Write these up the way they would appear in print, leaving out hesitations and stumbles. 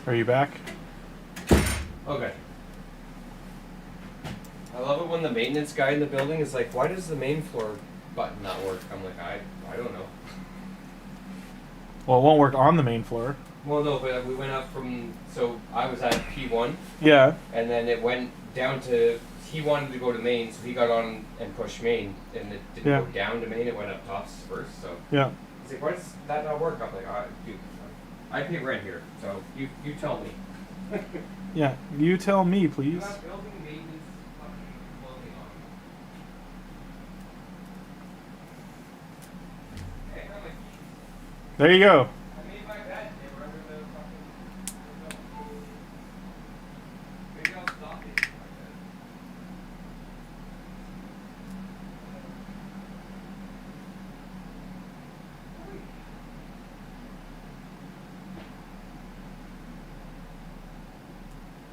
Are you back? Okay. I love it when the maintenance guy in the building is like, why does the main floor button not work? I'm like, I don't know. Well, it won't work on the main floor. Well, no, but we went up from, so I was at P1. Yeah. And then it went down to, he wanted to go to main, so he got on and pushed main. And it didn't go down to main, it went up tops first, so. Yeah. He's like, why does that not work? I'm like, dude, I pay rent here, so you tell me. Yeah, you tell me, please. Not building maintenance fucking clothing on. Hey, I got my keys. There you go. I made my bed. They were under the fucking. Maybe I'll stop it.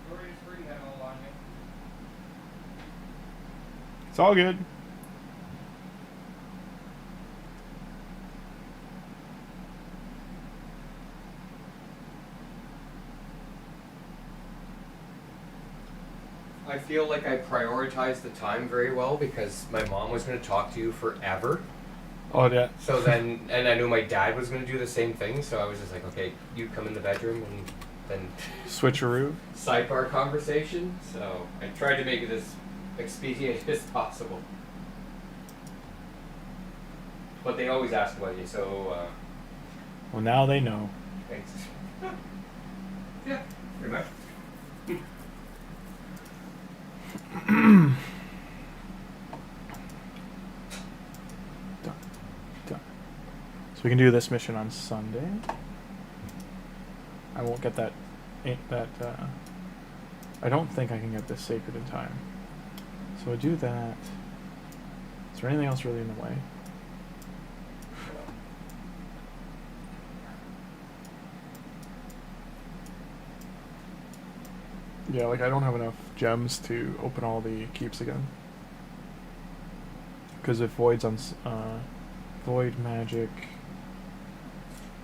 Sorry to spring that all on you. It's all good. I feel like I prioritized the time very well because my mom was going to talk to you forever. Oh, yeah. So then, and I knew my dad was going to do the same thing, so I was just like, okay, you come in the bedroom and then Switcheroo. sidebar conversation. So I tried to make it as expedient as possible. But they always ask about you, so Well, now they know. thanks. Yeah, pretty much. Done. So we can do this mission on Sunday. I won't get that. I don't think I can get this sacred in time. So we'll do that. Is there anything else really in the way? Yeah, like I don't have enough gems to open all the keeps again. Because if Void's on Void Magic,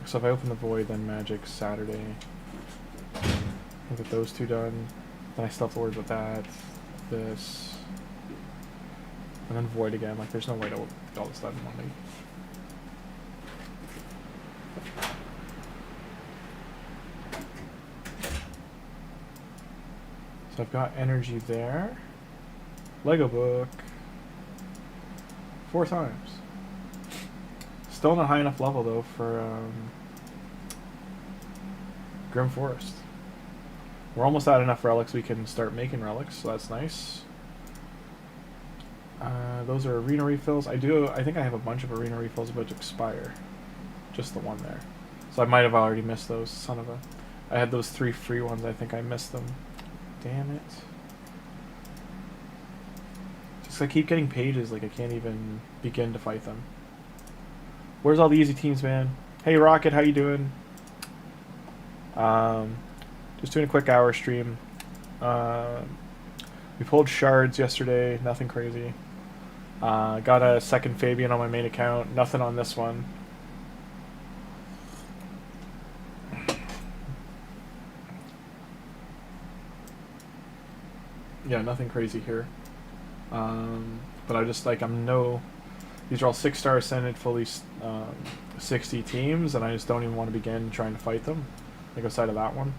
so if I open the Void, then Magic Saturday. I'll get those two done. Then I still have to worry about that, this, and then Void again. Like there's no way to get all this done in 1 week. So I've got energy there. Lego book. 4 times. Still not high enough level though for Grim Forest. We're almost at enough relics we can start making relics, so that's nice. Those are arena refills. I think I have a bunch of arena refills about to expire. Just the one there. So I might have already missed those, son of a... I had those 3 free ones, I think I missed them. Damn it. Just I keep getting pages, like I can't even begin to fight them. Where's all the easy teams, man? Hey Rocket, how you doing? Just doing a quick hour stream. We pulled shards yesterday, nothing crazy. Got a second Fabian on my main account, nothing on this one. Yeah, nothing crazy here. But I just like, these are all 6-star ascended, fully 60 teams, and I just don't even want to begin trying to fight them. Like outside of that one.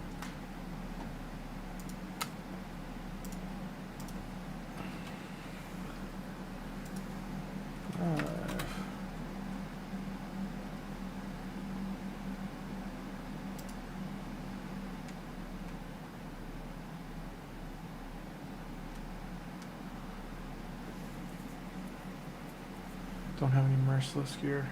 Don't have any merciless gear.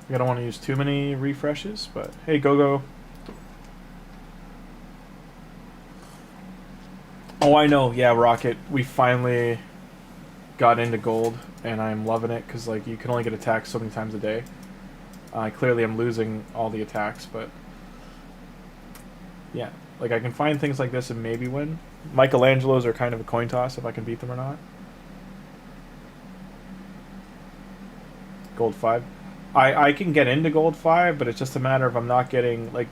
I don't want to use too many refreshes, but hey, go. Oh, I know. Yeah, Rocket. We finally got into gold, and I'm loving it because like you can only get attacked so many times a day. Clearly, I'm losing all the attacks, but Yeah, like I can find things like this and maybe win. Michelangelos are kind of a coin toss if I can beat them or not. Gold 5. I can get into gold 5, but it's just a matter of I'm not getting like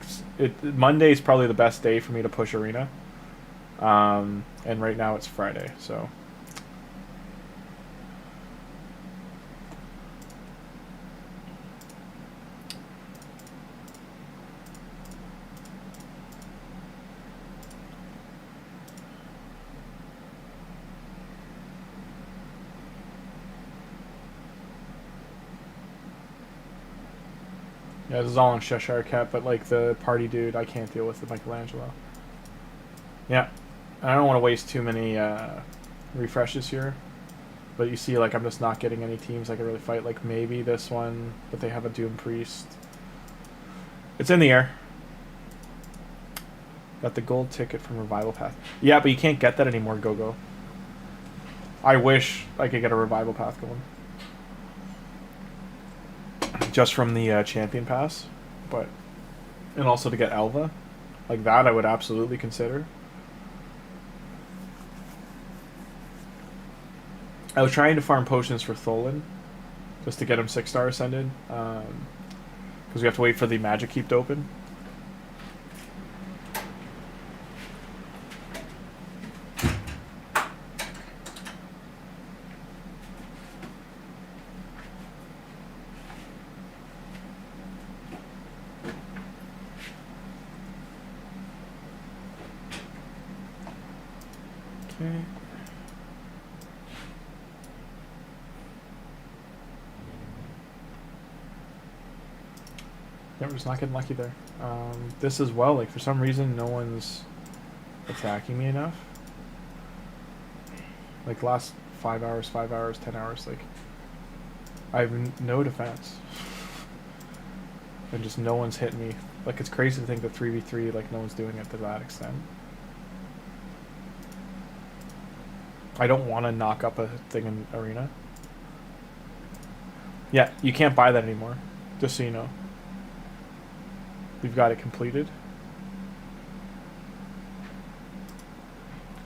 Monday's probably the best day for me to push arena. And right now it's Friday, so yeah, this is all on Cheshire Cat, but like the party dude, I can't deal with the Michelangelo. Yeah, I don't want to waste too many refreshes here, but you see, like I'm just not getting any teams I can really fight. Like maybe this one, but they have a Doom Priest. It's in the air. Got the gold ticket from Revival Path. Yeah, but you can't get that anymore, Go-Go. I wish I could get a Revival Path going. Just from the Champion Pass, but and also to get Elva, like that I would absolutely consider. I was trying to farm potions for Tholin, just to get him 6-star ascended, because we have to wait for the Magic Keep to open. Okay. Yeah, we're just not getting lucky there. This as well, like for some reason no one's attacking me enough. Like last 5 hours, 10 hours, like I have no defense. And just no one's hitting me. Like it's crazy to think that 3v3, like no one's doing it to that extent. I don't want to knock up a thing in arena. Yeah, you can't buy that anymore, just so you know. We've got it completed.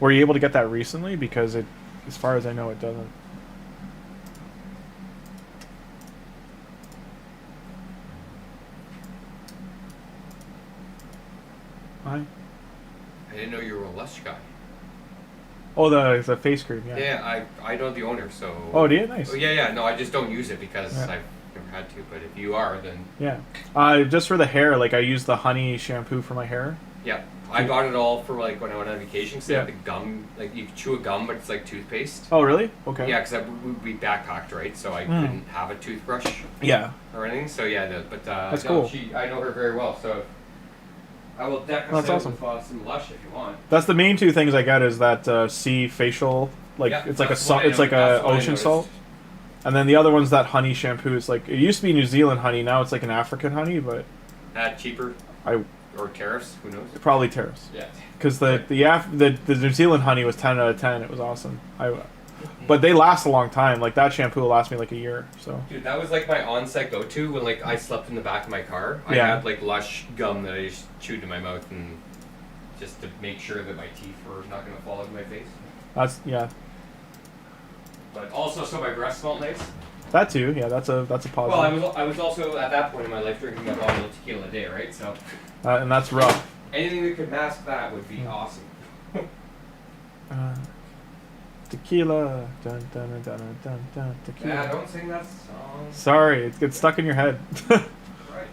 Were you able to get that recently? Because it, as far as I know, it doesn't. Hi. I didn't know you were a Lush guy. Oh, the face cream, yeah. Yeah, I know the owner, so... Oh, do you? Nice. Oh, yeah, no, I just don't use it because Yeah. I've never had to, but if you are, then... Yeah. Just for the hair, like I use the honey shampoo for my hair. Yeah, I got it all for like when I went on vacation, so Yeah. the gum, like you chew a gum, but it's like toothpaste. Oh, really? Okay. Yeah, because we backpacked, right? So I couldn't have a toothbrush Yeah. or anything, so yeah, That's no, cool. I know her very well, so... I will deck That's myself awesome. with some Lush if you want. That's the main two things I get is that sea facial, like Yeah, it's like a that's what I it's like that's a what I ocean noticed. salt, and then the other one's that honey shampoo. It's like it used to be New Zealand honey, now it's like an African honey, but Cheaper I or tariffs, who knows? probably tariffs. Yeah. Because the New Zealand honey was 10 out of 10. It was awesome. But they last a long time. Like that shampoo will last me like a year. So. Dude, that was like my on-set go-to when like I slept in the back of my car. I Yeah. had like Lush gum that I just chewed in my mouth and just to make sure that my teeth were not gonna fall into my face. That's yeah. But also so my breath smelled nice. That too. Yeah, that's a positive. Well, I was also at that point in my life drinking a bottle of tequila a day, right? So And that's rough. anything that could mask that would be awesome. Tequila. Dun, dun, dun, dun, dun, dun, tequila. Yeah, don't sing that song. Sorry, it gets stuck in your head. Right.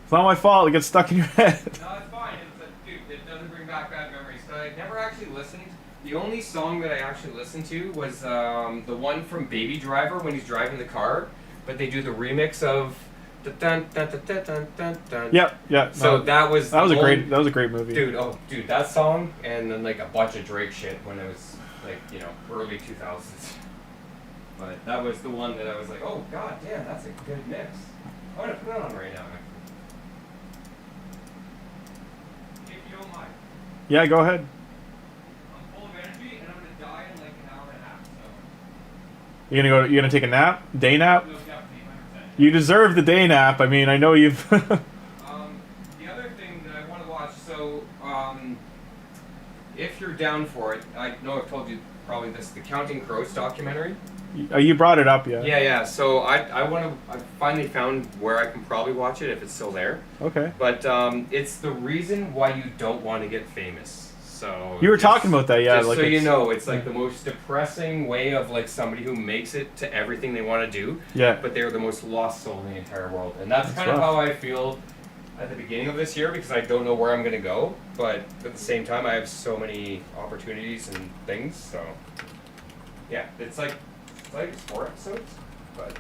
It's not my fault. It gets stuck in your head. No, it's fine. Dude, it doesn't bring back bad memories. So I never actually listened. The only song that I actually listened to was the one from Baby Driver when he's driving the car, but they do the remix of the dun dun dun dun dun dun dun. Yep, yeah. So no, that was a only- great movie. dude, that song and then like a bunch of Drake shit when it was like early 2000s. But that was the one that I was like, oh god damn, that's a good mix. I'm gonna put it on right now. If you don't mind. Yeah, go ahead. I'm full of energy and I'm gonna die in like an hour and a half. So You're gonna take a nap? Day nap? no, definitely 100%. You deserve the day nap. I mean, I know you've. The other thing that I want to watch, so if you're down for it, I know I've told you probably this, the Counting Crows documentary. You brought it up, yeah. Yeah. So I finally found where I can probably watch it if it's still there. Okay. But it's the reason why you don't want to get famous. So you were talking about that, yeah. Just like so you know, it's like the most depressing way of like somebody who makes it to everything they want to do. Yeah. But they're the most lost soul in the entire world, and that's kind of how I feel at the beginning of this year, because I don't know where I'm gonna go. But at the same time, I have so many opportunities and things. So yeah, it's like 4 episodes, but.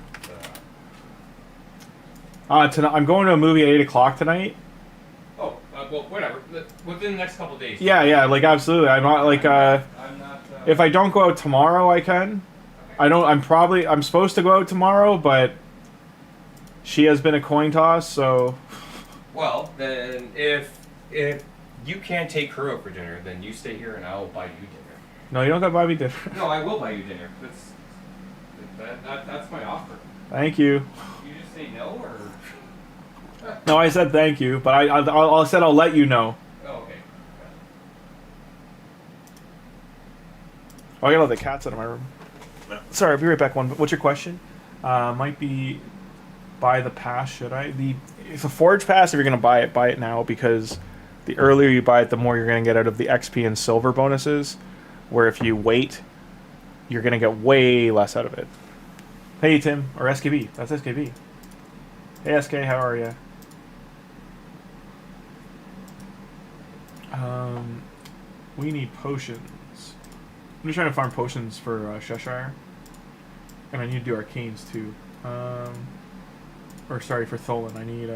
Tonight, I'm going to a movie at 8 o'clock tonight. Oh, well, whatever. Within the next couple of days. Yeah, like absolutely. I'm not like I'm not. If I don't go out tomorrow, I can. Okay. I'm supposed to go out tomorrow, but she has been a coin toss, so. Well, then if you can't take her out for dinner, then you stay here and I'll buy you dinner. No, you don't gotta buy me dinner. No, I will buy you dinner. That's my offer. Thank you. You just say no, or? No, I said thank you, but I said I'll let you know. Oh, okay. Oh, I gotta let the cats out of my room. Sorry, I'll be right back. What's your question? Might be buy the pass. Should I? It's a forge pass. If you're gonna buy it now, because the earlier you buy it, the more you're gonna get out of the XP and silver bonuses. Where if you wait, you're gonna get way less out of it. Hey Tim, or SKB. That's SKB. Hey SK, how are ya? We need potions. I'm just trying to farm potions for Cheshire. And I need to do arcanes too. Or sorry, for Tholin. I need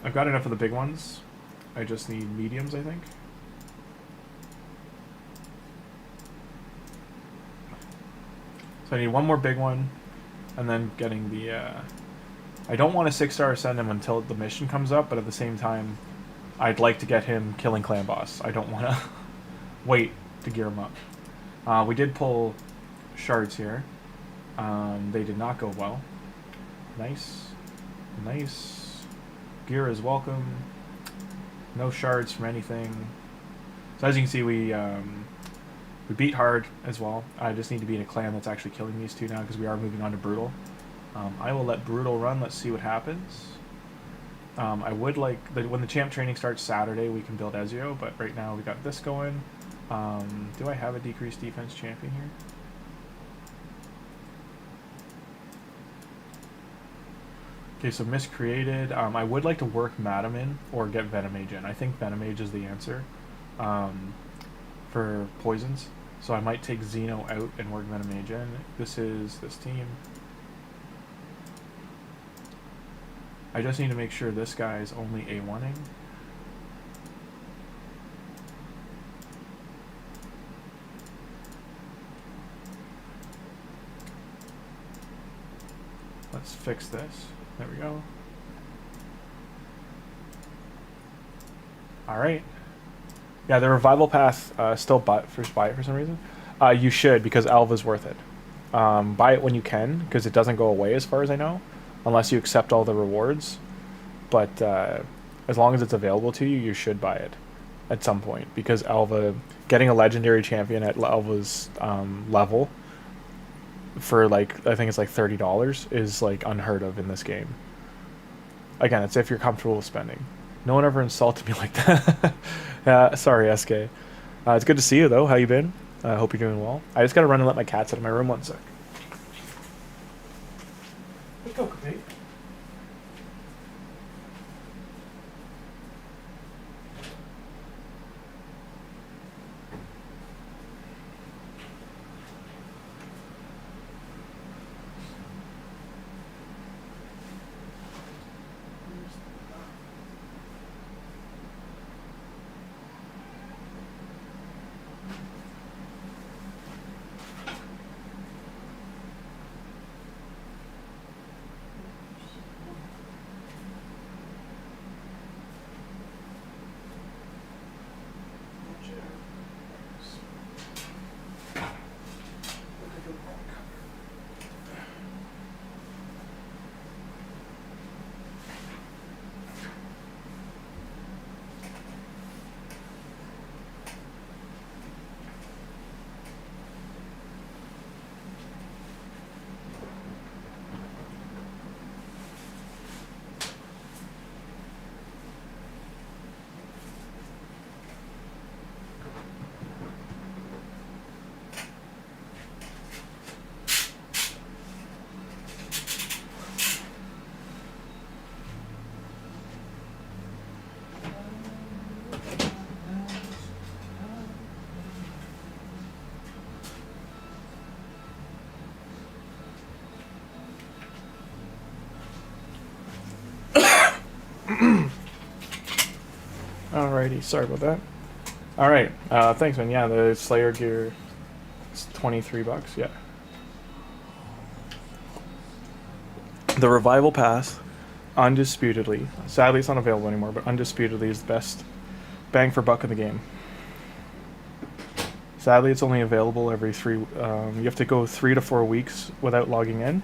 I've got enough of the big ones. I just need mediums, I think. So I need one more big one, and then getting the I don't want a 6-star send him until the mission comes up, but at the same time I'd like to get him killing clan boss. I don't want to wait to gear him up. We did pull shards here. They did not go well. Nice. Gear is welcome. No shards from anything. So as you can see, we beat hard as well. I just need to be in a clan that's actually killing these two now, because we are moving on to Brutal. I will let Brutal run. Let's see what happens. I would like, when the champ training starts Saturday, we can build Ezio, but right now we got this going. Do I have a decreased defense champion here? Okay, so Miscreated. I would like to work Madam in or get Venomage in. I think Venomage is the answer for poisons. So I might take Xeno out and work Venomage in. This is this team. I just need to make sure this guy is only A1ing. Let's fix this. There we go. Alright. Yeah, the revival path still buy it for some reason. You should, because Alva's worth it. Buy it when you can, because it doesn't go away as far as I know, unless you accept all the rewards. But as long as it's available to you, you should buy it at some point, because Alva, getting a legendary champion at Alva's level for like, I think it's like $30 is like unheard of in this game. Again, it's if you're comfortable with spending. No one ever insulted me like that. Sorry, SK. It's good to see you though. How you been? I hope you're doing well. I just gotta run and let my cats out of my room 1 sec. Let's go, Capate. Alrighty, sorry about that. Alright, thanks man. Yeah, the Slayer gear is $23, yeah. The Revival Pass, undisputedly, sadly it's not available anymore, but undisputedly is the best bang for buck in the game. Sadly, it's only available every you have to go 3 to 4 weeks without logging in.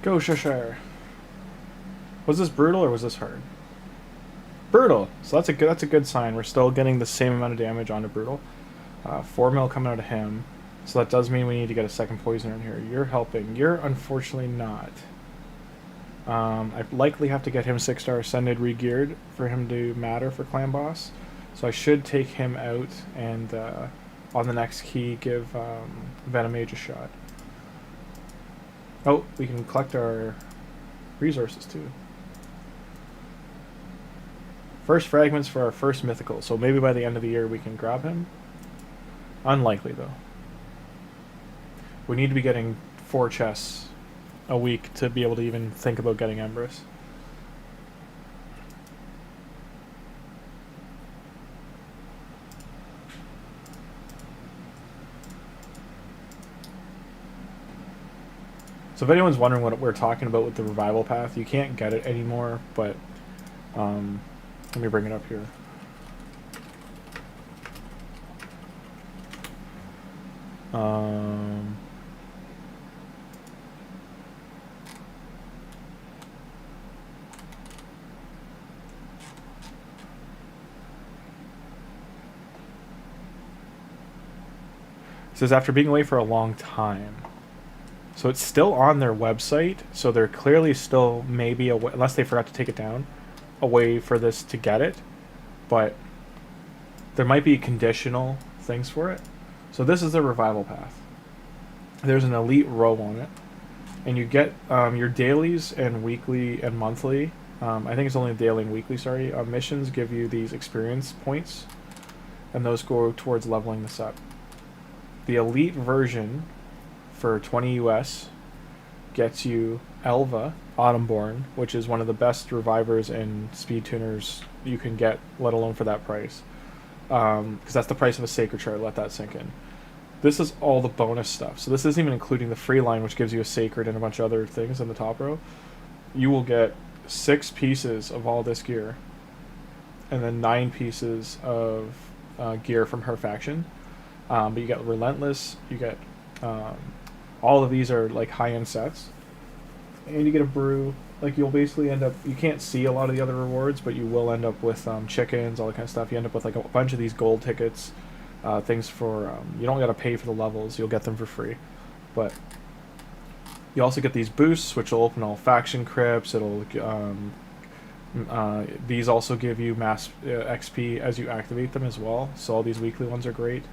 Go Cheshire. Was this brutal or was this hard? Brutal. So that's a good sign. We're still getting the same amount of damage onto brutal. 4 mil coming out of him. So that does mean we need to get a second poisoner in here. You're helping. You're unfortunately not. I likely have to get him 6-star ascended re-geared for him to matter for clan boss. So I should take him out and on the next key give Venomage a shot. Oh, we can collect our resources too. First fragments for our first mythical, so maybe by the end of the year we can grab him. Unlikely though. We need to be getting 4 chests a week to be able to even think about getting Empress. So if anyone's wondering what we're talking about with the revival path, you can't get it anymore, but let me bring it up here. It says after being away for a long time. So it's still on their website, so they're clearly still maybe away, unless they forgot to take it down, a way for this to get it, but there might be conditional things for it. So this is the revival path. There's an elite row on it, and you get your dailies and weekly and monthly. I think it's only daily and weekly. Sorry, missions give you these experience points, and those go towards leveling this up. The elite version for 20 US gets you Elva Autumnborn, which is one of the best revivers and speed tuners you can get, let alone for that price. Because that's the price of a sacred shard. Let that sink in. This is all the bonus stuff. So this isn't even including the free line, which gives you a sacred and a bunch of other things in the top row. You will get 6 pieces of all this gear, and then 9 pieces of gear from her faction. But you get Relentless, you get all of these are like high-end sets, and you get a brew. Like you'll basically end up, you can't see a lot of the other rewards, but you will end up with chickens, all that kind of stuff. You end up with like a bunch of these gold tickets, things for you don't gotta pay for the levels, you'll get them for free. But you also get these boosts, which will open all faction crypts. It'll these also give you mass XP as you activate them as well. So all these weekly ones are great.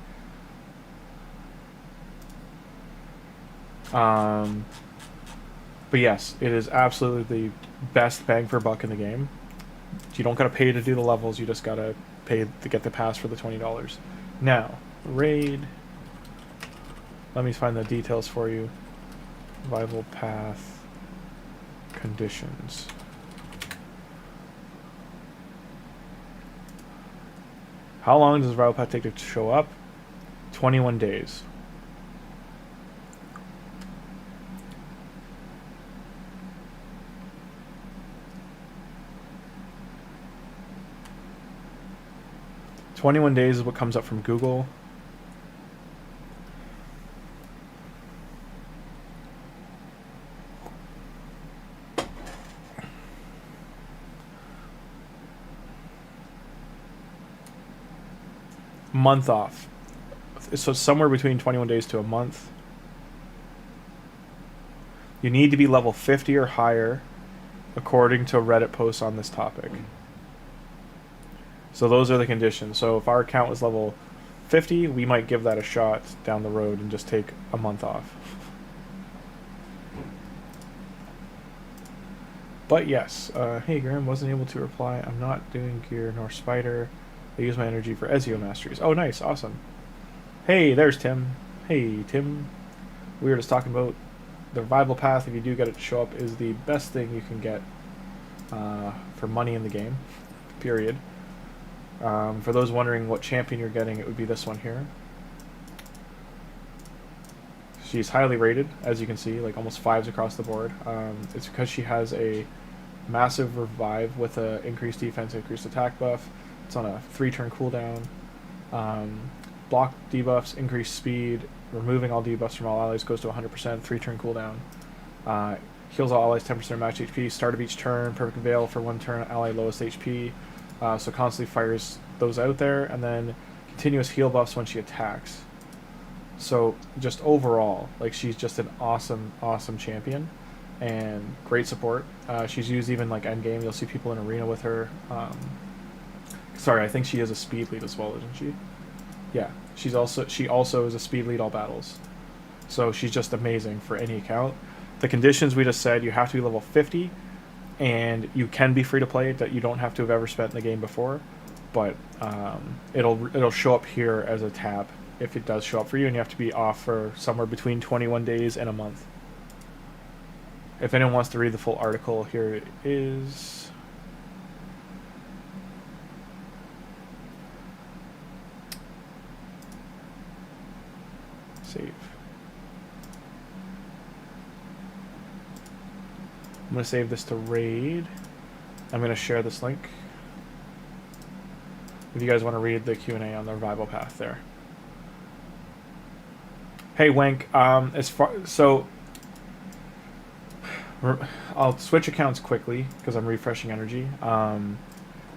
But yes, it is absolutely the best bang for buck in the game. You don't gotta pay to do the levels, you just gotta pay to get the pass for the $20. Now, raid. Let me find the details for you. Survival path conditions. How long does the survival path take to show up? 21 days. "21 days" is what comes up from Google. Month off. So somewhere between 21 days to a month. You need to be level 50 or higher, according to a Reddit post on this topic. So those are the conditions. So if our account was level 50, we might give that a shot down the road and just take a month off. But yes, hey Grim, wasn't able to reply. I'm not doing gear nor spider. I use my energy for Ezio masteries. Oh, nice, awesome. Hey, there's Tim. Hey, Tim. We were just talking about the revival path, if you do get it to show up, is the best thing you can get for money in the game, period. For those wondering what champion you're getting, it would be this one here. She's highly rated, as you can see, like almost 5s across the board. It's because she has a massive revive with an increased defense, increased attack buff. It's on a 3-turn cooldown. Block debuffs, increased speed, removing all debuffs from all allies goes to 100%, 3-turn cooldown. Heals all allies 10% match HP, start of each turn, perfect veil for 1 turn, ally lowest HP. So constantly fires those out there, and then continuous heal buffs when she attacks. So just overall, like, she's just an awesome, awesome champion, and great support. She's used even like endgame. You'll see people in arena with her. Sorry, I think she is a speed lead as well, isn't she? Yeah, she also is a speed lead all battles. So she's just amazing for any account. The conditions we just said, you have to be level 50, and you can be free to play, that you don't have to have ever spent in the game before, but it'll show up here as a tab if it does show up for you, and you have to be off for somewhere between 21 days and a month. If anyone wants to read the full article, here it is. Save. I'm going to save this to raid. I'm going to share this link if you guys want to read the Q&A on the revival path there. Hey Wank, I'll switch accounts quickly because I'm refreshing energy.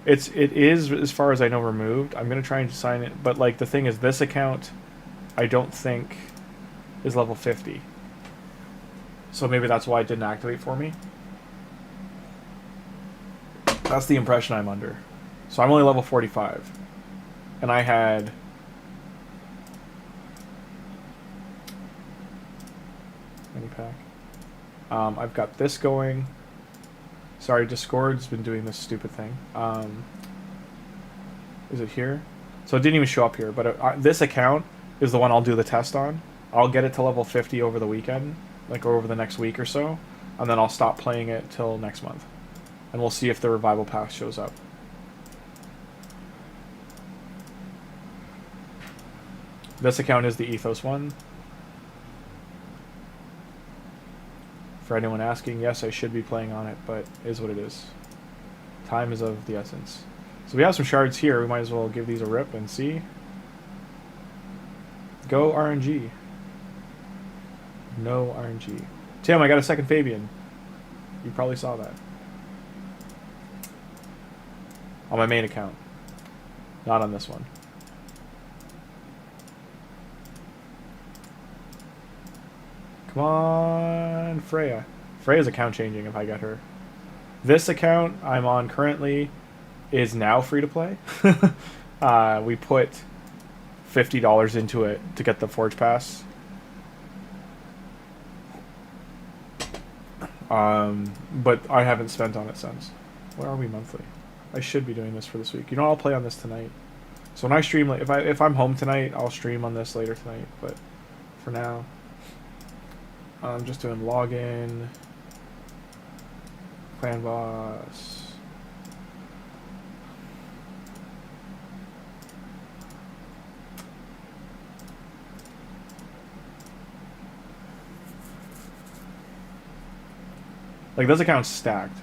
It is, as far as I know, removed. I'm going to try and sign it, but like the thing is, this account I don't think is level 50. So maybe that's why it didn't activate for me. That's the impression I'm under. So I'm only level 45. And I had... Mini pack. I've got this going. Sorry, Discord's been doing this stupid thing. Is it here? So it didn't even show up here, but this account is the one I'll do the test on. I'll get it to level 50 over the weekend, like over the next week or so, and then I'll stop playing it till next month. And we'll see if the revival path shows up. This account is the Ethos one. For anyone asking, yes, I should be playing on it, but it is what it is. Time is of the essence. So we have some shards here. We might as well give these a rip and see. Go RNG. No RNG. Tim, I got a second Fabian. You probably saw that. On my main account. Not on this one. Come on, Freya. Freya's account changing if I get her. This account I'm on currently is now free to play. We put $50 into it to get the Forge Pass. But I haven't spent on it since. Where are we monthly? I should be doing this for this week. You know, I'll play on this tonight. So when I stream, like, if I'm home tonight, I'll stream on this later tonight. But for now, I'm just doing login, clan boss. Like, this account's stacked.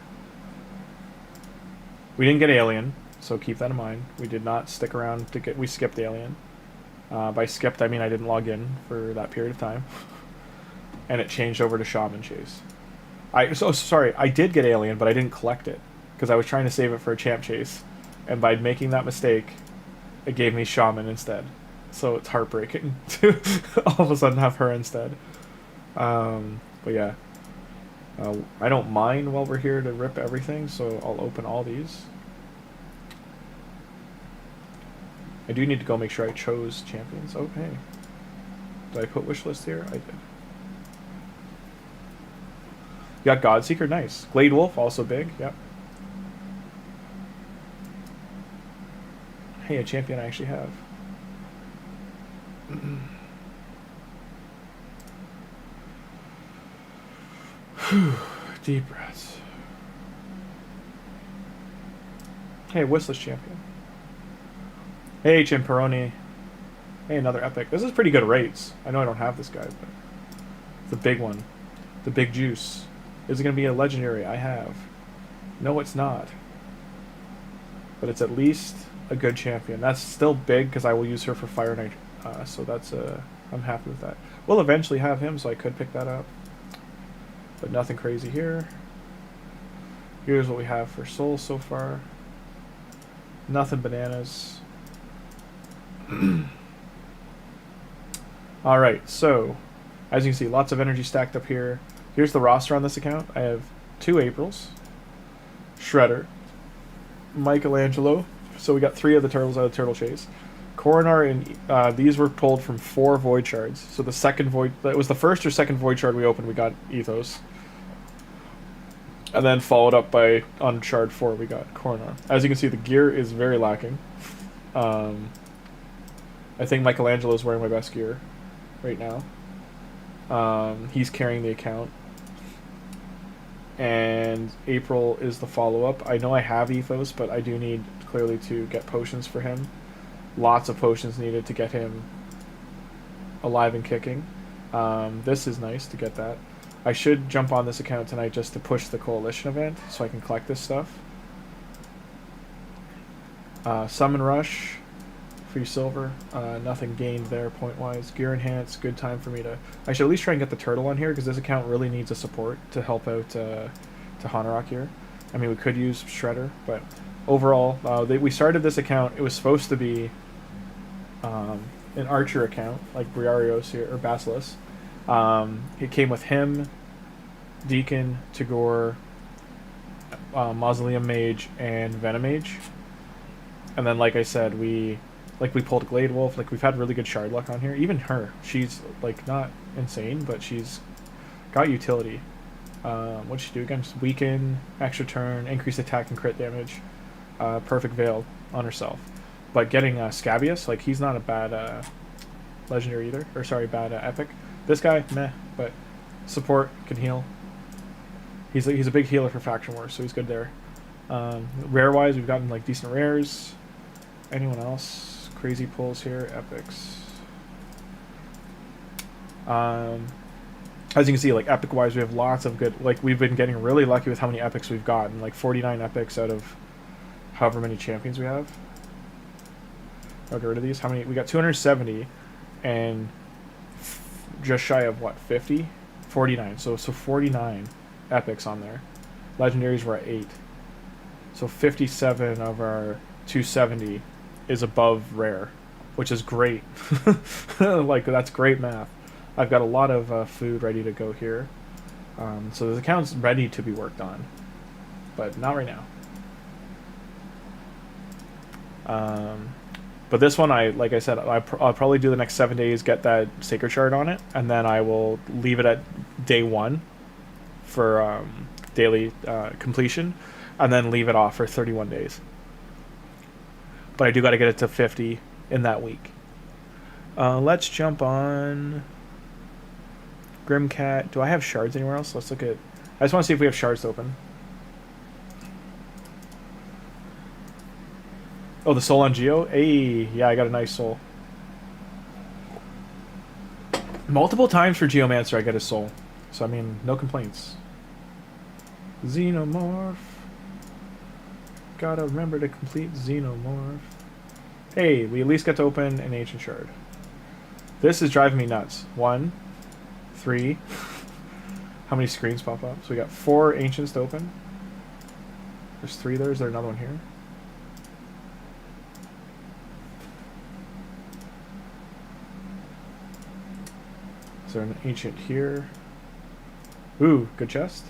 We didn't get alien, so keep that in mind. We did not stick around to get... We skipped alien. By skipped, I mean I didn't log in for that period of time. And it changed over to shaman chase. Sorry, I did get alien, but I didn't collect it. Because I was trying to save it for a champ chase. And by making that mistake, it gave me shaman instead. So it's heartbreaking to all of a sudden have her instead. But yeah. I don't mind while we're here to rip everything, so I'll open all these. I do need to go make sure I chose champions. Oh, hey. Did I put wishlist here? I did. You got Godseeker, nice. Glade Wolf, also big, yep. Hey, a champion I actually have. Deep breaths. Hey, Whistless champion. Hey, Chimperoni. Hey, another epic. This is pretty good rates. I know I don't have this guy, but the big one. The big juice. Is it going to be a legendary? I have. No, it's not. But it's at least a good champion. That's still big because I will use her for Fire Knight. So that's I'm happy with that. We'll eventually have him, so I could pick that up. But nothing crazy here. Here's what we have for souls so far. Nothing bananas. Alright, so as you can see, lots of energy stacked up here. Here's the roster on this account. I have 2 Aprils, Shredder, Michelangelo. So we got 3 of the turtles out of Turtle Chase. Coronar and these were pulled from 4 Void Shards. So the second Void, it was the first or second Void Shard we opened, we got Ethos. And then followed up by, on Shard 4, we got Coronar. As you can see, the gear is very lacking. I think Michelangelo is wearing my best gear right now. He's carrying the account. And April is the follow-up. I know I have Ethos, but I do need clearly to get potions for him. Lots of potions needed to get him alive and kicking. This is nice to get that. I should jump on this account tonight just to push the Coalition event so I can collect this stuff. Summon Rush, free silver. Nothing gained there point-wise. Gear Enhance, good time for me to... I should at least try and get the turtle on here because this account really needs a support to help out Tuhanarak here. I mean, we could use Shredder, but overall, we started this account. It was supposed to be an archer account, like Briarios here, or Basilisk. It came with him, Deacon, Tagoar, Mausoleum Mage, and Venomage. And then, like I said, we pulled Glade Wolf. Like, we've had really good shard luck on here. Even her, she's like not insane, but she's got utility. What'd she do again? Just weaken, extra turn, increase attack and crit damage, perfect veil on herself. But getting Scabious, like, he's not a bad legendary either, or sorry, bad epic. This guy, meh, but support, can heal. He's a big healer for Faction Wars, so he's good there. Rare-wise, we've gotten like decent rares. Anyone else? Crazy pulls here, epics. As you can see, like, epic-wise, we have lots of good... Like, we've been getting really lucky with how many epics we've gotten. Like, 49 epics out of however many champions we have. I'll get rid of these. How many? We got 270, and just shy of, what, 50? 49. So 49 epics on there. Legendaries were at 8. So 57 of our 270 is above rare, which is great. Like, that's great math. I've got a lot of food ready to go here. So the account's ready to be worked on, but not right now. But this one, like I said, I'll probably do the next 7 days, get that Sacred Shard on it, and then I will leave it at day 1 for daily completion, and then leave it off for 31 days. But I do got to get it to 50 in that week. Let's jump on Grimcat. Do I have shards anywhere else? Let's look at... I just want to see if we have shards open. Oh, the soul on Geo? Hey, yeah, I got a nice soul. Multiple times for Geomancer I get a soul. So, I mean, no complaints. Xenomorph. Gotta remember to complete Xenomorph. Hey, we at least got to open an Ancient Shard. This is driving me nuts. 1, 3. How many screens pop up? So we got 4 Ancients to open. There's 3 there. Is there another one here? Is there an Ancient here? Ooh, good chest.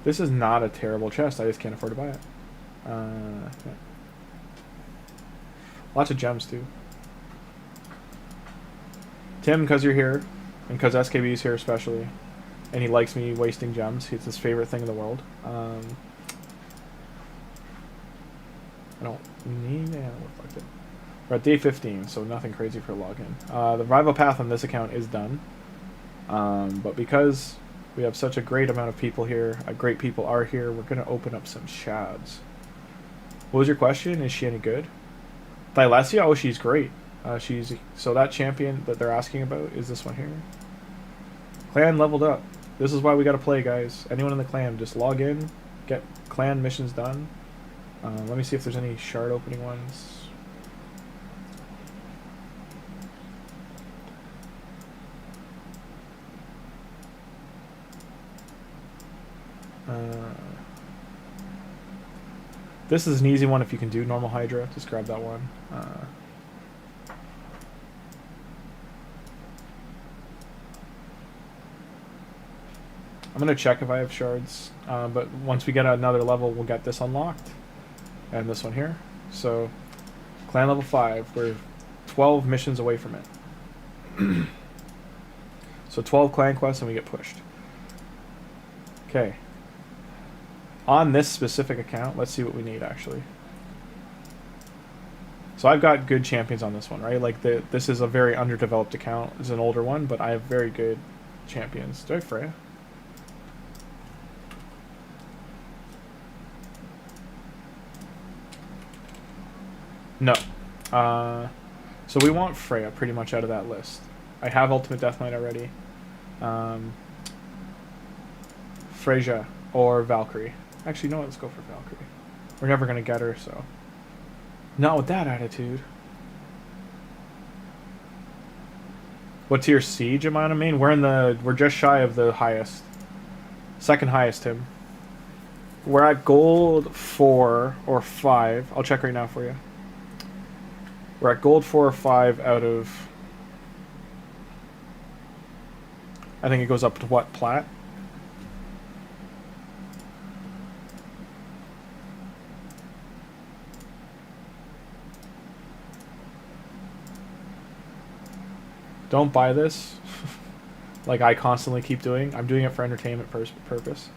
This is not a terrible chest. I just can't afford to buy it. Yeah. Lots of gems, too. Tim, because you're here, and because SKB is here especially, and he likes me wasting gems. It's his favorite thing in the world. I don't need... Yeah, look like it. We're at day 15, so nothing crazy for login. The rival path on this account is done. But because we have such a great amount of people here, great people are here, we're going to open up some shads. What was your question? Is she any good? Thylesia? Oh, she's great. So that champion that they're asking about is this one here. Clan leveled up. This is why we got to play, guys. Anyone in the clan, just log in, get clan missions done. Let me see if there's any shard opening ones. This is an easy one if you can do normal Hydra. Just grab that one. I'm going to check if I have shards. But once we get another level, we'll get this unlocked. And this one here. So, clan level 5. We're 12 missions away from it. So 12 clan quests and we get pushed. Okay. On this specific account, let's see what we need, actually. So I've got good champions on this one, right? Like, this is a very underdeveloped account. It's an older one, but I have very good champions. Do I have Freya? No. So we want Freya pretty much out of that list. I have Ultimate Death Knight already. Freyja or Valkyrie. Actually, no, let's go for Valkyrie. We're never going to get her, so... Not with that attitude. What tier Siege am I on? I mean, we're just shy of the highest. Second highest, Tim. We're at gold 4 or 5. I'll check right now for you. We're at gold 4 or 5 out of... I think it goes up to what, plat? Don't buy this. Like I constantly keep doing. I'm doing it for entertainment purpose.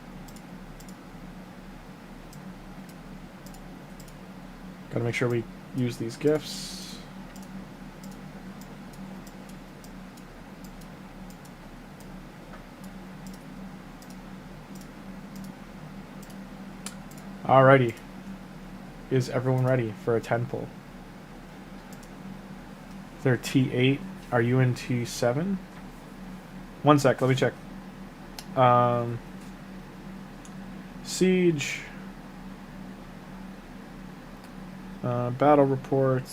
Gotta make sure we use these gifts. Alrighty. Is everyone ready for a 10 pull? They're T8. Are you in T7? One sec, let me check. Siege. Battle report.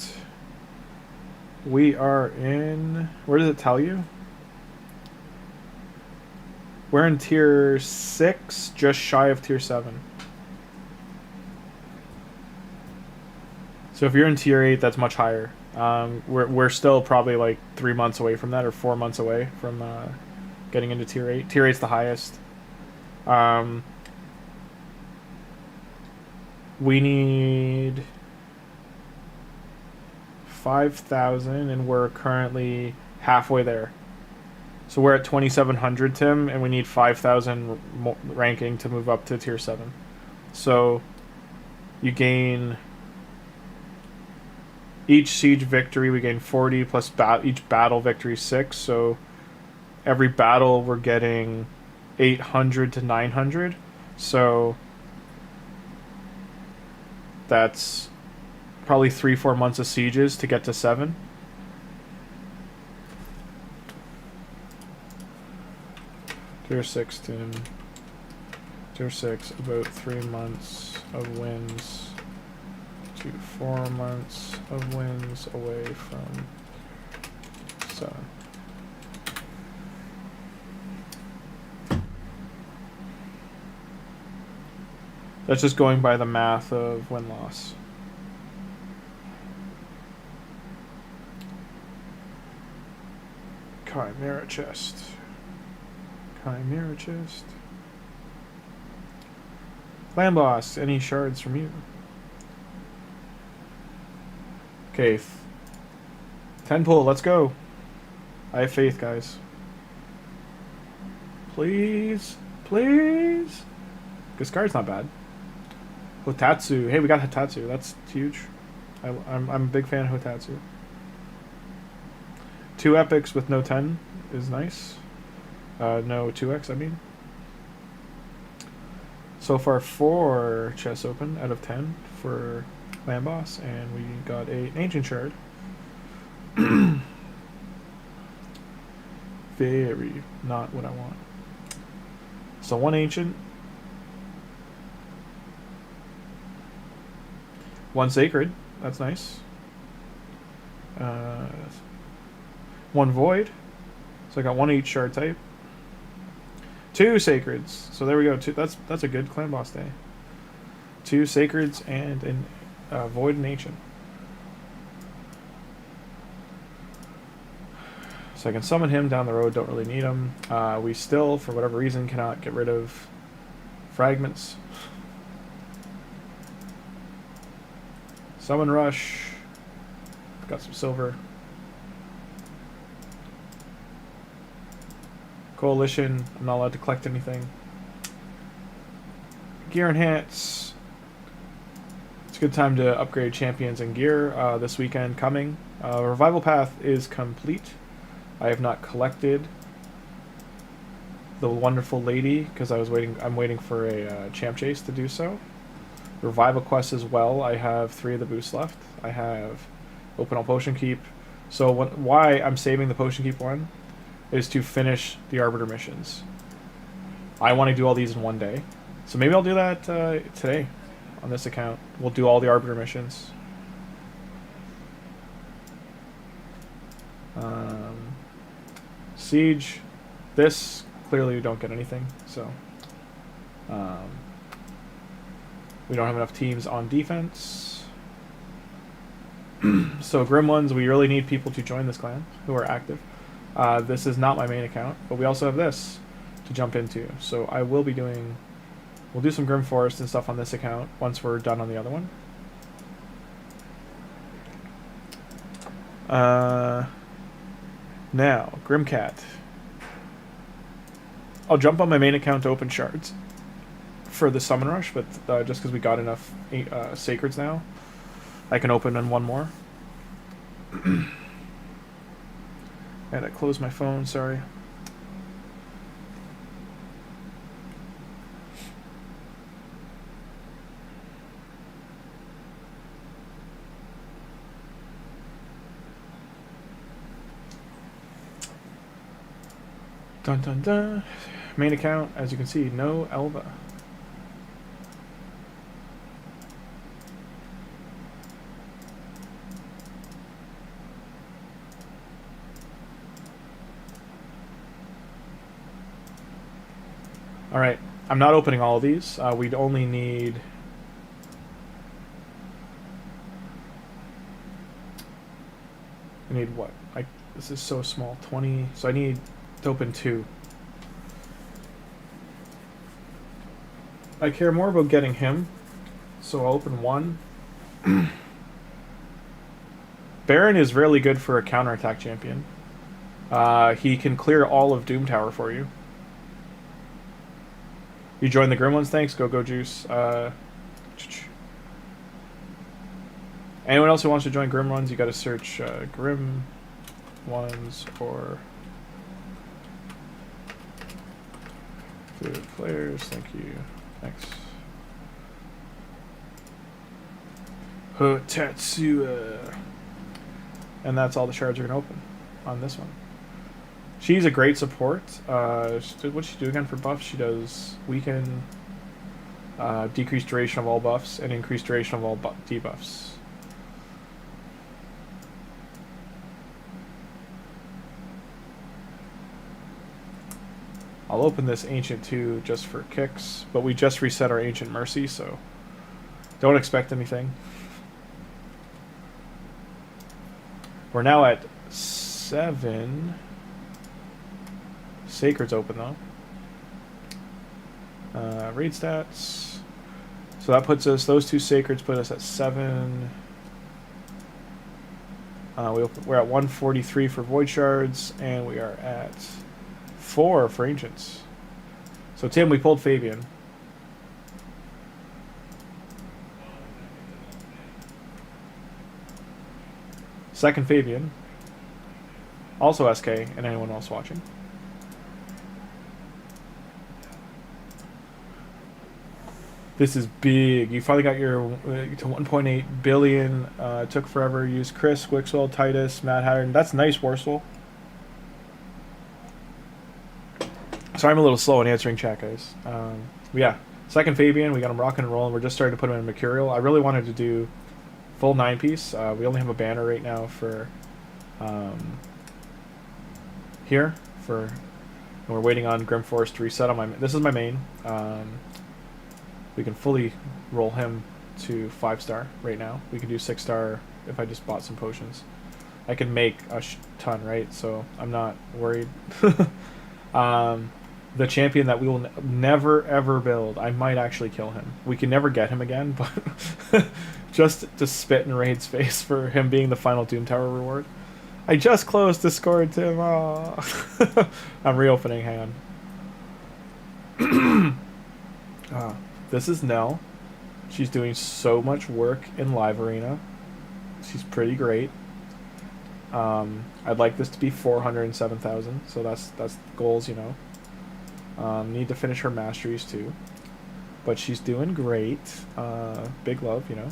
We are in... Where does it tell you? We're in tier 6, just shy of tier 7. So if you're in tier 8, that's much higher. We're still probably like 3 months away from that, or 4 months away from getting into tier 8. Tier 8's the highest. We need 5,000, and we're currently halfway there. So we're at 2,700, Tim, and we need 5,000 ranking to move up to tier 7. So you gain Each siege victory we gain 40 plus each battle victory 6. So every battle we're getting 800 to 900. So that's probably 3-4 months of sieges to get to 7. Tier 6 team. Tier 6, about 3 months of wins to 4 months of wins away from 7. That's just going by the math of win-loss. Chimera chest. Chimera chest. Clan boss, any shards from you? Okay. 10 pull, let's go. I have faith, guys. Please. Please. This card's not bad. Hotatsu. Hey, we got Hotatsu. That's huge. I'm a big fan of Hotatsu. 2 epics with no 10 is nice. No 2x, I mean. So far 4 chests open out of 10 for Land Boss, and we got an Ancient Shard. Very not what I want. So 1 Ancient. 1 Sacred. That's nice. 1 Void. So I got 1 each shard type. 2 Sacreds. So there we go. That's a good Clan Boss day. 2 Sacreds and an Void and Ancient. So I can summon him down the road. Don't really need him. We still, for whatever reason, cannot get rid of fragments. Summon Rush. Got some silver. Coalition. I'm not allowed to collect anything. Gear enhance. It's a good time to upgrade champions and gear this weekend coming. Revival Path is complete. I have not collected the wonderful lady because I'm waiting for a champ chase to do so. Revival quest as well. I have 3 of the boosts left. I have open all potion keep. So why I'm saving the potion keep one is to finish the arbiter missions. I want to do all these in one day, so maybe I'll do that today on this account. We'll do all the arbiter missions. Siege. This clearly we don't get anything, so we don't have enough teams on defense. So Grim ones, we really need people to join this clan who are active. This is not my main account, but we also have this to jump into. So I will be doing, we'll do some Grim Forest and stuff on this account once we're done on the other one. Now, Grim Cat. I'll jump on my main account to open shards for the Summon Rush, but just because we got enough Sacreds now, I can open in 1 more. And I closed my phone, sorry. Dun dun dun. Main account, as you can see, no Elva. Alright, I'm not opening all of these. We'd only need... I need what? This is so small. 20... So I need to open 2. I care more about getting him, so I'll open 1. Baron is really good for a counterattack champion. He can clear all of Doom Tower for you. You joined the Grim ones, thanks. Go Juice. Anyone else who wants to join Grim Runs, you got to search Grim Ones or favorite players. Thank you. Thanks. Hotatsua. And that's all the shards are going to open on this one. She's a great support. What's she do again for buffs? She does weaken, decreased duration of all buffs, and increased duration of all debuffs. I'll open this Ancient 2 just for kicks, but we just reset our Ancient Mercy, so don't expect anything. We're now at 7. Sacred's open though. Raid stats. So that puts us, those 2 Sacreds put us at 7. We're at 143 for Void Shards, and we are at 4 for Ancients. So Tim, we pulled Fabian. Second Fabian. Also SK, and anyone else watching. This is big. You finally got your to 1.8 billion. Took forever. Use Chris, Wixwell, Titus, Mad Hatter. That's nice, Warsaw. Sorry, I'm a little slow in answering chat, guys. Yeah, second Fabian. We got him rocking and rolling. We're just starting to put him in Mercurial. I really wanted to do full 9-piece. We only have a banner right now for here. And we're waiting on Grim Forest to reset on my. This is my main. We can fully roll him to 5-star right now. We can do 6-star if I just bought some potions. I can make a ton, right? So I'm not worried. The champion that we will never ever build, I might actually kill him. We can never get him again, but just to spit in Raid's face for him being the final Doom Tower reward. I just closed Discord, Tim. Oh. I'm reopening. Hang on. This is Nell. She's doing so much work in Live Arena. She's pretty great. I'd like this to be 407,000, so that's goals, you know. Need to finish her masteries too, but she's doing great. Big love, you know.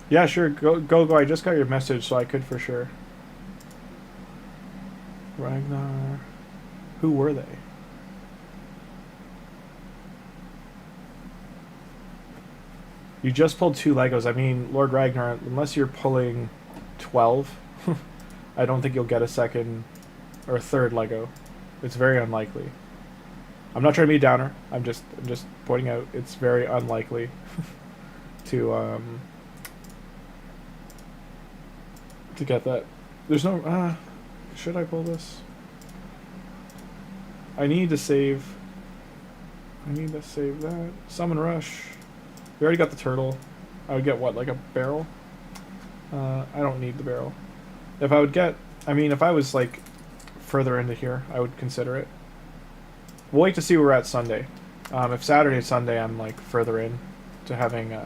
Yeah, sure. Go. I just got your message, so I could for sure. Ragnar. Who were they? You just pulled 2 Legos. I mean, Lord Ragnar, unless you're pulling 12, I don't think you'll get a second or a third Lego. It's very unlikely. I'm not trying to be a downer. I'm just pointing out it's very unlikely to get that. There's no should I pull this? I need to save that. Summon Rush. We already got the turtle. I would get what, like a barrel? I don't need the barrel. If I would get, I mean, if I was like further into here, I would consider it. We'll wait to see where we're at Sunday. If Saturday and Sunday I'm like further in to having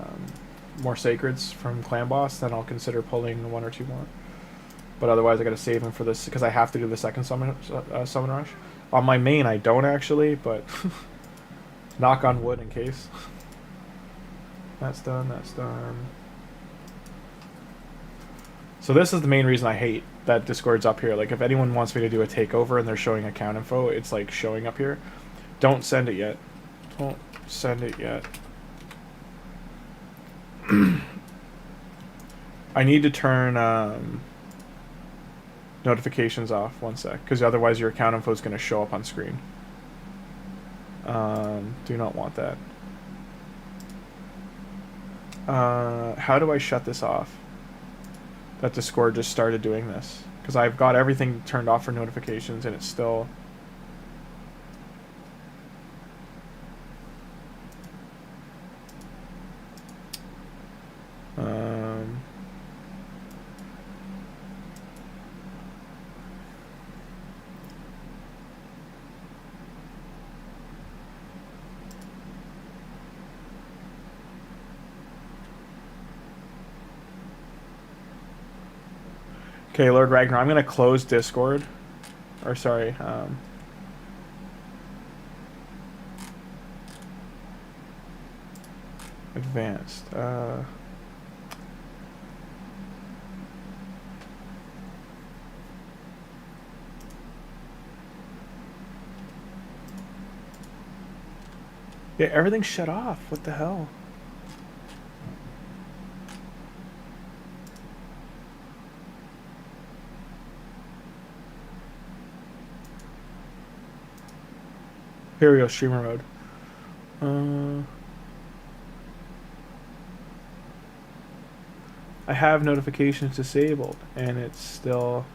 more sacreds from Clan Boss, then I'll consider pulling 1 or 2 more. But otherwise I gotta save him for this, because I have to do the second summon rush. On my main I don't actually, but knock on wood in case. That's done, that's done. So this is the main reason I hate that Discord's up here. Like, if anyone wants me to do a takeover and they're showing account info, it's like showing up here. Don't send it yet. Don't send it yet. I need to turn notifications off. 1 sec, because otherwise your account info is going to show up on screen. Do not want that. How do I shut this off? That Discord just started doing this, because I've got everything turned off for notifications and it's still okay, Lord Ragnar, I'm gonna close Discord. Or sorry, advanced. Yeah, everything's shut off. What the hell? Here we go, streamer mode. I have notifications disabled, and it's still...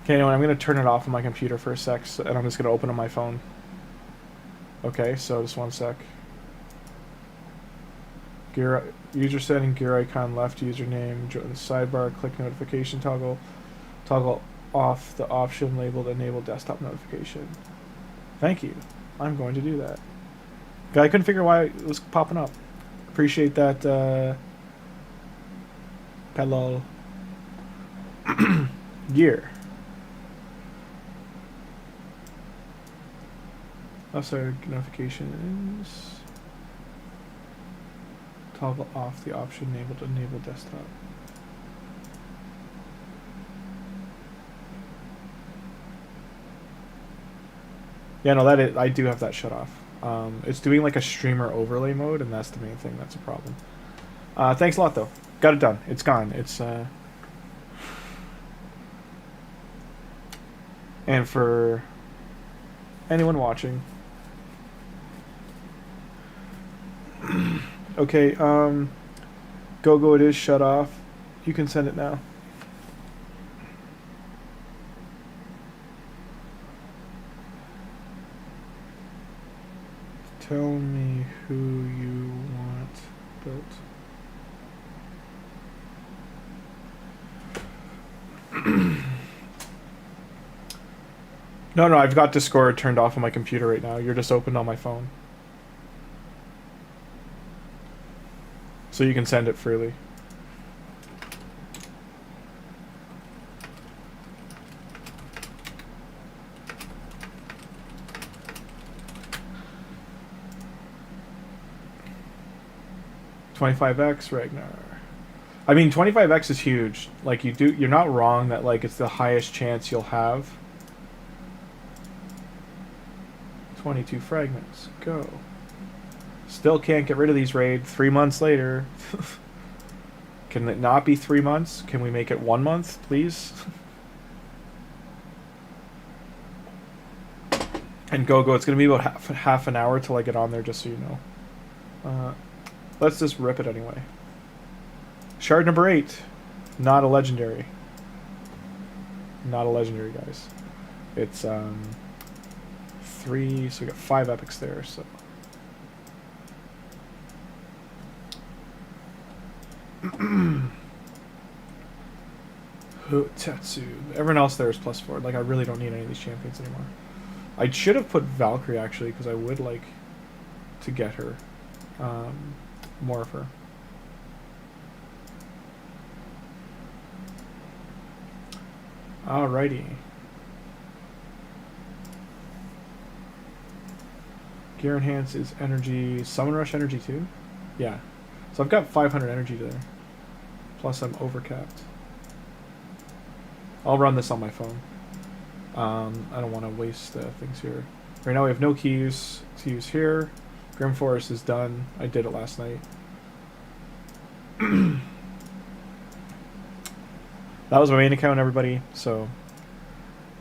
Okay, anyway, I'm going to turn it off on my computer for a sec, and I'm just going to open on my phone. Okay, so just 1 sec. Gear, user setting, gear icon, left username, sidebar, click notification toggle. Toggle off the option labeled enable desktop notification. Thank you. I'm going to do that. Okay, I couldn't figure why it was popping up. Appreciate that, hello. Gear. Also, notifications. Toggle off the option enabled to enable desktop. Yeah, no, I do have that shut off. It's doing like a streamer overlay mode, and that's the main thing that's a problem. Thanks a lot, though. Got it done. It's gone. It's and for anyone watching. Okay, Go, it is shut off. You can send it now. Tell me who you want built. No, no, I've got Discord turned off on my computer right now. You're just opened on my phone. So you can send it freely. $25X Ragnar. I mean, 25X is huge. Like, you're not wrong that, like, it's the highest chance you'll have. 22 fragments. Go. Still can't get rid of these raids 3 months later. Can it not be 3 months? Can we make it 1 month, please? And go. It's going to be about half an hour till I get on there, just so you know. Let's just rip it anyway. Shard number 8. Not a legendary. Not a legendary, guys. It's 3, so we got 5 epics there, so. Tetsu. Everyone else there is +4. Like, I really don't need any of these champions anymore. I should have put Valkyrie, actually, because I would like to get her. More of her. Alrighty. Gear Enhance is energy. Summon Rush energy too? Yeah. So I've got 500 energy there. Plus I'm overcapped. I'll run this on my phone. I don't want to waste things here. Right now we have no keys to use here. Grim Forest is done. I did it last night. That was my main account, everybody. So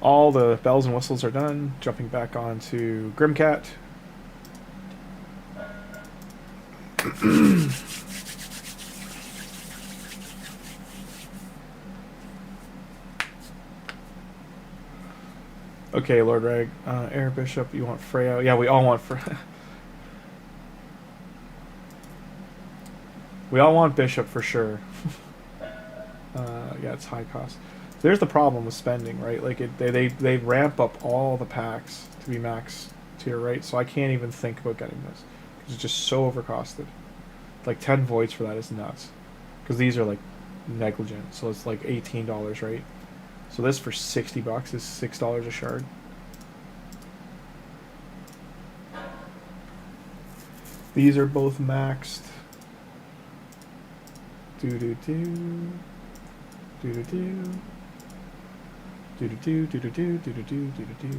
all the bells and whistles are done. Jumping back onto Grimcat. Okay, Lord Rag. Air Bishop, you want Freya? Yeah, we all want Freya. We all want Bishop for sure. Yeah, it's high cost. There's the problem with spending, right? Like, they ramp up all the packs to be max tier, right? So I can't even think about getting this. It's just so overcosted. Like, 10 voids for that is nuts. Because these are, like, negligent. So it's, like, $18, right? So this for 60 bucks is $6 a shard. These are both maxed. Do-do-do. Do-do-do. Do-do-do, do-do-do, do-do-do, do-do-do.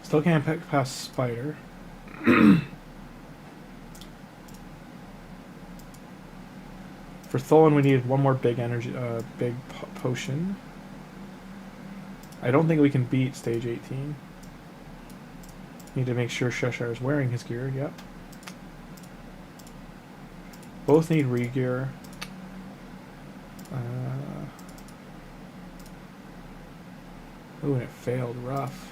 Still can't pick past Spider. For Tholin, we need one more big energy, big potion. I don't think we can beat stage 18. Need to make sure Cheshire is wearing his gear. Yep. Both need re-gear. Ooh, and it failed. Rough.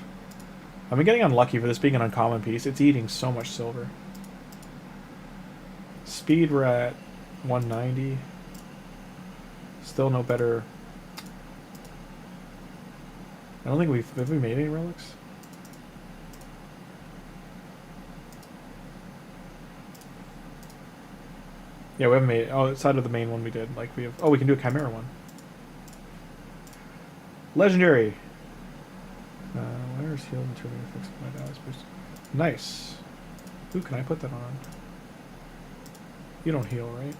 I've been getting unlucky for this being an uncommon piece. It's eating so much silver. Speed, we're at 190. Still no better. I don't think have we made any relics? Yeah, we haven't made... Oh, outside of the main one we did. Like, we have... Oh, we can do a Chimera one. Legendary! Where's heal and turning effects of my dice boost? Nice. Ooh, can I put that on? You don't heal, right?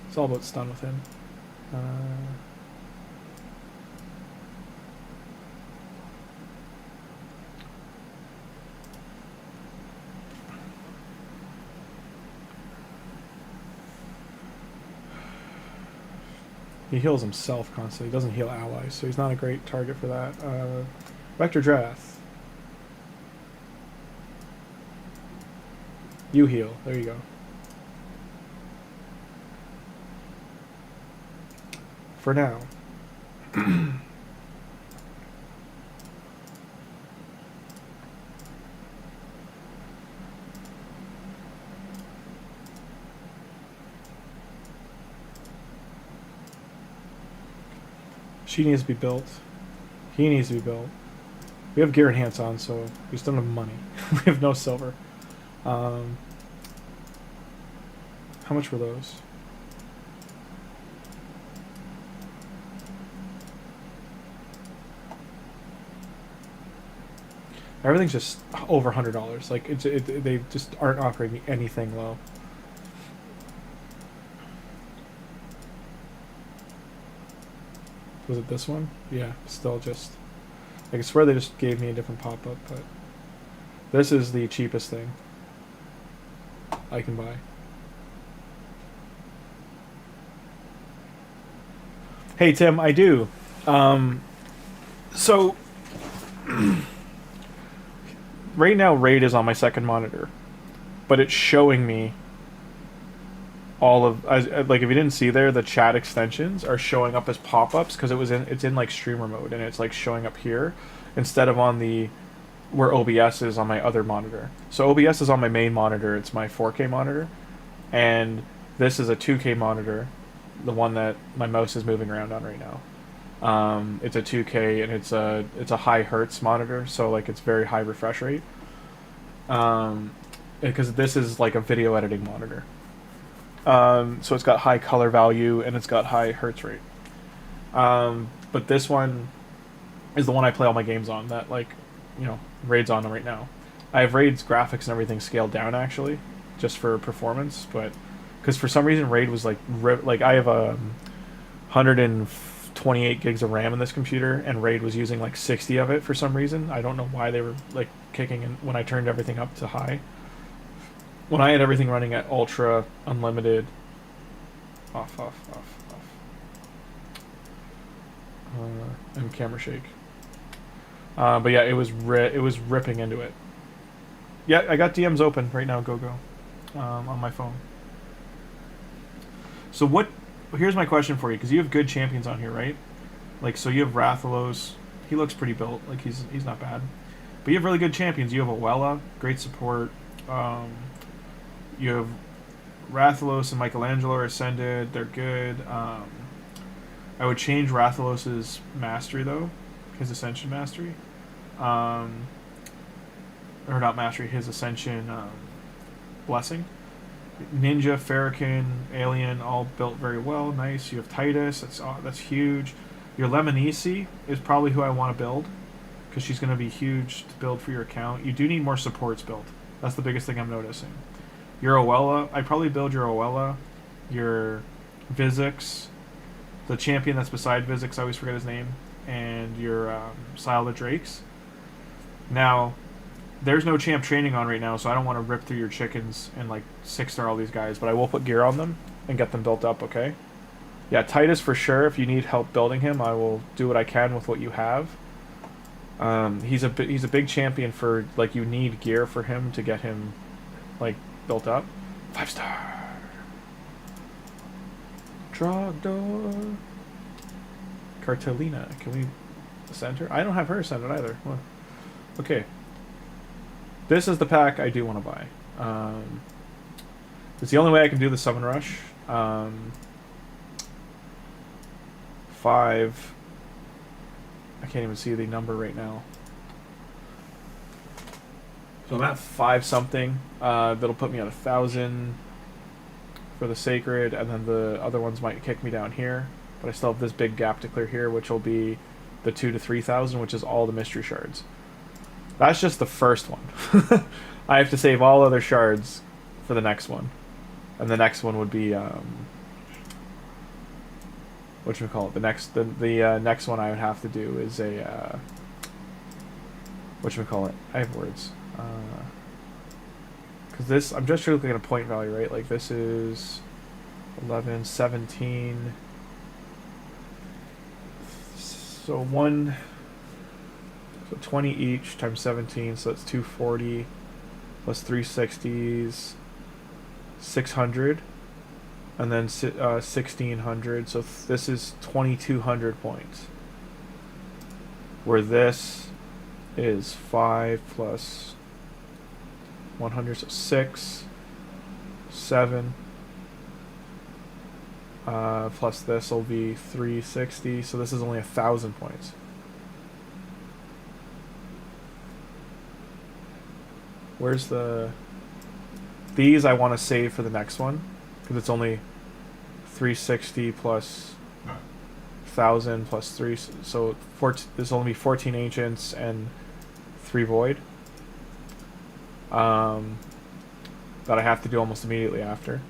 It's all about stun with him. He heals himself constantly. He doesn't heal allies, so he's not a great target for that. Vector Drath. You heal. There you go. For now. She needs to be built. He needs to be built. We have gear enhance on, so we still don't have money. We have no silver. How much were those? Everything's just over $100. Like they just aren't offering anything low. Was it this one? Yeah, still just... I can swear they just gave me a different pop-up, but... This is the cheapest thing I can buy. Hey, Tim, I do. So... right now, Raid is on my second monitor. But it's showing me all of, like, if you didn't see there, the chat extensions are showing up as pop-ups because it's in like streamer mode, and it's like showing up here instead of on the where OBS is on my other monitor. So OBS is on my main monitor. It's my 4K monitor, and this is a 2K monitor, the one that my mouse is moving around on right now. It's a 2K, and it's a high hertz monitor, so like it's very high refresh rate. Because this is like a video editing monitor. So it's got high color value and it's got high hertz rate. But this one is the one I play all my games on, that, like, you know, Raid's on right now. I have Raid's graphics and everything scaled down, actually, just for performance, but because for some reason Raid was like I have 128 gigs of RAM in this computer, and Raid was using like 60 of it for some reason. I don't know why they were like kicking in when I turned everything up to high. When I had everything running at ultra, unlimited, off, and camera shake. But yeah, it was ripping into it. Yeah, I got DMs open right now. Go on my phone. So what? Here's my question for you, because you have good champions on here, right? Like, so you have Rathalos. He looks pretty built. Like, he's not bad. But you have really good champions. You have Awella, great support. You have Rathalos and Michelangelo are ascended. They're good. I would change Rathalos's mastery, though. His ascension mastery. Or not mastery, his ascension blessing. Ninja, Farrakhan, Alien, all built very well. Nice. You have Titus. That's huge. Your Lemonisi is probably who I want to build, because she's going to be huge to build for your account. You do need more supports built. That's the biggest thing I'm noticing. Your Awella, I'd probably build your Awella, your Vizix, the champion that's beside Vizix, I always forget his name, and your Sile the Drakes. Now, there's no champ training on right now, so I don't want to rip through your chickens and like 6-star all these guys, but I will put gear on them and get them built up, okay? Yeah, Titus for sure. If you need help building him, I will do what I can with what you have. He's a big champion for, like, you need gear for him to get him, like, built up. 5-star. Trogdor. Cartelina. Can we ascend her? I don't have her ascended either. Well, okay. This is the pack I do want to buy. It's the only way I can do the Summon Rush. 5. I can't even see the number right now. So I'm at 5 something. That'll put me at 1,000 for the sacred, and then the other ones might kick me down here. But I still have this big gap to clear here, which will be the 2,000 to 3,000, which is all the mystery shards. That's just the first one. I have to save all other shards for the next one, and the next one would be whatchamacallit. The next one I would have to do is a whatchamacallit. I have words. Because this, I'm just looking at a point value, right? Like this is 11, 17. So 20 each times 17, so that's 240 plus 360s, 600, and then 1600. So this is 2200 points. Where this is 5 plus 100, so 6, 7. Plus this will be 360, so this is only 1,000 points. Where's the... These I want to save for the next one, because it's only 360 plus 1,000 plus 3, so this will only be 14 ancients and 3 void. That I have to do almost immediately after.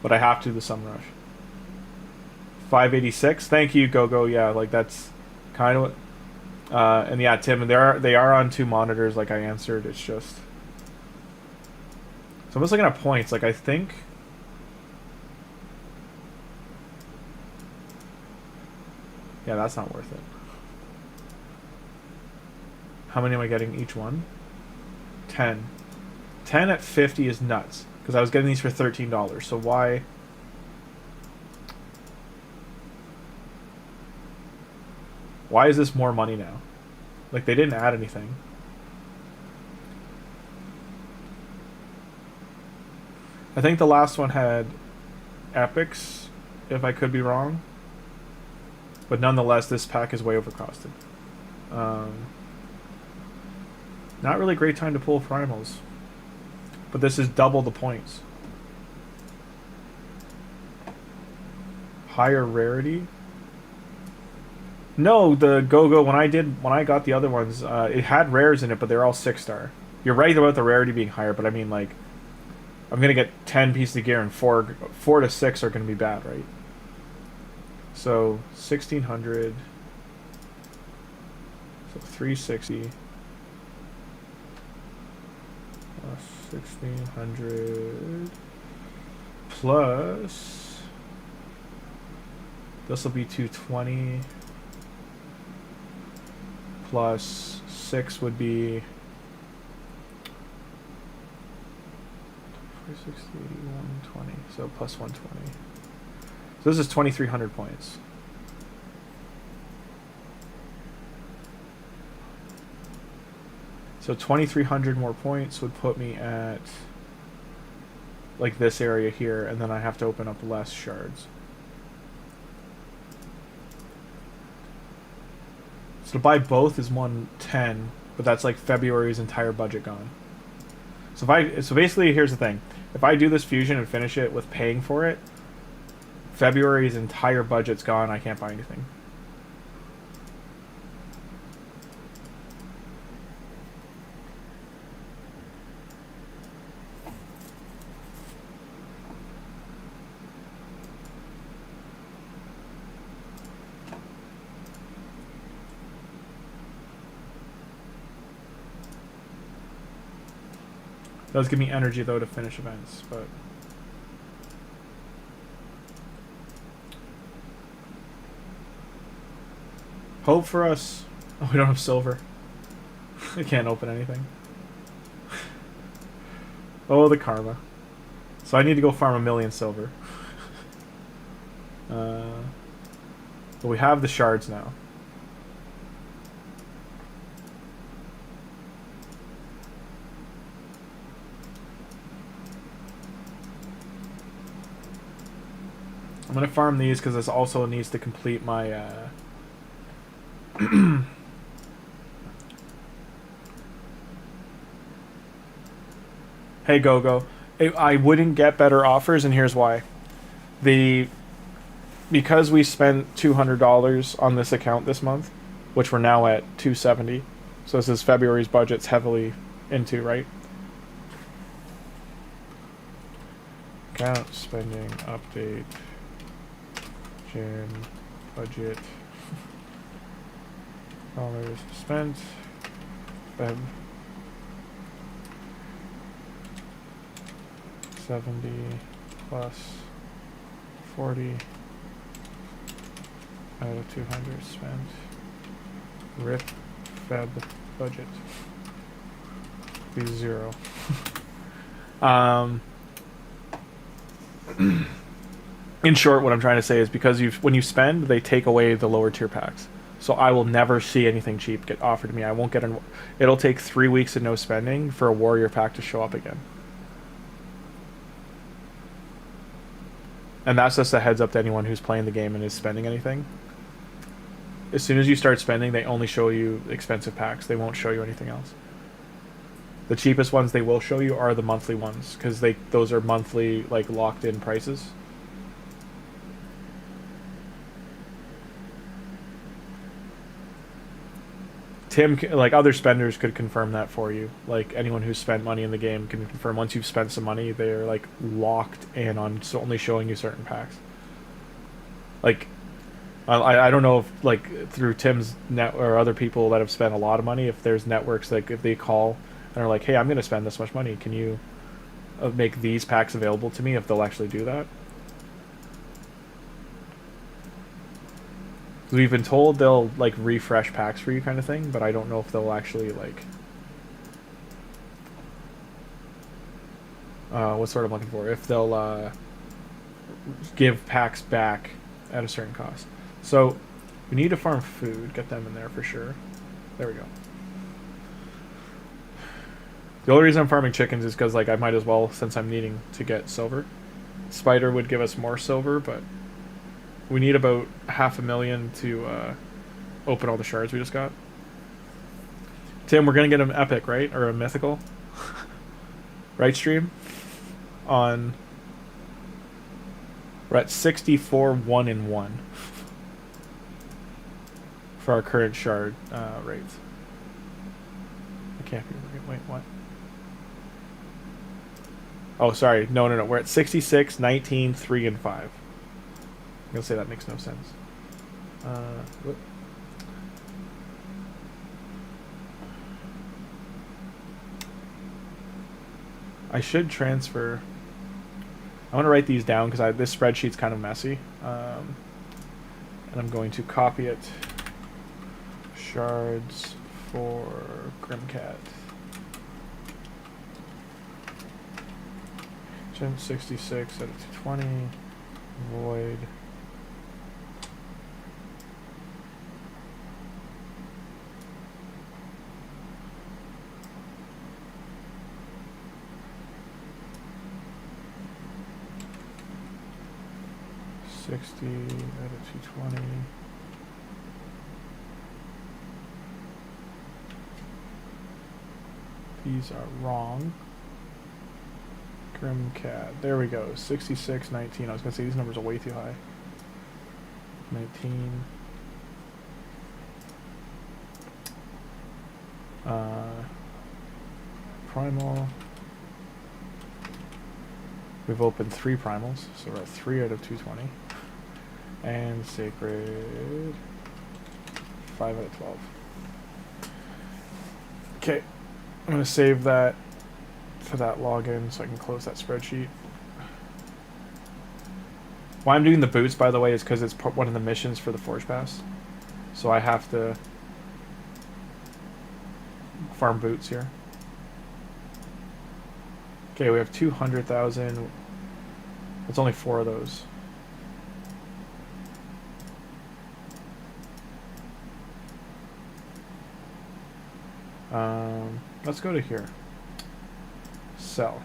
But I have to do the Sun Rush. 586. Thank you, Go-Go. Yeah, like that's kind of what... and yeah, Tim, and they are on 2 monitors like I answered. It's just... So I'm just looking at points. Like, I think... Yeah, that's not worth it. How many am I getting each one? 10. 10 at 50 is nuts. Because I was getting these for $13. So why... Why is this more money now? Like, they didn't add anything. I think the last one had epics, if I could be wrong. But nonetheless, this pack is way overcosted. Not really a great time to pull primals. But this is double the points. Higher rarity? No, the Go-Go, when I got the other ones, it had rares in it, but they're all 6-star. You're right about the rarity being higher, but I mean, like, I'm going to get 10 pieces of gear, and 4 to 6 are going to be bad, right? So, 1,600. So, 360. 1,600. Plus... This will be 220. Plus 6 would be 460, 120. So plus 120. So this is 2,300 points. So 2,300 more points would put me at like this area here, and then I have to open up less shards. So to buy both is 110, but that's like February's entire budget gone. So basically, here's the thing: if I do this fusion and finish it with paying for it, February's entire budget's gone. I can't buy anything. Does give me energy though to finish events, but hope for us. Oh, we don't have silver. I can't open anything. Oh, the karma. So I need to go farm 1,000,000 silver. But we have the shards now. I'm gonna farm these because this also needs to complete my Hey Gogo. I wouldn't get better offers, and here's why. Because we spent $200 on this account this month, which we're now at $270. So this is February's budget's heavily into, right? Account spending update. Jan budget. Dollars spent. Feb. 70 plus 40 out of 200 spent. RIP Feb budget. Be 0. In short, what I'm trying to say is because when you spend, they take away the lower tier packs. So I will never see anything cheap get offered to me. I won't get an. It'll take 3 weeks of no spending for a warrior pack to show up again. And that's just a heads up to anyone who's playing the game and is spending anything. As soon as you start spending, they only show you expensive packs. They won't show you anything else. The cheapest ones they will show you are the monthly ones, because those are monthly, like, locked in prices. Tim, like, other spenders could confirm that for you. Like, anyone who's spent money in the game can confirm once you've spent some money, they're, like, locked in on only showing you certain packs. Like, I don't know if, like, through Tim's net or other people that have spent a lot of money, if there's networks, like, if they call and are like, hey, I'm going to spend this much money, can you make these packs available to me, if they'll actually do that? We've been told they'll, like, refresh packs for you kind of thing, but I don't know if they'll actually, like... what's what I'm looking for? If they'll, give packs back at a certain cost. So, we need to farm food. Get them in there for sure. There we go. The only reason I'm farming chickens is because, like, I might as well, since I'm needing to get silver. Spider would give us more silver, but... we need about 500,000 to open all the shards we just got. Tim, we're going to get an epic, right? Or a mythical? Right, stream? On... we're at 64 1-in-1 for our current shard rates. I can't be... wait, what? Oh, sorry. No. We're at 66, 19, 3, and 5. I'm gonna say that makes no sense. Whoop. I should transfer. I want to write these down because this spreadsheet's kind of messy, and I'm going to copy it. Shards for Grimcat. 66 out of 220. Void. $60 out of 220. These are wrong. Grimcat. There we go. 66, 19. I was going to say these numbers are way too high. 19. Primal. We've opened 3 primals, so we're at 3 out of 220. And sacred. 5 out of 12. Okay. I'm going to save that for that login so I can close that spreadsheet. Why I'm doing the boots, by the way, is because it's one of the missions for the Forge Pass. So I have to farm boots here. Okay, we have 200,000. It's only 4 of those. Let's go to here. Sell.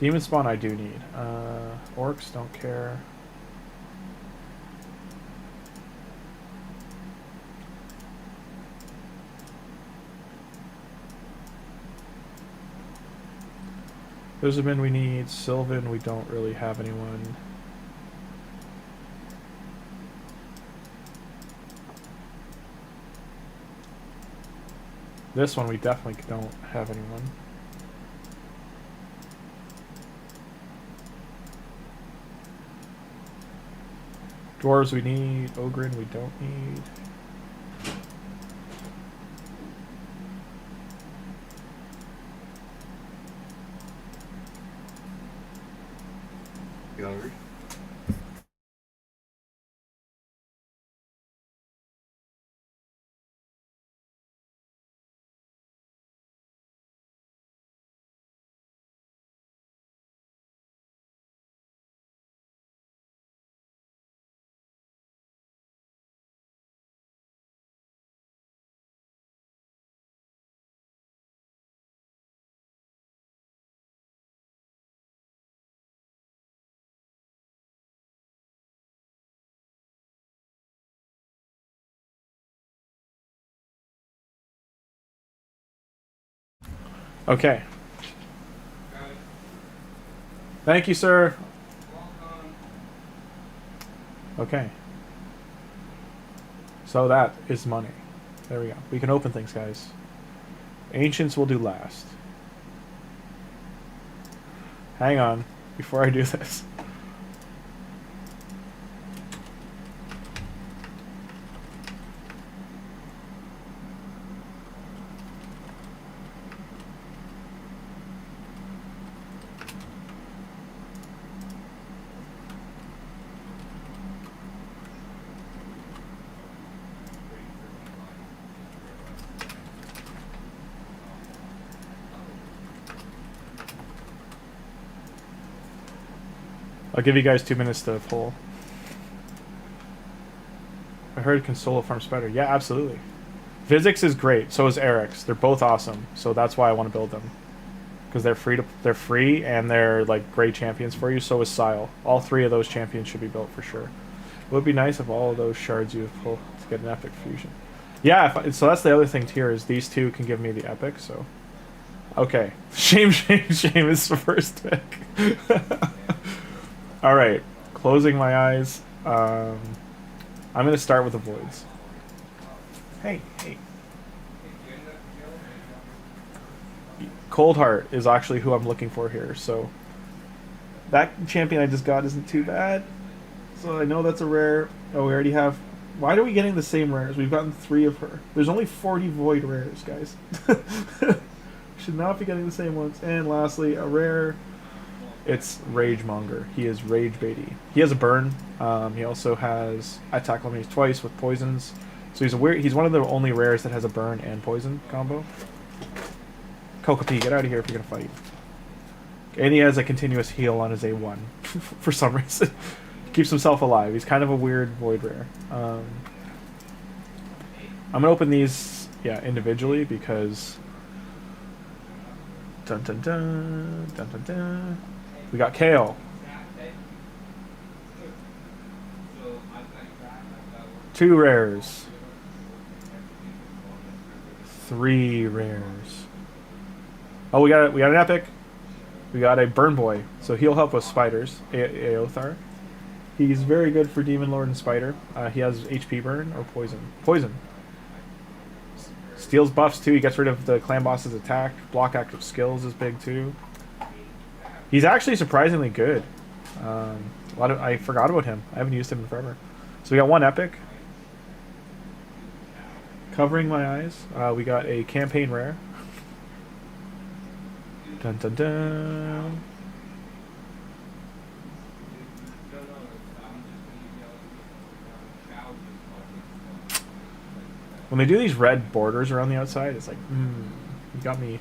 Demon spawn I do need. Orcs don't care. Fisherman we need. Sylvan we don't really have anyone. This one we definitely don't have anyone. Dwarves we need. Ogren we don't need. You hungry? Okay. Thank you, sir. Okay. So that is money. There we go. We can open things, guys. Ancients will do last. Hang on, before I do this. I'll give you guys 2 minutes to pull. I heard Consola farms better. Yeah, absolutely. Physics is great. So is Eric's. They're both awesome. So that's why I want to build them. Because they're free and they're like great champions for you. So is Sile. All 3 of those champions should be built for sure. It would be nice if all of those shards you have pulled to get an epic fusion. Yeah, so that's the other thing here is these 2 can give me the epic. So okay. Shame is the first pick. All right, closing my eyes. I'm gonna start with the voids. Hey. Coldheart is actually who I'm looking for here. So that champion I just got isn't too bad. So I know that's a rare. Oh, we already have. Why are we getting the same rares? We've gotten 3 of her. There's only 40 void rares, guys. Should not be getting the same ones. And lastly, a rare. It's Ragemonger. He is Rage Baity. He has a burn. He also has attack limits twice with poisons. So he's one of the only rares that has a burn and poison combo. Kokopee, get out of here if you're gonna fight. And he has a continuous heal on his A1 for some reason. Keeps himself alive. He's kind of a weird void rare. I'm gonna open these individually because dun dun dun dun dun dun. We got Kale. 2 rares. 3 rares. Oh, we got an epic. We got a Burn Boy, so he'll help with spiders. Aothar. He's very good for Demon Lord and Spider. He has HP burn or poison. Poison. Steals buffs too. He gets rid of the clan boss's attack. Block active skills is big too. He's actually surprisingly good. I forgot about him. I haven't used him in forever. So we got 1 epic. Covering my eyes. We got a campaign rare. Dun dun dun. When they do these red borders around the outside, it's like, you got me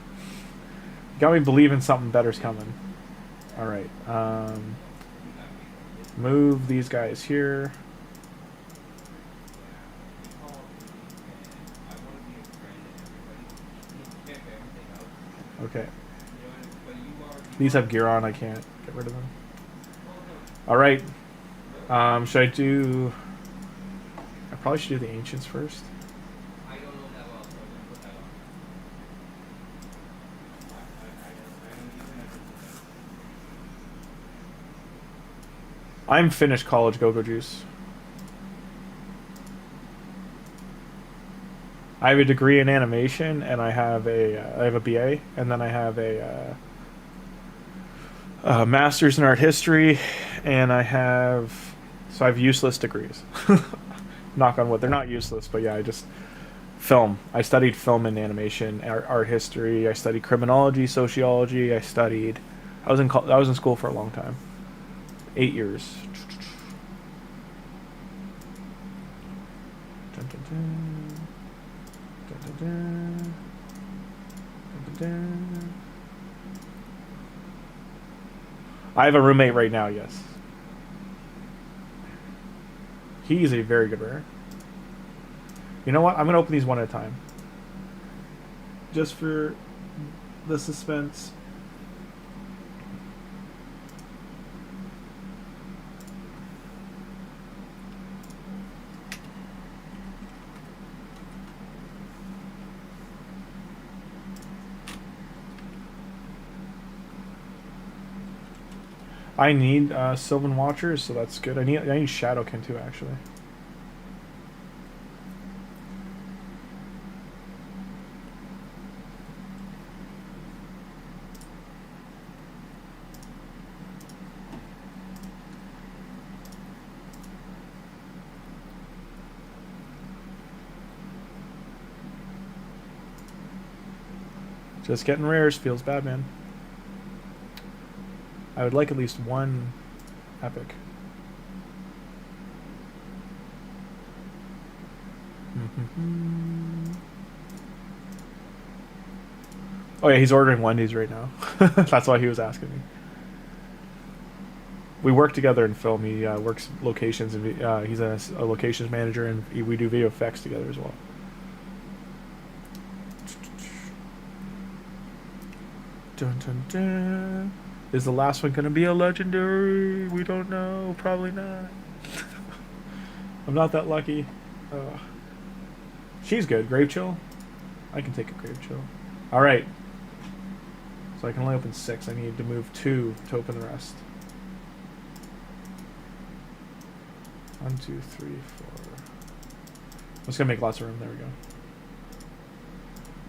believing something better's coming. All right, move these guys here. Okay. These have gear on. I can't get rid of them. All right. Should I do? I probably should do the ancients first. I don't know that well, so I'm gonna put that on. I'm finished college go-go juice. I have a degree in animation, and I have a BA, and then I have a master's in art history, and I have useless degrees. Knock on wood, they're not useless, but yeah, I just film. I studied film and animation, art history. I studied criminology, sociology. I was in school for a long time, 8 years. Dun, dun, dun. I have a roommate right now, yes. He's a very good rare. You know what? I'm going to open these one at a time. Just for the suspense. I need Sylvan Watchers, so that's good. I need Shadowkin too, actually. Just getting rares feels bad, man. I would like at least one epic. Oh yeah, he's ordering Wendy's right now. That's why he was asking me. We work together in film. He works locations, and he's a locations manager, and we do video effects together as well. Dun, dun, dun. Is the last one going to be a legendary? We don't know. Probably not. I'm not that lucky. She's good. Grave Chill? I can take a Grave Chill. Alright. So I can only open 6. I need to move 2 to open the rest. 1, 2, 3, 4. I'm just going to make lots of room. There we go.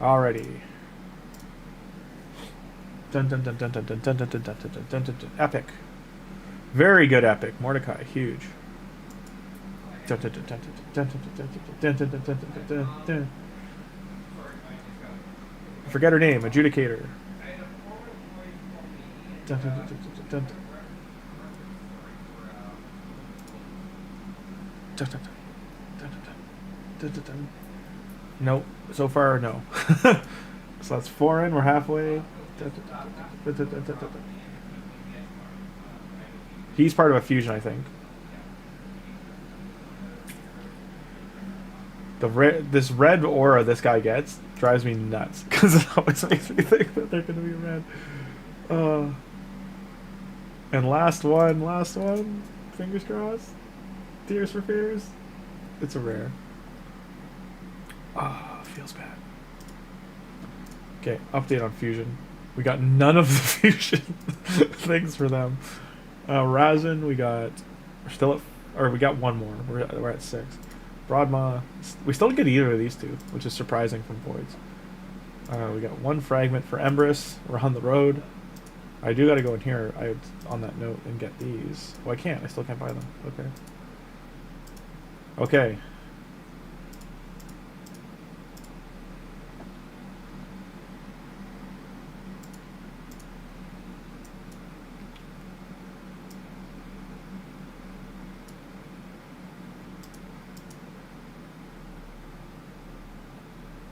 Alrighty. Dun dun dun dun dun dun dun dun dun dun dun dun dun dun. Epic. Very good epic. Mordecai, huge. Dun dun dun dun dun dun dun dun dun dun dun dun dun. Forget her name, Adjudicator. Dun dun dun dun dun dun. Dun dun dun dun dun dun. Nope. So far, no. So that's 4 in. We're halfway. He's part of a fusion, I think. This red aura this guy gets drives me nuts because it always makes me think that they're going to be red. And last one. Fingers crossed. Tears for Fears. It's a rare. Feels bad. Okay, update on fusion. We got none of the fusion things for them. Razin, we got one more. We're at 6. Broadmaw, we still don't get either of these two, which is surprising from Voids. We got 1 fragment for Empress. We're on the road. I do got to go in here. On that note and get these. Oh, I can't. I still can't buy them. Okay. Okay.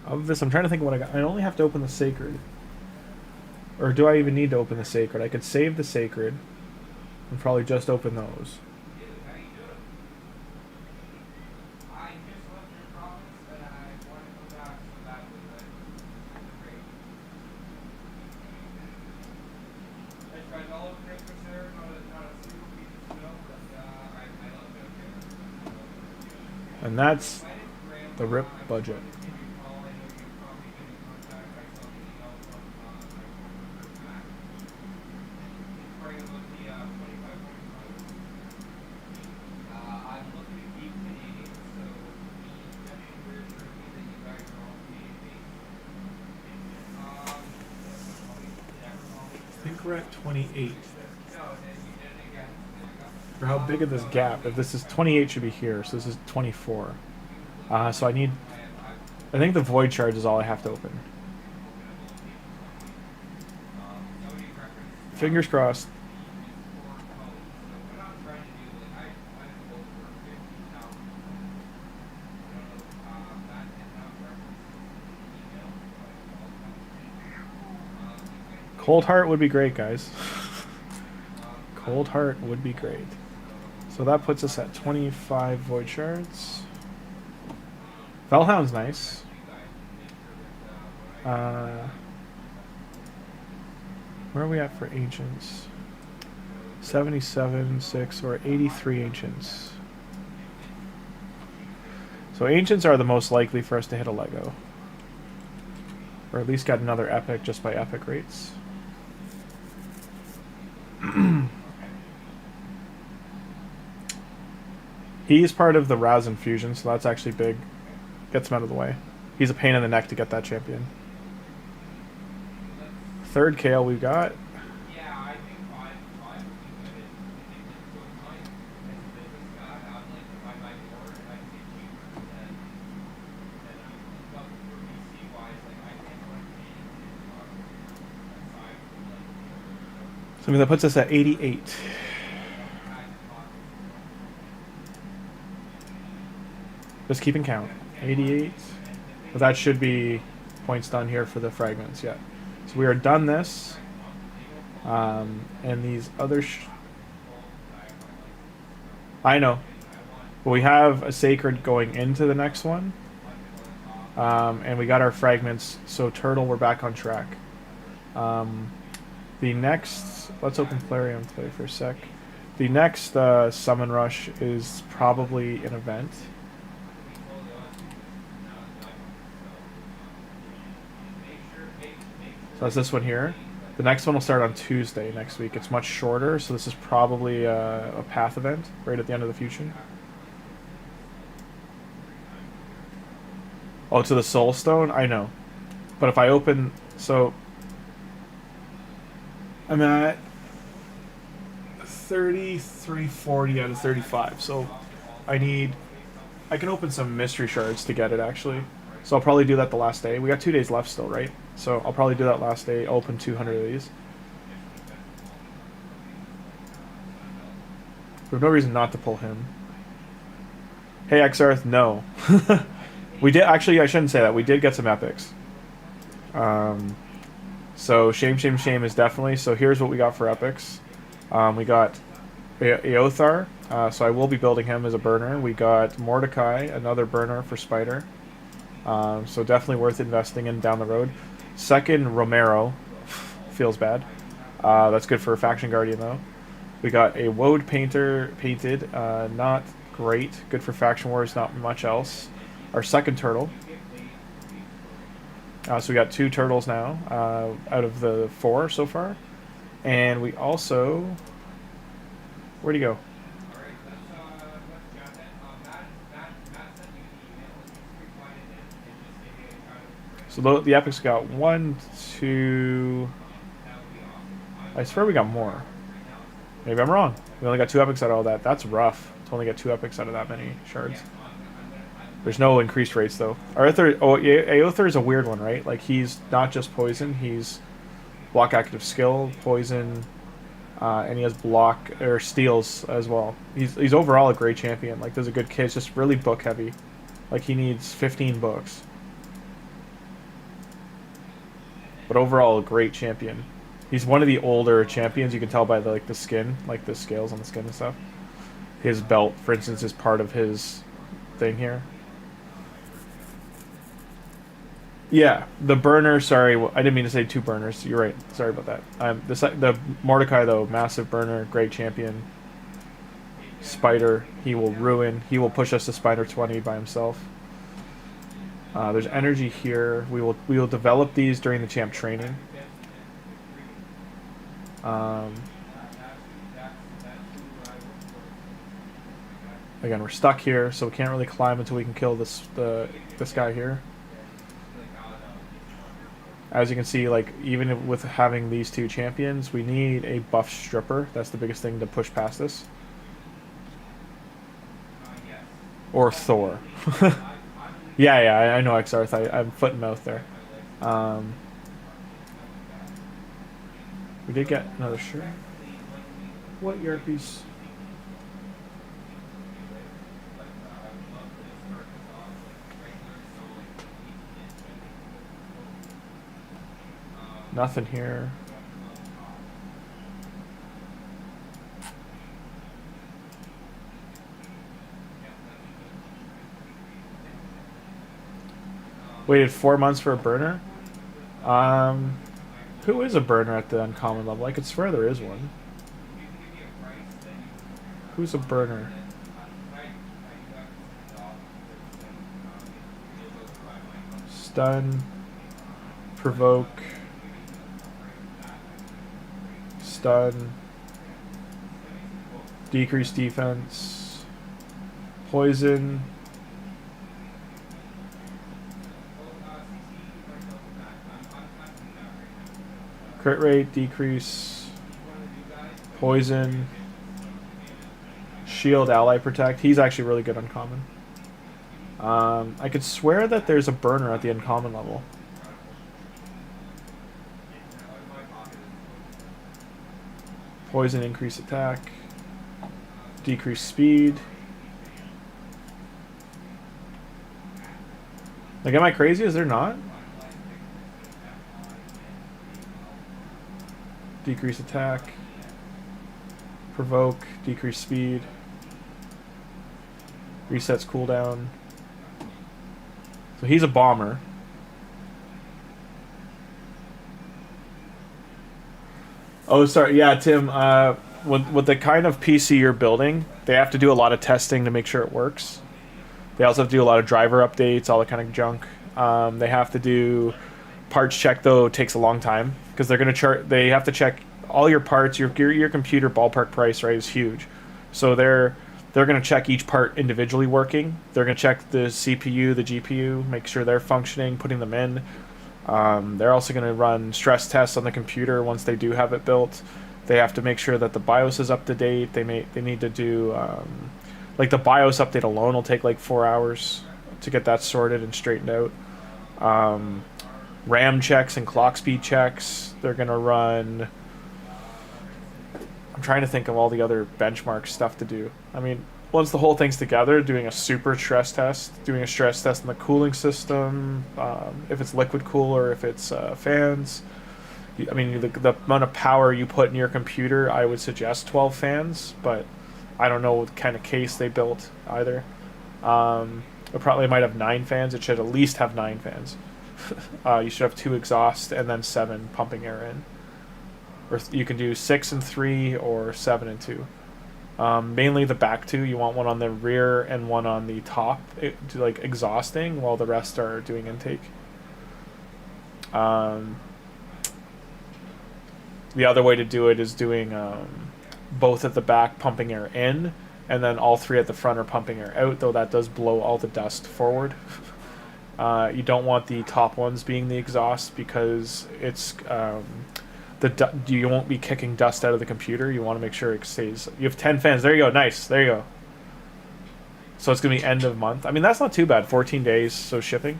Of this, I'm trying to think of what I got. I only have to open the Sacred. Or do I even need to open the Sacred? I could save the Sacred and probably just open those. And that's the RIP budget. I think we're at 28. For how big of this gap? If this is 28, should be here. So this is 24. So I need. I think the void charge is all I have to open. Fingers crossed. Cold Heart would be great, guys. Cold Heart would be great. So that puts us at 25 void shards. Fellhound's nice. Where are we at for ancients? 77, 6, or 83 ancients. So ancients are the most likely for us to hit a Lego. Or at least get another epic just by epic rates. He's part of the Raz Infusion, so that's actually big. Gets him out of the way. He's a pain in the neck to get that champion. Third Kale we've got. So I mean, that puts us at 88. Just keeping count. 88. But that should be points done here for the fragments, yeah. So we are done this. And these other... I know. But we have a Sacred going into the next one. And we got our fragments. So Turtle, we're back on track. The next... Let's open Plarium Play for a sec. The next Summon Rush is probably an event. So that's this one here. The next one will start on Tuesday next week. It's much shorter, so this is probably a path event right at the end of the fusion. Oh, to the Soul Stone? I know. But if I open... So... I'm at 3340 out of 35, so I need... I can open some mystery shards to get it, actually. So I'll probably do that the last day. We got 2 days left still, right? So I'll probably do that last day, open 200 of these. There's no reason not to pull him. Hey, Xarth, no. We did, actually, I shouldn't say that. We did get some epics. So Shame, Shame, Shame is definitely. So here's what we got for epics. We got Eothar, so I will be building him as a burner. We got Mordecai, another burner for Spider. So definitely worth investing in down the road. Second, Romero. Feels bad. That's good for a Faction Guardian, though. We got a Woad Painter painted. Not great. Good for Faction Wars, not much else. Our second Turtle. So we got 2 Turtles now, out of the 4 so far. And we also... Where'd he go? So the epics got 1, 2... I swear we got more. Maybe I'm wrong. We only got 2 epics out of all that. That's rough to only get 2 epics out of that many shards. There's no increased rates, though. Eothar is a weird one, right? Like, he's not just poison. He's block active skill, poison, and he has block, or steals as well. He's overall a great champion. Like, there's a good kid. It's just really book heavy. Like, he needs 15 books. But overall, a great champion. He's one of the older champions. You can tell by the skin, like the scales on the skin and stuff. His belt, for instance, is part of his thing here. Yeah, the burner. Sorry, I didn't mean to say 2 burners. You're right. Sorry about that. The Mordecai though, massive burner, great champion. Spider, he will ruin. He will push us to Spider 20 by himself. There's energy here. We will develop these during the champ training. Again, we're stuck here, so we can't really climb until we can kill this guy here. As you can see, like, even with having these two champions, we need a buff stripper. That's the biggest thing to push past this. Or Thor. yeah, I know Exarth. I'm foot and mouth there. We did get another shirt. What earpiece? Nothing here. Waited 4 months for a burner? Who is a burner at the uncommon level? I could swear there is one. Who's a burner? Stun. Provoke. Stun. Decrease defense. Poison. Crit rate decrease. Poison. Shield, ally protect. He's actually really good uncommon. I could swear that there's a burner at the uncommon level. Poison, increase attack. Decrease speed. Like, am I crazy? Is there not? Decrease attack. Provoke. Decrease speed. Resets cooldown. So he's a bomber. Oh, sorry. Yeah, Tim. With the kind of PC you're building, they have to do a lot of testing to make sure it works. They also have to do a lot of driver updates, all that kind of junk. They have to do parts check, though. It takes a long time because they're going to they have to check all your parts. Your computer ballpark price, right, is huge. So they're going to check each part individually working. They're going to check the CPU, the GPU, make sure they're functioning, putting them in. They're also going to run stress tests on the computer once they do have it built. They have to make sure that the BIOS is up to date. They need to do like the BIOS update alone will take like 4 hours to get that sorted and straightened out. RAM checks and clock speed checks. They're going to run. I'm trying to think of all the other benchmark stuff to do. I mean, once the whole thing's together, doing a super stress test, doing a stress test in the cooling system, if it's liquid cool or if it's fans. I mean, the amount of power you put in your computer, I would suggest 12 fans, but I don't know what kind of case they built either. It probably might have 9 fans. It should at least have 9 fans. You should have 2 exhaust and then 7 pumping air in. Or you can do 6 and 3 or 7 and 2. Mainly the back 2. You want one on the rear and one on the top, like exhausting, while the rest are doing intake. The other way to do it is doing both at the back pumping air in, and then all 3 at the front are pumping air out, though that does blow all the dust forward. You don't want the top ones being the exhaust because it's you won't be kicking dust out of the computer. You want to make sure it stays. You have 10 fans. There you go. Nice. There you go. So it's going to be end of month. I mean, that's not too bad. 14 days, so shipping.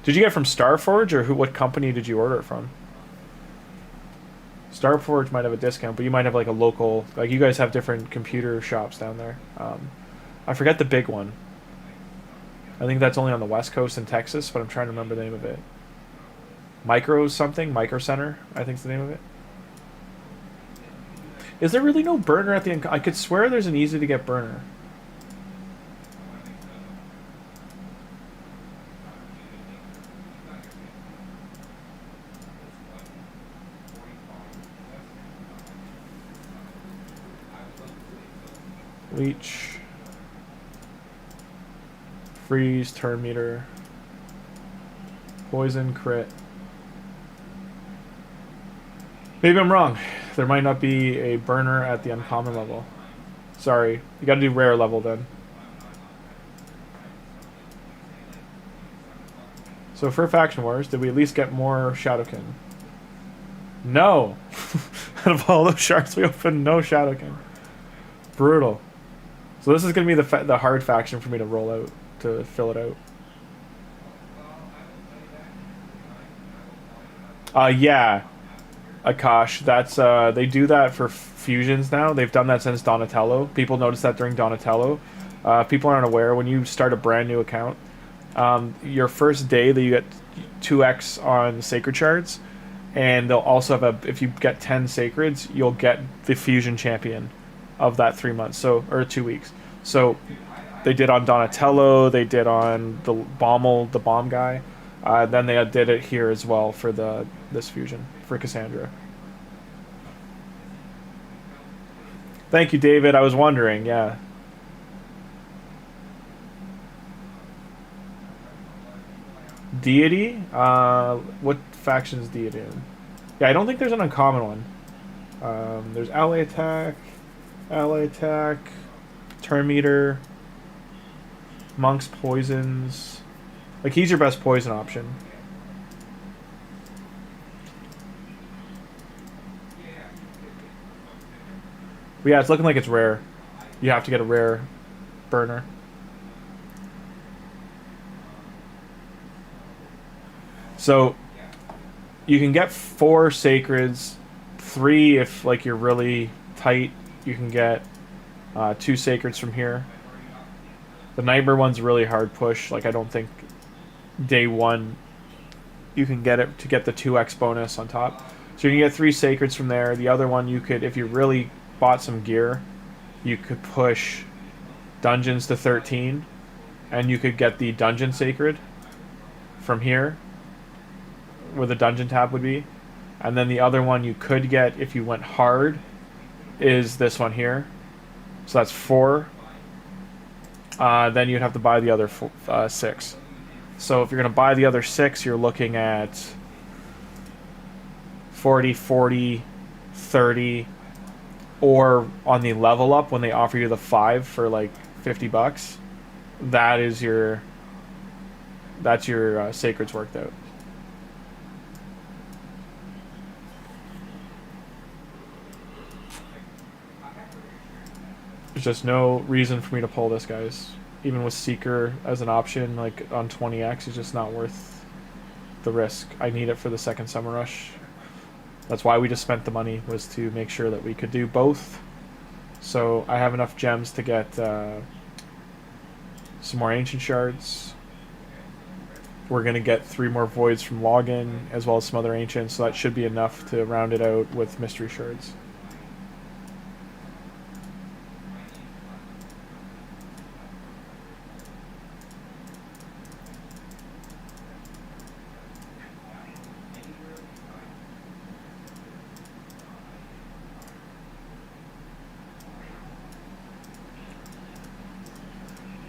Did you get it from Starforge, or what company did you order it from? Starforge might have a discount, but you might have like a local, like you guys have different computer shops down there. I forget the big one. I think that's only on the West Coast in Texas, but I'm trying to remember the name of it. Micro Center, I think is the name of it. Is there really no burner at the I could swear there's an easy to get burner. Leech. Freeze, turn meter. Poison, crit. Maybe I'm wrong. There might not be a burner at the uncommon level. Sorry. You gotta do rare level then. So for Faction Wars, did we at least get more Shadowkin? No! Out of all those shards we opened, no Shadowkin. Brutal. So this is going to be the hard faction for me to roll out, to fill it out. Yeah. Akash, that's, they do that for fusions now. They've done that since Donatello. People noticed that during Donatello. People aren't aware, when you start a brand new account, your first day that you get 2x on Sacred Shards, and they'll also have if you get 10 Sacreds, you'll get the Fusion Champion of that 3 months, so, or 2 weeks. So they did on Donatello, they did on the bomb guy, then they did it here as well for this fusion, for Cassandra. Thank you, David, I was wondering, yeah. Deity? What faction is Deity in? Yeah, I don't think there's an uncommon one. There's ally attack, turn meter, monk's poisons. Like, he's your best poison option. But yeah, it's looking like it's rare. You have to get a rare burner. So you can get 4 Sacreds, 3 if like you're really tight. You can get 2 Sacreds from here. The Nightmare one's a really hard push. Like, I don't think day 1 you can get it to get the 2x bonus on top. So you can get 3 Sacreds from there. The other one you could, if you really bought some gear, you could push Dungeons to 13, and you could get the Dungeon Sacred from here, where the dungeon tab would be. And then the other one you could get if you went hard is this one here. So that's 4. Then you'd have to buy the other 6. So if you're going to buy the other 6, you're looking at 40, 40, 30, or on the level up when they offer you the 5 for like $50. That's your Sacreds worked out. There's just no reason for me to pull this, guys. Even with Seeker as an option, like on 20x, it's just not worth the risk. I need it for the second Summer Rush. That's why we just spent the money, was to make sure that we could do both. So I have enough gems to get some more Ancient Shards. We're going to get 3 more Voids from Login, as well as some other Ancients, so that should be enough to round it out with Mystery Shards.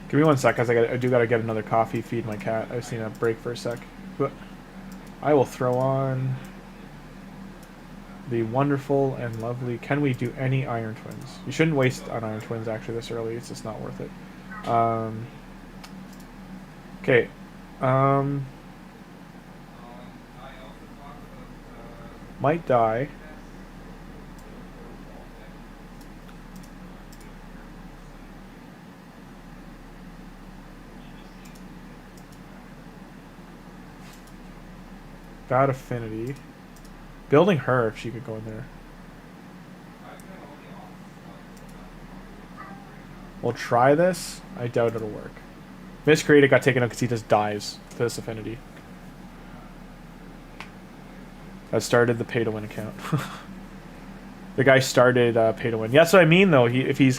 Give me 1 sec, guys. I do gotta get another coffee, feed my cat. I've seen a break for a sec. But I will throw on the wonderful and lovely. Can we do any Iron Twins? You shouldn't waste on Iron Twins actually this early. It's just not worth it. Okay. Might die. Bad Affinity. Building her if she could go in there. We'll try this. I doubt it'll work. Miscreated got taken out because he just dies to this Affinity. That started the pay-to-win account. The guy started pay-to-win. Yeah, that's what I mean, though. If he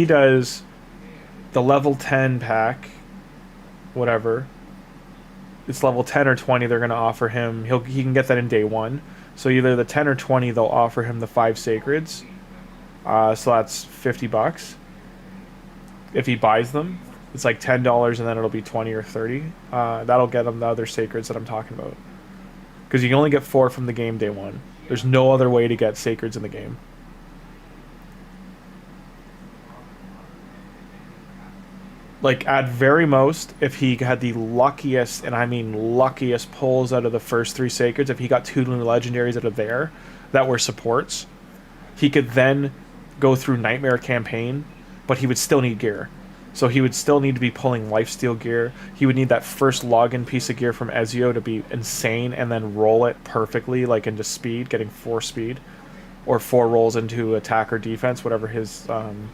does the level 10 pack, whatever, it's level 10 or 20 they're going to offer him. He can get that in day 1. So either the 10 or 20 they'll offer him the 5 Sacreds, So that's $50. If he buys them, it's like $10, and then it'll be 20 or 30. That'll get him the other sacreds that I'm talking about. Because you can only get 4 from the game day 1. There's no other way to get sacreds in the game. Like, at very most, if he had the luckiest, and I mean luckiest pulls out of the first 3 sacreds, if he got 2 new legendaries out of there that were supports, he could then go through Nightmare Campaign, but he would still need gear. So he would still need to be pulling lifesteal gear. He would need that first login piece of gear from Ezio to be insane, and then roll it perfectly, like into speed, getting 4 speed. Or 4 rolls into attack or defense, whatever his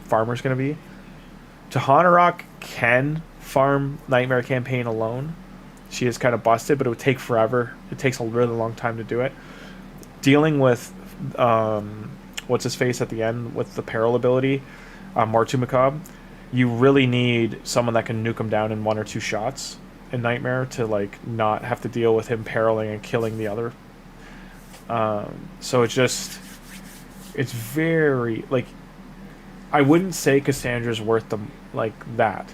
farmer's going to be. Tuhanarak can farm Nightmare Campaign alone. She is kind of busted, but it would take forever. It takes a really long time to do it. Dealing with what's his face at the end with the peril ability, Martu Macabre, you really need someone that can nuke him down in 1 or 2 shots in Nightmare to like not have to deal with him periling and killing the other. So it's very like, I wouldn't say Cassandra's worth the like that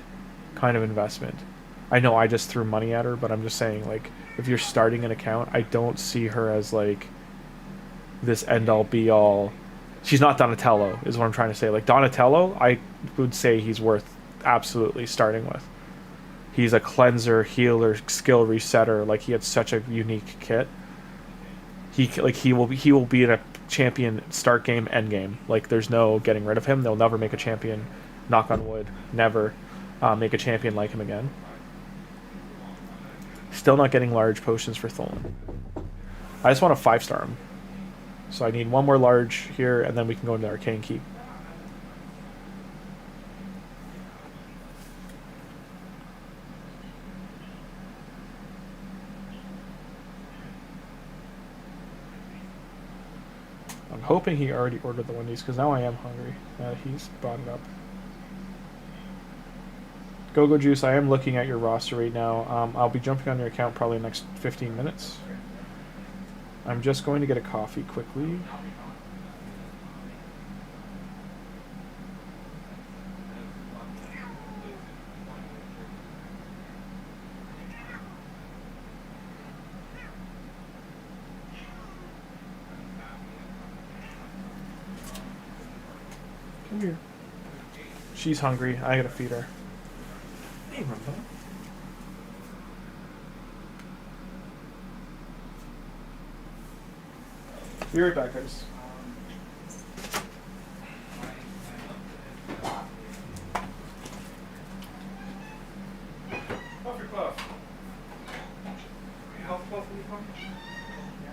kind of investment. I know I just threw money at her, but I'm just saying, like, if you're starting an account, I don't see her as like this end all be all. She's not Donatello, is what I'm trying to say. Like Donatello, I would say he's worth absolutely starting with. He's a cleanser, healer, skill resetter. Like, he had such a unique kit. He will be in a champion start game, end game. Like, there's no getting rid of him. They'll never make a champion, knock on wood, never make a champion like him again. Still not getting large potions for Tholin. I just want to 5-star him. So I need 1 more large here, and then we can go into Arcane Keep. I'm hoping he already ordered the Wendy's, because now I am hungry. He's brought it up. Go Juice, I am looking at your roster right now. I'll be jumping on your account probably in the next 15 minutes. I'm just going to get a coffee quickly. Come here. She's hungry. I gotta feed her. Hey, Rumbo. Be right back, guys. Puff your puff. Puff, puff, will you come? Yeah.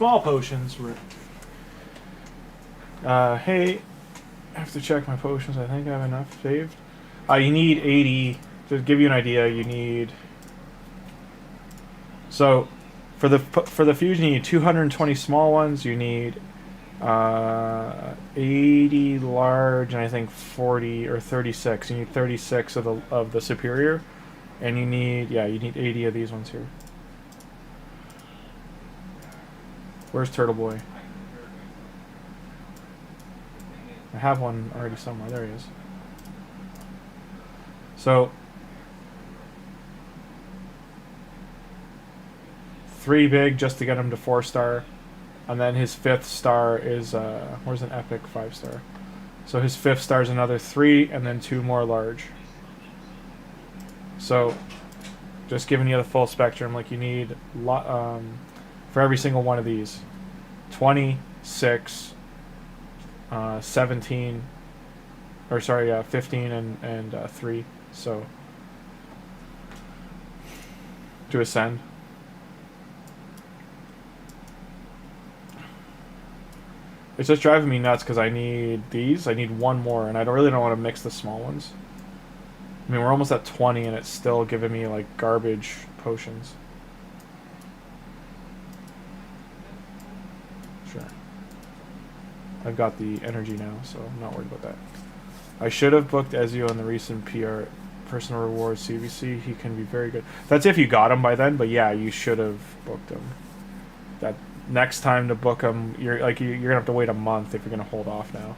small potions. Hey, I have to check my potions. I think I have enough saved. You need 80. To give you an idea, you need... So, for the fusion, you need 220 small ones. You need 80 large, and I think 40 or 36. You need 36 of the superior, and you need 80 of these ones here. Where's Turtle Boy? I have one already somewhere. There he is. So 3 big just to get him to 4-star, and then his 5th star is where's an epic 5-star? So his 5th star is another 3, and then 2 more large. So just giving you the full spectrum. Like you need for every single one of these, 26, 17, or sorry, 15 and 3. So to ascend. It's just driving me nuts because I need these. I need one more, and I really don't want to mix the small ones. I mean, we're almost at 20, and it's still giving me like garbage potions. Sure. I've got the energy now, so I'm not worried about that. I should have booked Ezio in the recent PR personal rewards CVC. He can be very good. That's if you got him by then, but yeah, you should have booked him. That next time to book him, you're gonna have to wait a month if you're gonna hold off now.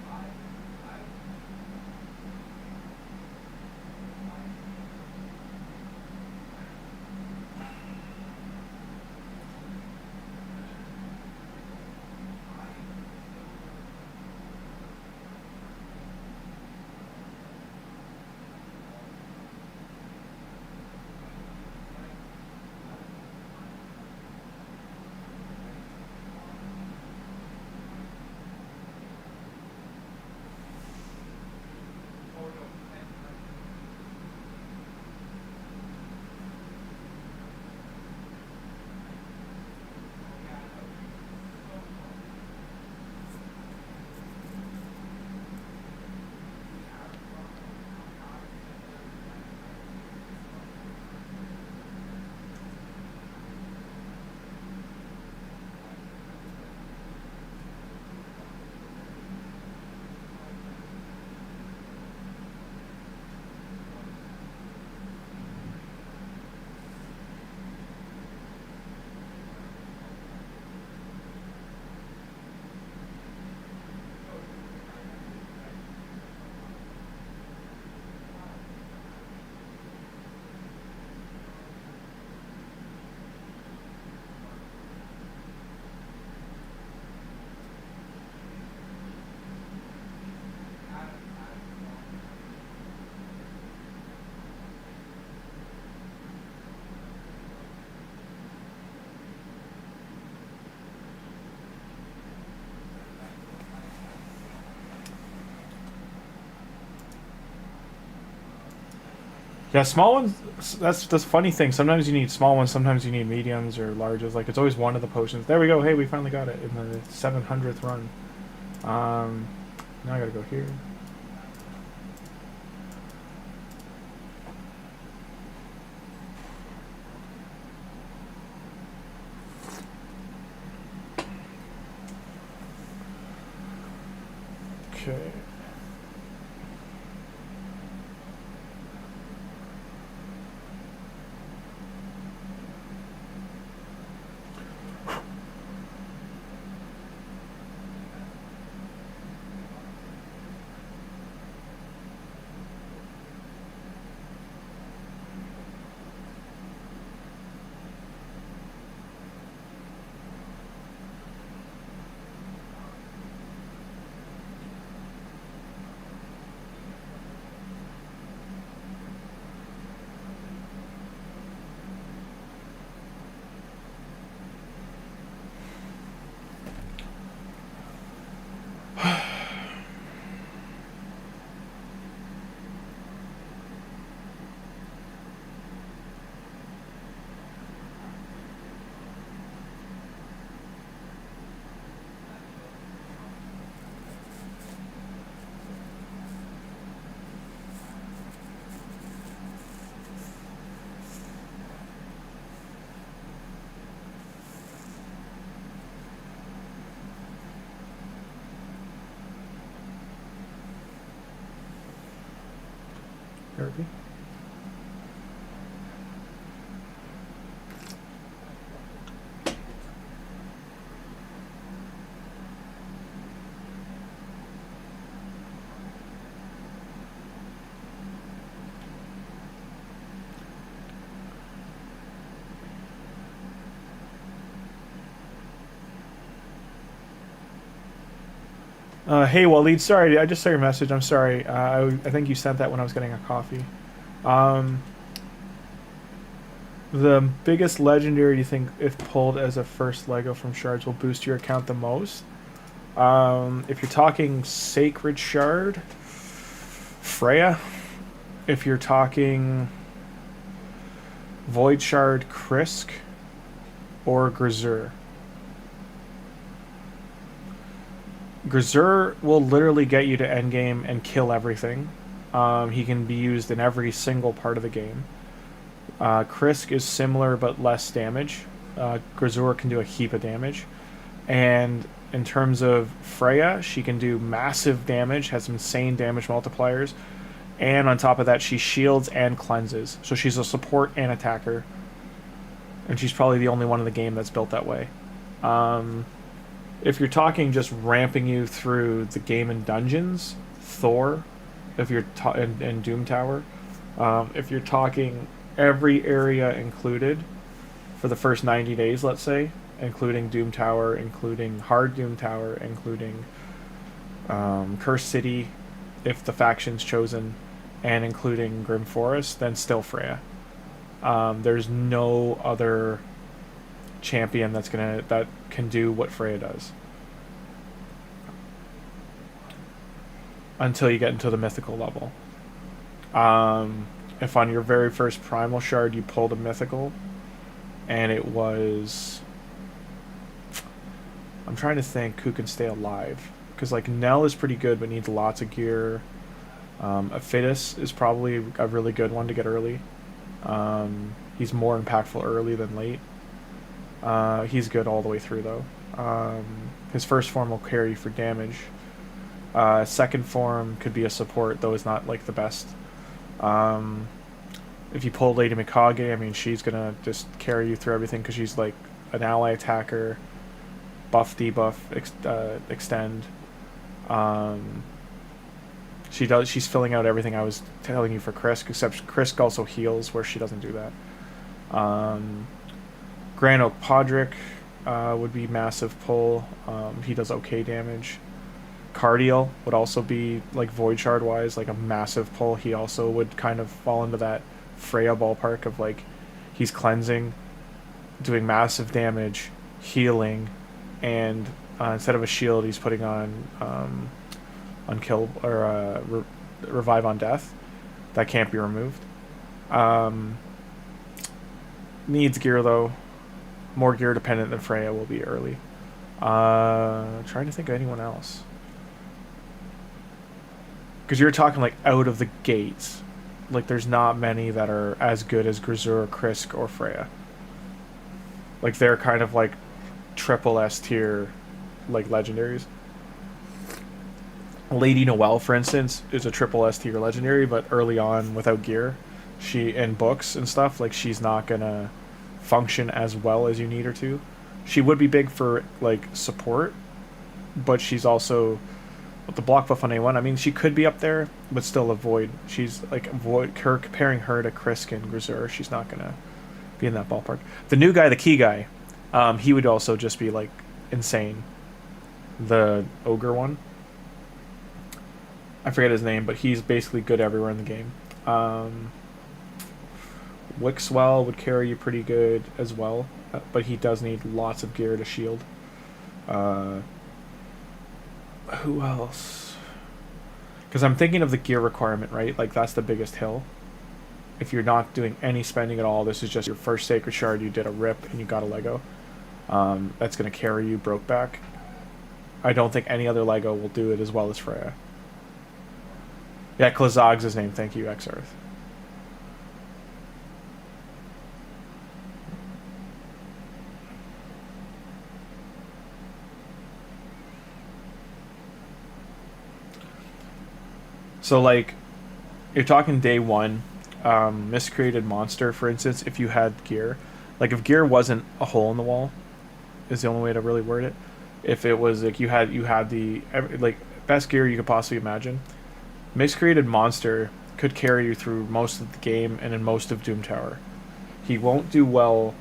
Yeah, small ones, that's the funny thing. Sometimes you need small ones, sometimes you need mediums or larges. Like, it's always one of the potions. There we go. Hey, we finally got it in the 700th run. Now I gotta go here. Okay. therapy. Hey Waleed, sorry, I just saw your message. I'm sorry. I think you sent that when I was getting a coffee. The biggest legendary you think, if pulled as a first Lego from shards, will boost your account the most? If you're talking Sacred Shard, Freya. If you're talking Void Shard, Krisk, or Grimmzilla. Grimmzilla will literally get you to endgame and kill everything. He can be used in every single part of the game. Krisk is similar but less damage. Grimmzilla can do a heap of damage. And in terms of Freya, she can do massive damage, has insane damage multipliers. And on top of that, she shields and cleanses. So she's a support and attacker. And she's probably the only one in the game that's built that way. If you're talking just ramping you through the game in dungeons, Thor, if you're in Doom Tower, if you're talking every area included for the first 90 days, let's say, including Doom Tower, including Hard Doom Tower, including Cursed City, if the faction's chosen, and including Grim Forest, then still Freya. There's no other champion that can do what Freya does until you get into the mythical level. If on your very first primal shard you pulled a mythical and it was, I'm trying to think who can stay alive, because like Nell is pretty good but needs lots of gear. Aphidus is probably a really good one to get early. He's more impactful early than late. He's good all the way through, though. His first form will carry you for damage. Second form could be a support, though is not like the best. If you pull Lady Mikage, I mean, she's gonna just carry you through everything because she's like an ally attacker, buff, debuff, extend. She's filling out everything I was telling you for Krisk, except Krisk also heals where she doesn't do that. Grand Oak Podrick would be massive pull. He does okay damage. Cardiel would also be, like, Void Shard wise, like a massive pull. He also would kind of fall into that Freya ballpark of, like, he's cleansing, doing massive damage, healing, and instead of a shield he's putting on unkill or revive on death. That can't be removed. Needs gear though. More gear dependent than Freya will be early. Trying to think of anyone else. Because you're talking like out of the gates. Like there's not many that are as good as Grimmzilla, Krisk, or Freya. Like they're kind of like triple S tier like legendaries. Lady Noelle, for instance, is a triple S tier legendary, but early on without gear, she in books and stuff, like she's not gonna function as well as you need her to. She would be big for like support, but she's also with the block buff on A1. I mean, she could be up there, but still avoid. She's like avoid her comparing her to Krisk and Grimmzilla. She's not gonna be in that ballpark. The new guy, the key guy, he would also just be like insane. The ogre one. I forget his name, but he's basically good everywhere in the game. Wixwell would carry you pretty good as well, but he does need lots of gear to shield. Who else? Because I'm thinking of the gear requirement, right? Like, that's the biggest hill. If you're not doing any spending at all, this is just your first Sacred Shard, you did a rip, and you got a Lego. That's going to carry you broke back. I don't think any other Lego will do it as well as Freya. Yeah, Klazog's his name. Thank you, X-Earth. So, like, you're talking day one, miscreated monster, for instance, if you had gear. Like, if gear wasn't a hole in the wall, is the only way to really word it. If it was, like, you had the, like, best gear you could possibly imagine, miscreated monster could carry you through most of the game and in most of Doom Tower. He won't do well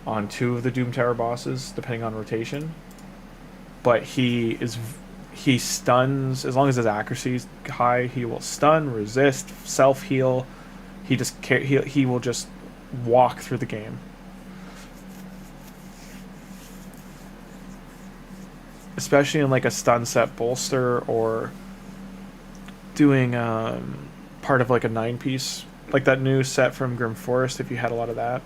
on 2 of the Doom Tower bosses, depending on rotation, but he stuns, as long as his accuracy is high, he will stun, resist, self-heal. He will just walk through the game. Especially in like a stun set bolster, or doing part of like a 9-piece, like that new set from Grim Forest, if you had a lot of that.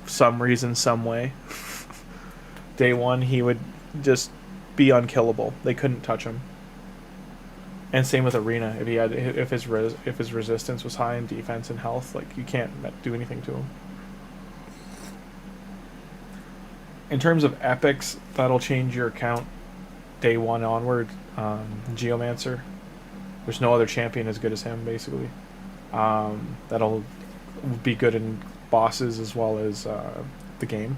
Some reason, some way. Day one, he would just be unkillable. They couldn't touch him. And same with Arena. If his resistance was high in defense and health, like, you can't do anything to him. In terms of epics, that'll change your account day one onward. Geomancer. There's no other champion as good as him, basically. That'll be good in bosses as well as the game.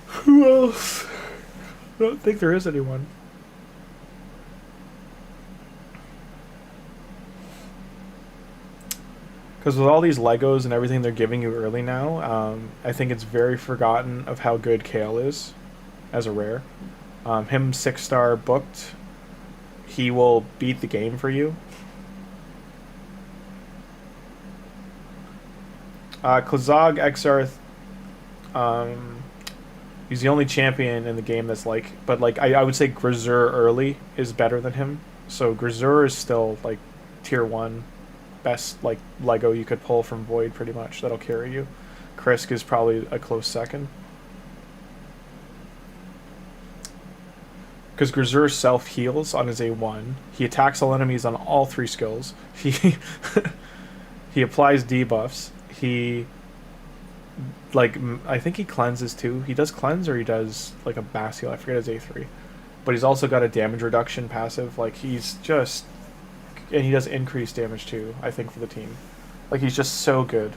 Who else? I don't think there is anyone. Because with all these Legos and everything they're giving you early now, I think it's very forgotten of how good Kale is as a rare. Him 6-star booked, he will beat the game for you. Klazog Exarth, he's the only champion in the game that's like, but like I would say Grizzur early is better than him. So Grizzur is still like tier 1, best like Lego you could pull from Void, pretty much, that'll carry you. Krisk is probably a close second. Because Grizzur self-heals on his A1. He attacks all enemies on all 3 skills. He applies debuffs. He, like, I think he cleanses too. He does cleanse, or he does like a mass heal. I forget his A3. But he's also got a damage reduction passive. Like, he's just, and he does increased damage too, I think, for the team. Like, he's just so good.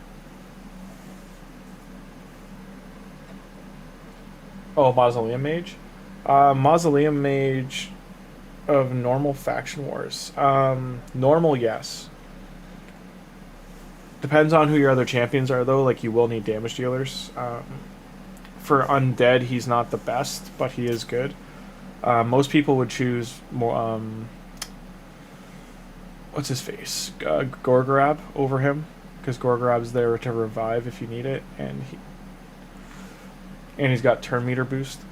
Oh, Mausoleum Mage? Mausoleum Mage of normal Faction Wars. Normal, yes. Depends on who your other champions are, though. Like, you will need damage dealers. For Undead, he's not the best, but he is good. Most people would choose more, what's his face? Gorgorab over him, because Gorgorab's there to revive if you need it, and he's got turn meter boost.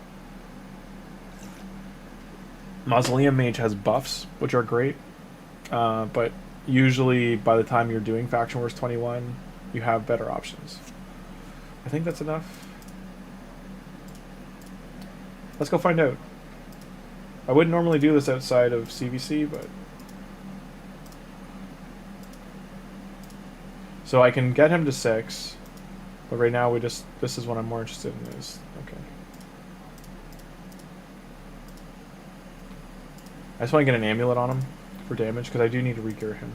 Mausoleum Mage has buffs, which are great, but usually by the time you're doing Faction Wars 21, you have better options. I think that's enough. Let's go find out. I wouldn't normally do this outside of CVC, but... So I can get him to 6, but right now this is what I'm more interested in is, okay. I just want to get an amulet on him for damage, because I do need to re-gear him.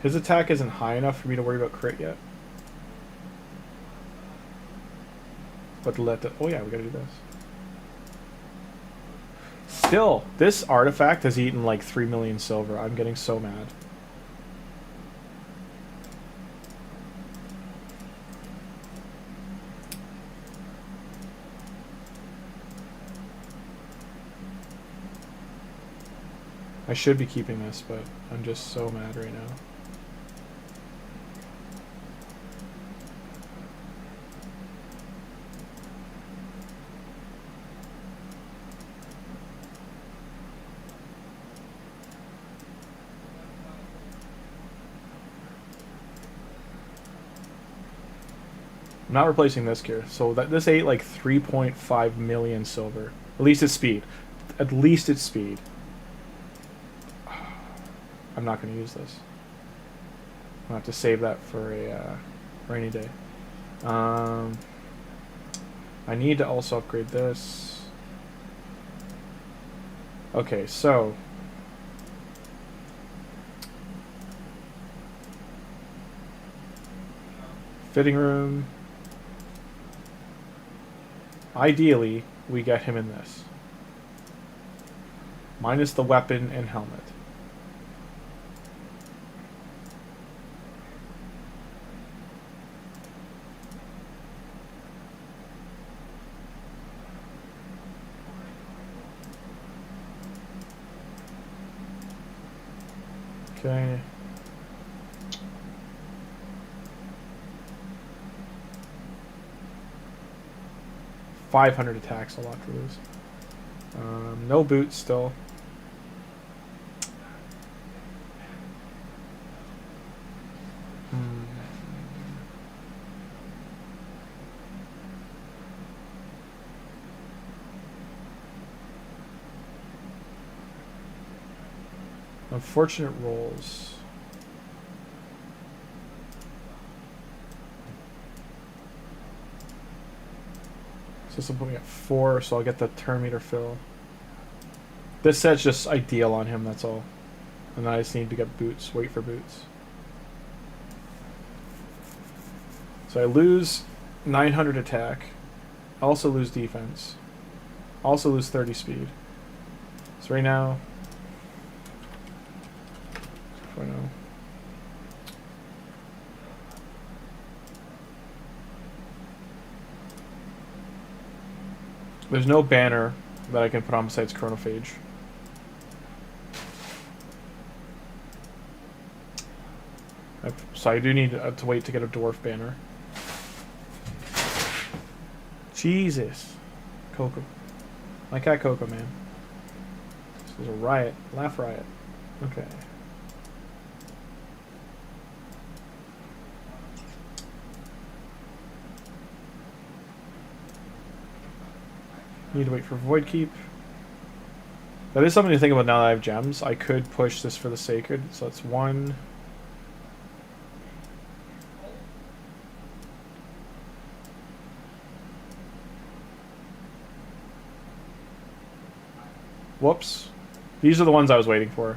His attack isn't high enough for me to worry about crit yet. But oh yeah, we gotta do this. Still, this artifact has eaten like 3 million silver. I'm getting so mad. I should be keeping this, but I'm just so mad right now. I'm not replacing this gear, so this ate like 3.5 million silver. At least its speed. At least its speed. I'm I'm not going to use this. I'll have to save that for a rainy day. I need to also upgrade this. Okay, so fitting room. Ideally, we get him in this. Minus the weapon and helmet. Okay. $500 attacks, a lot to lose. No boots still. Unfortunate rolls. So this will put me at 4, so I'll get the turn meter fill. This set's just ideal on him, that's all. And then I just need to get boots, wait for boots. So I lose 900 attack. I also lose defense. I also lose 30 speed. So right now... There's no banner that I can put on besides Chronophage. So I do need to wait to get a dwarf banner. Jesus. Coco. My cat Coco, man. This is a riot. Laugh riot. Okay. Need to wait for Void Keep. That is something to think about now that I have gems. I could push this for the Sacred. So that's 1. Whoops. These are the ones I was waiting for.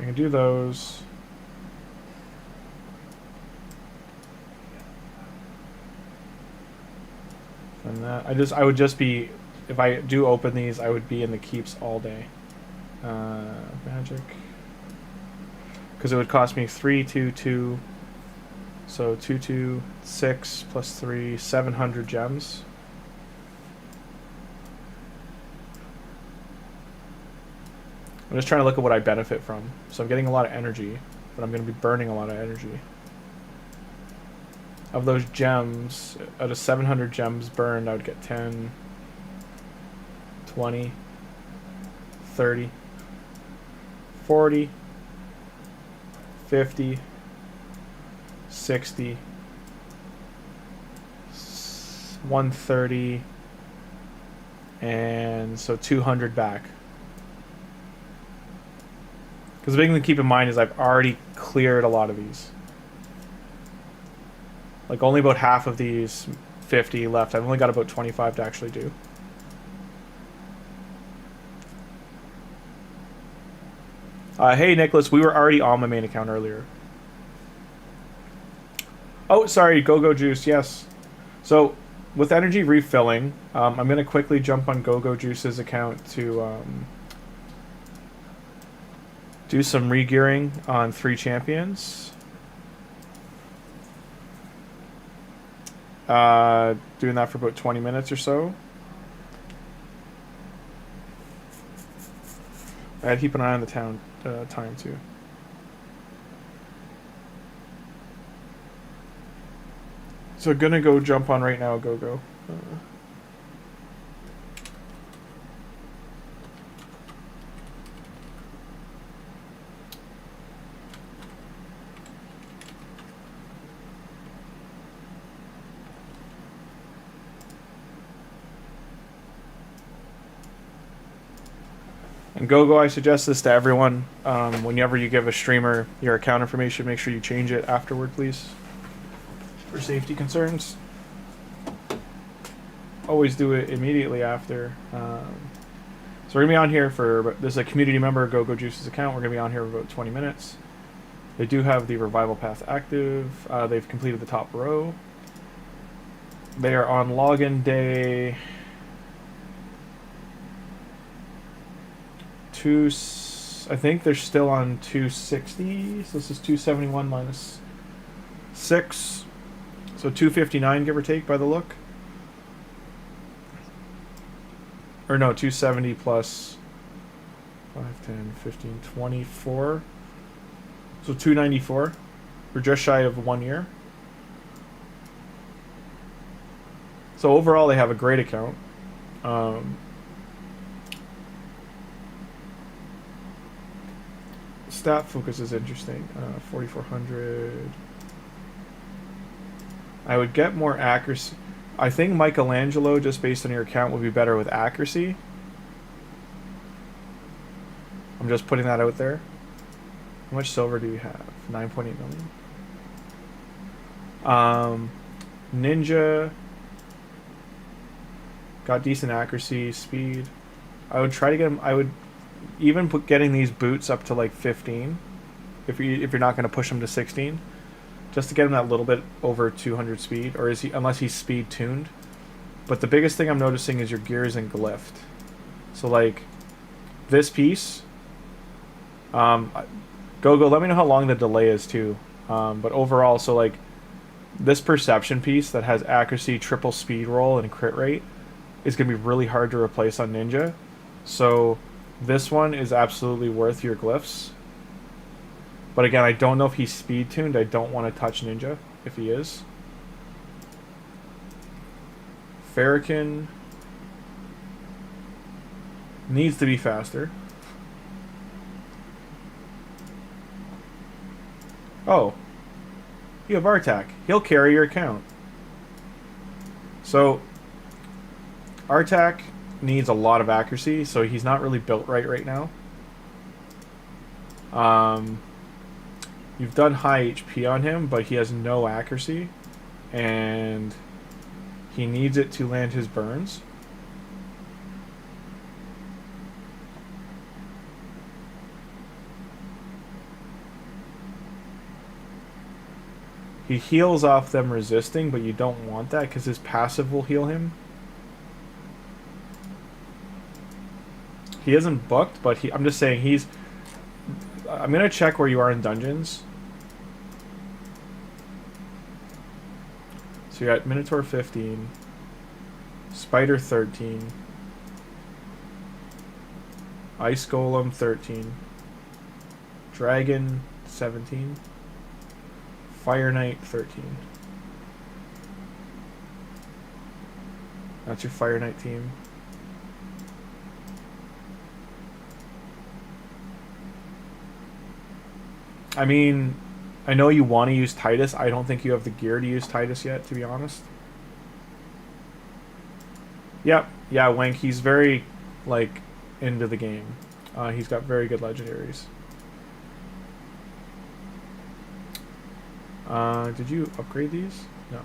I can do those. And that I would just be, if I do open these, I would be in the keeps all day. Magic, because it would cost me 3, 2, 2, so 2, 2, 6 plus 3, 700 gems. I'm just trying to look at what I benefit from. So I'm getting a lot of energy, but I'm going to be burning a lot of energy. Of those gems, out of 700 gems burned, I would get 10, 20, 30, 40, 50, 60, 130, and so 200 back. Because the big thing to keep in mind is I've already cleared a lot of these. Like, only about half of these 50 left. I've only got about 25 to actually do. Hey, Nicholas, we were already on my main account earlier. Oh, sorry, Go-Go Juice, yes. So, with energy refilling, I'm going to quickly jump on Go-Go Juice's account to do some re-gearing on 3 champions. Doing that for about 20 minutes or so. I had to keep an eye on the time too. So gonna go jump on right now, go. And GoGo, I suggest this to everyone. Whenever you give a streamer your account information, make sure you change it afterward, please, for safety concerns. Always do it immediately after. So we're going to be on here for, this is a community member, GoGo Juice's account. We're going to be on here for about 20 minutes. They do have the revival path active. They've completed the top row. They are on login day I think they're still on 260. So this is 271 minus 6. So 259, give or take, by the look. Or no, 270 plus 5, 10, 15, 24. So 294. We're just shy of 1 year. So overall, they have a great account. Stat focus is interesting. 4,400. I would get more accuracy. I think Michelangelo, just based on your account, would be better with accuracy. I'm just putting that out there. How much silver do you have? 9.8 million. Ninja got decent accuracy, speed. I would try to get him. I would even put getting these boots up to like 15, if you're not going to push him to 16, just to get him that little bit over 200 speed, or is he, unless he's speed tuned. But the biggest thing I'm noticing is your gears and glyphed. So like this piece, Go, let me know how long the delay is too. But overall, so like this perception piece that has accuracy, triple speed roll, and crit rate is going to be really hard to replace on Ninja. So this one is absolutely worth your glyphs. But again, I don't know if he's speed tuned. I don't want to touch Ninja if he is. Farrakhan needs to be faster. Oh, you have Artak. He'll carry your account. So Artak needs a lot of accuracy, so he's not really built right now. You've done high HP on him, but he has no accuracy, and he needs it to land his burns. He heals off them resisting, but you don't want that because his passive will heal him. He isn't booked, but I'm just saying he's... I'm going to check where you are in dungeons. So you're at Minotaur 15. Spider 13. Ice Golem 13. Dragon 17. Fire Knight 13. That's your Fire Knight team. I mean, I know you want to use Titus. I don't think you have the gear to use Titus yet, to be honest. Yep. Yeah, Wank, he's very, like, into the game. He's got very good legendaries. Did you upgrade these? No.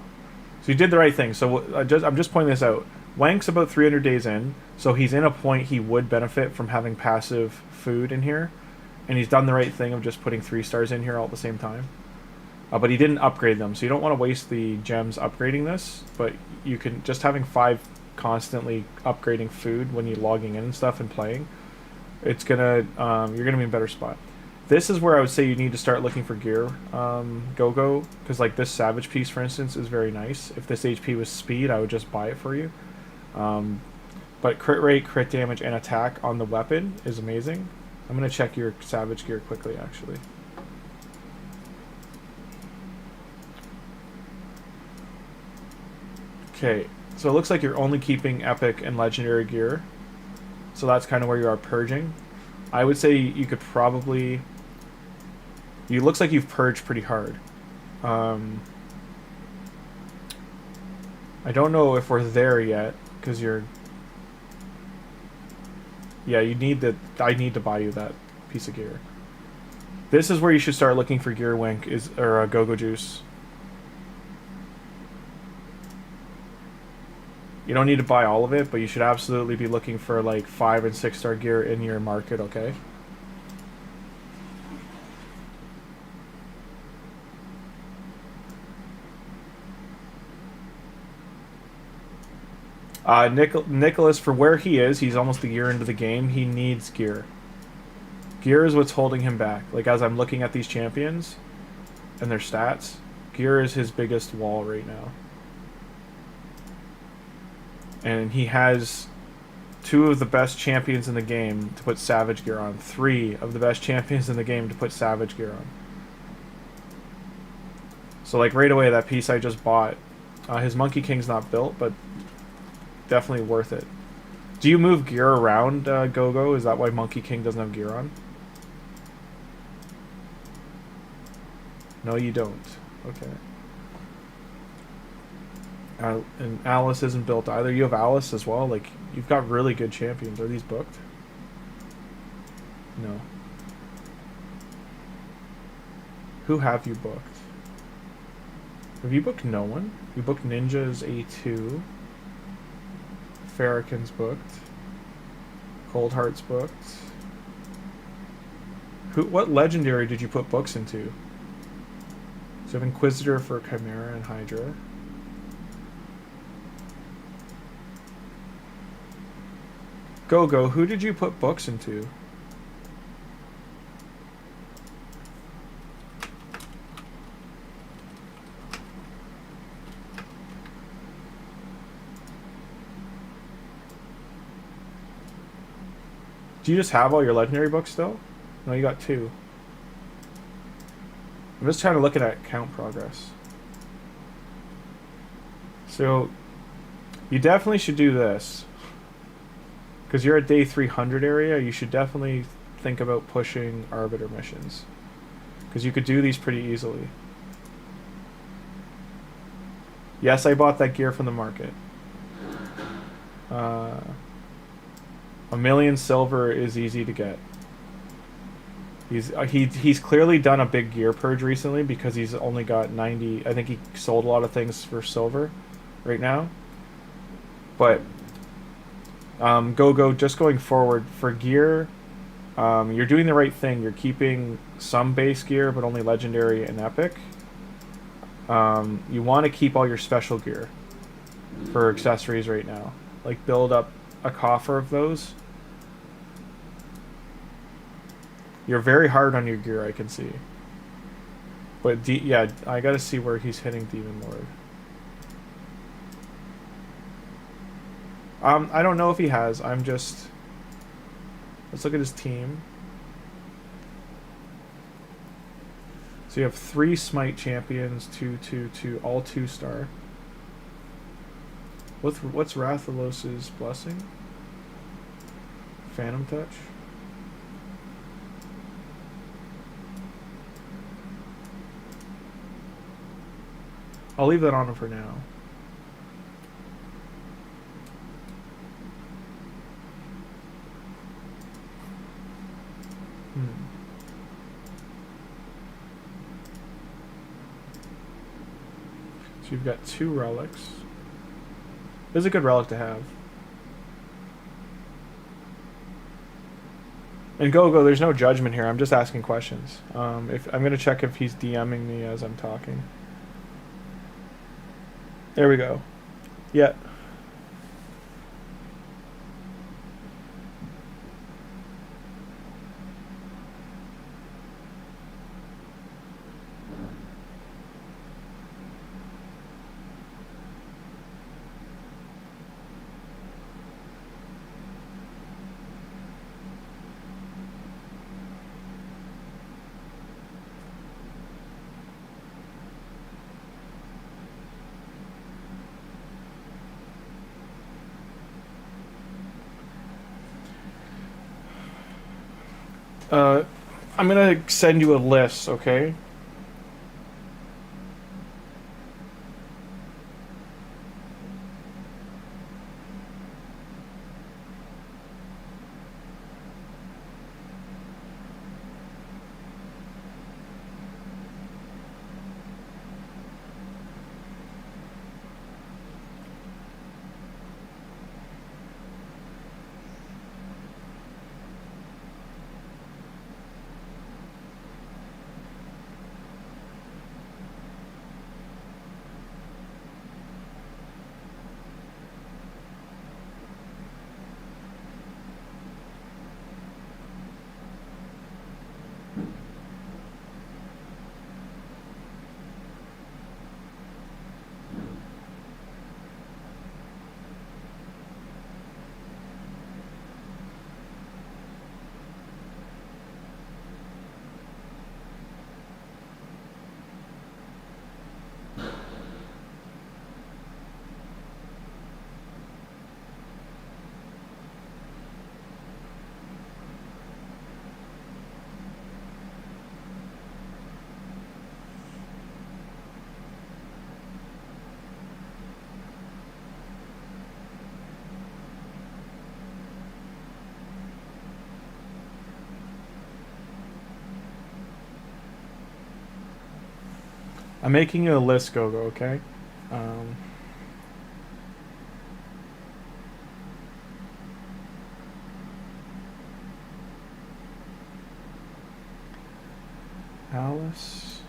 So you did the right thing. So I'm just pointing this out. Wank's about 300 days in, so he's in a point he would benefit from having passive food in here. And he's done the right thing of just putting 3 stars in here all at the same time. But he didn't upgrade them, so you don't want to waste the gems upgrading this. But you can, just having 5 constantly upgrading food when you're logging in and stuff and playing, it's gonna, you're gonna be in a better spot. This is where I would say you need to start looking for gear, Go-Go, because like this Savage piece, for instance, is very nice. If this HP was speed, I would just buy it for you. But crit rate, crit damage, and attack on the weapon is amazing. I'm going to check your Savage gear quickly, actually. Okay, so it looks like you're only keeping epic and legendary gear. So that's kind of where you are purging. I would say you could probably... It looks like you've purged pretty hard. I don't know if we're there yet, because you're... Yeah, you need the. I need to buy you that piece of gear. This is where you should start looking for Gear Wink or Go-Go Juice. You don't need to buy all of it, but you should absolutely be looking for like 5 and 6 star gear in your market, okay? Nicholas, for where he is, he's almost a year into the game. He needs gear. Gear is what's holding him back. Like, as I'm looking at these champions and their stats, gear is his biggest wall right now. And he has 2 of the best champions in the game to put Savage gear on. 3 of the best champions in the game to put Savage gear on. So, like, right away, that piece I just bought, his Monkey King's not built, but definitely worth it. Do you move gear around, Go-Go? Is that why Monkey King doesn't have gear on? No, you don't. Okay. And Alice isn't built either. You have Alice as well? Like, you've got really good champions. Are these booked? No. Who have you booked? Have you booked no one? You booked Ninja's A2. Farrakhan's booked. Cold Heart's booked. What legendary did you put books into? So you have Inquisitor for Chimera and Hydra. Go-Go, who did you put books into? Do you just have all your legendary books still? No, you got 2. I'm just trying to look at count progress. So, you definitely should do this. Because you're at day 300 area, you should definitely think about pushing Arbiter missions. Because you could do these pretty easily. Yes, I bought that gear from the market. 1,000,000 silver is easy to get. He's clearly done a big gear purge recently because he's only got 90. I think he sold a lot of things for silver right now. But Go-Go, just going forward for gear, you're doing the right thing. You're keeping some base gear, but only legendary and epic. You want to keep all your special gear for accessories right now. Like, build up a coffer of those. You're very hard on your gear, I can see. But yeah, I gotta see where he's hitting Demon Lord. I don't know if he has. I'm just... Let's look at his team. So you have 3 Smite champions, 2, all 2-star. What's Rathalos's blessing? Phantom Touch? I'll leave that on him for now. So you've got 2 relics. This is a good relic to have. And Go-Go, there's no judgment here. I'm just asking questions. If I'm gonna check if he's DMing me as I'm talking. There we go. Yeah. I'm gonna send you a list, okay? I'm making you a list, Gogo, okay? Um, Alice.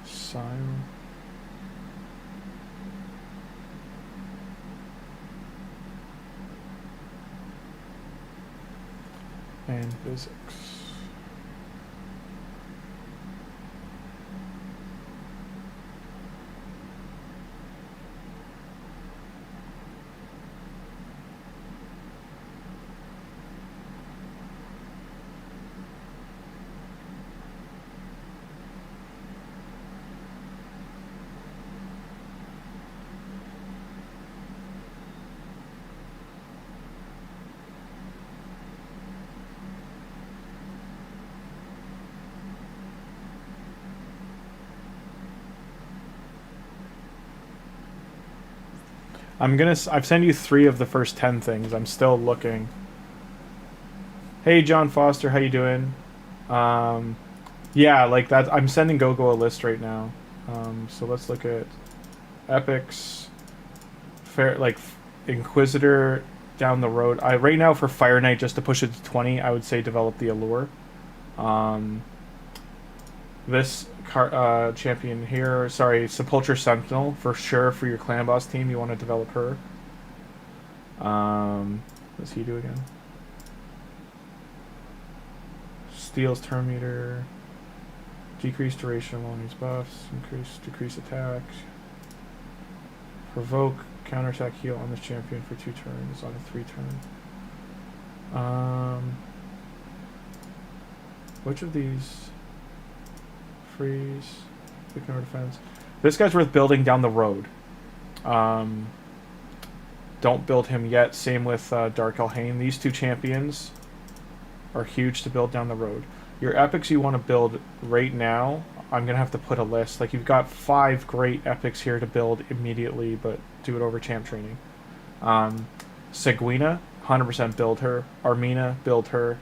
Sile. And physics. I've sent you 3 of the first 10 things. I'm still looking. Hey, John Foster, how you doing? Yeah, like that. I'm sending Gogo a list right now. So let's look at epics. Like Inquisitor down the road. Right now for Fire Knight, just to push it to 20, I would say develop the Allure. This champion here, sorry, Sepulture Sentinel, for sure for your clan boss team, you want to develop her. What does he do again? Steals turn meter, decrease duration while needs buffs, decrease attack, provoke, counterattack, heal on this champion for 2 turns on a 3 turn. Which of these? Freeze, ignore defense. This guy's worth building down the road. Don't build him yet. Same with Dark Elhain. These 2 champions are huge to build down the road. Your epics you want to build right now, I'm going to have to put a list. Like, you've got 5 great epics here to build immediately, but do it over champ training. Seguina, 100% build her. Armina, build her.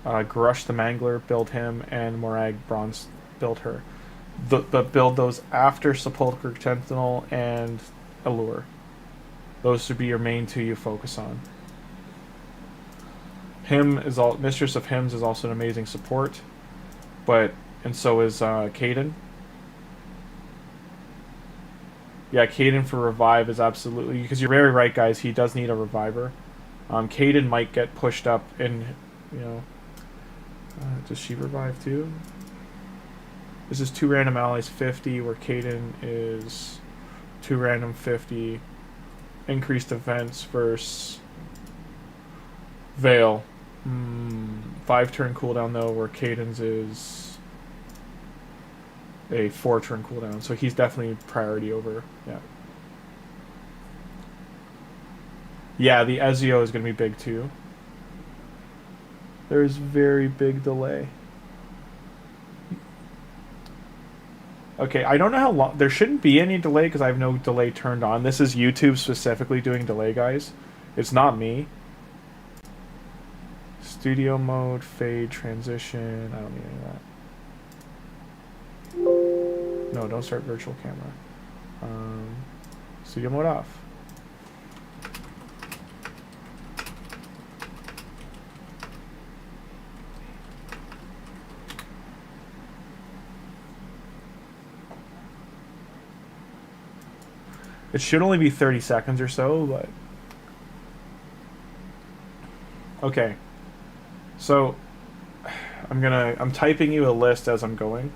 Grush the Mangler, build him. And Morag Bronze, build her. But build those after Sepulchre Sentinel and Allure. Those should be your main 2 you focus on. Mistress of Hymns is also an amazing support, and so is Caden. Yeah, Caden for revive is absolutely, because you're very right, guys. He does need a reviver. Caden might get pushed up in, does she revive too? This is 2 random allies 50, where Caden is 2 random 50. Increased defense versus Veil. 5 turn cooldown though, where Caden's is a 4 turn cooldown. So he's definitely priority over, yeah. Yeah, the Ezio is going to be big too. There's very big delay. Okay, I don't know how long... There shouldn't be any delay because I have no delay turned on. This is YouTube specifically doing delay, guys. It's not me. Studio mode, fade, transition. I don't need any of that. No, don't start virtual camera. Studio mode off. It should only be 30 seconds or so, but... Okay. So, I'm typing you a list as I'm going.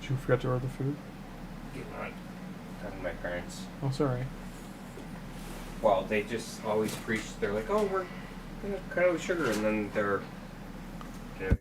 Did you forget to order the food? Did not. and my parents. Oh, sorry. Well, they just always preach. They're like, oh, we're gonna cut out sugar, and then they're, you know,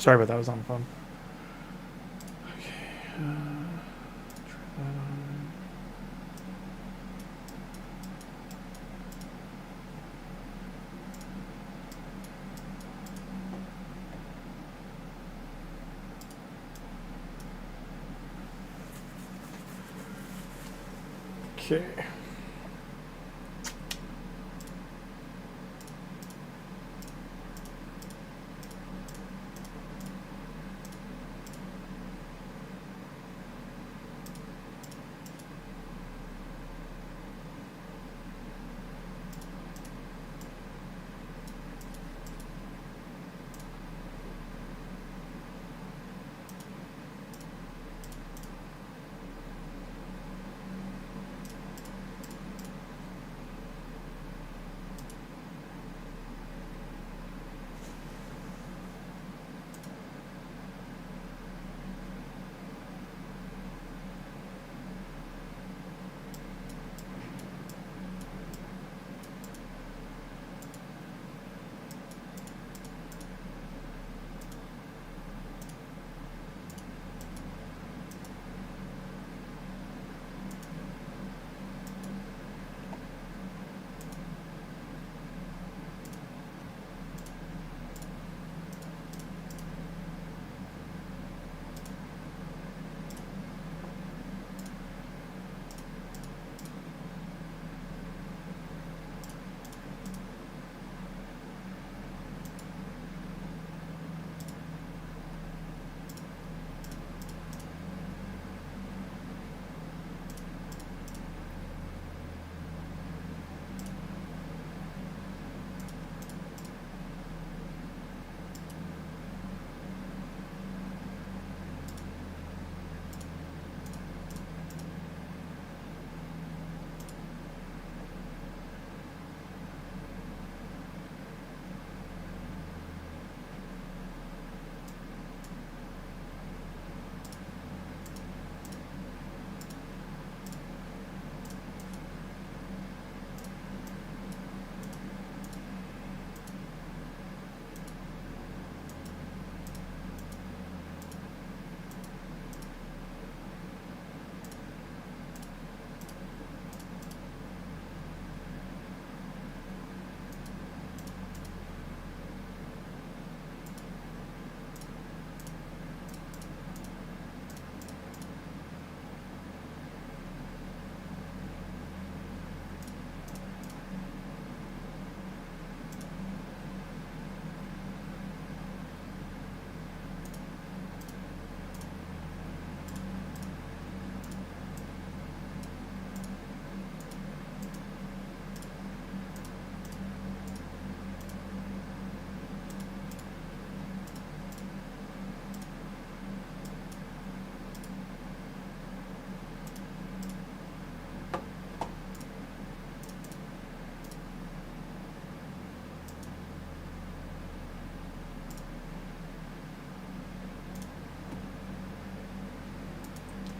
Sorry about that, I was on the phone. Okay. Try that on. Okay.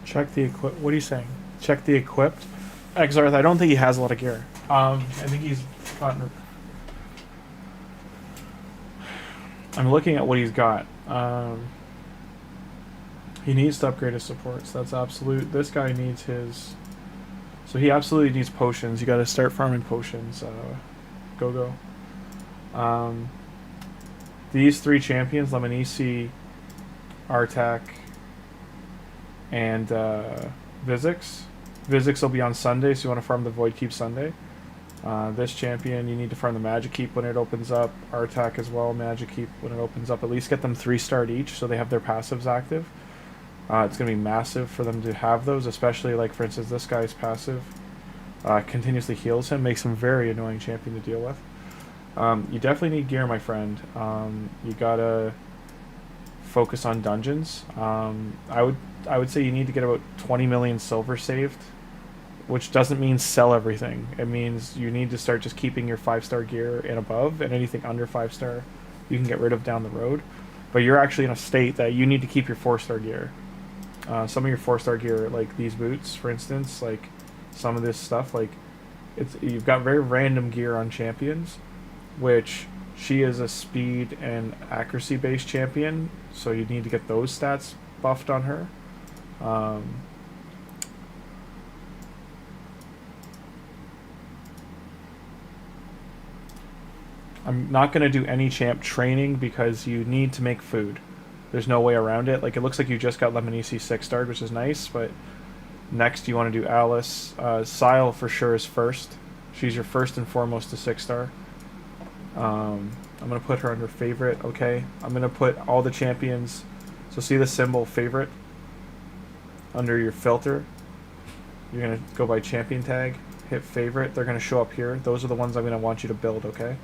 Check the equip. What are you saying? Check the equipped. Exarth, I don't think he has a lot of gear. I think he's gotten. I'm looking at what he's got. He needs to upgrade his supports. That's absolute. This guy needs his. So he absolutely needs potions. You got to start farming potions. Go. These three champions, Lemonisi, Artak, and Vizix. Vizix will be on Sunday, so you want to farm the Void Keep Sunday. This champion, you need to farm the Magic Keep when it opens up. Artak as well, Magic Keep when it opens up. At least get them 3-starred each, so they have their passives active. It's going to be massive for them to have those, especially, like, for instance, this guy's passive continuously heals him, makes him a very annoying champion to deal with. You definitely need gear, my friend. You gotta focus on dungeons. I would say you need to get about 20 million silver saved, which doesn't mean sell everything. It means you need to start just keeping your 5-star gear and above, and anything under 5-star you can get rid of down the road. But you're actually in a state that you need to keep your 4-star gear. Some of your 4-star gear, like these boots, for instance, like some of this stuff, like you've got very random gear on champions, which She is a speed and accuracy based champion, so you need to get those stats buffed on her. I'm not going to do any champ training because you need to make food. There's no way around it. Like, it looks like you just got Lemonisi 6-starred, which is nice, but next you want to do Alice. Sile for sure is first. She's your first and foremost to 6-star. I'm going to put her under favorite, okay? I'm going to put all the champions. So see the symbol favorite under your filter. You're going to go by champion tag, hit favorite. They're going to show up here. Those are the ones I'm going to want you to build, okay?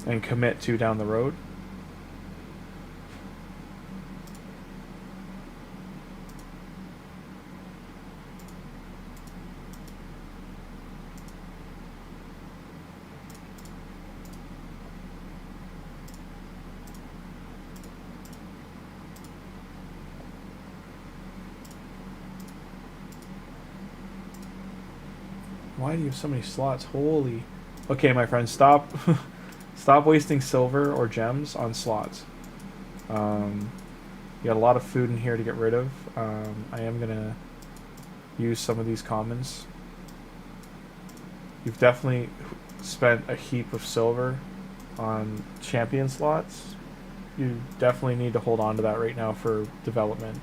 And commit to down the road. Why do you have so many slots? Holy. Okay, my friend, stop. Stop wasting silver or gems on slots. You got a lot of food in here to get rid of. I am going to use some of these commons. You've definitely spent a heap of silver on champion slots. You definitely need to hold on to that right now for development.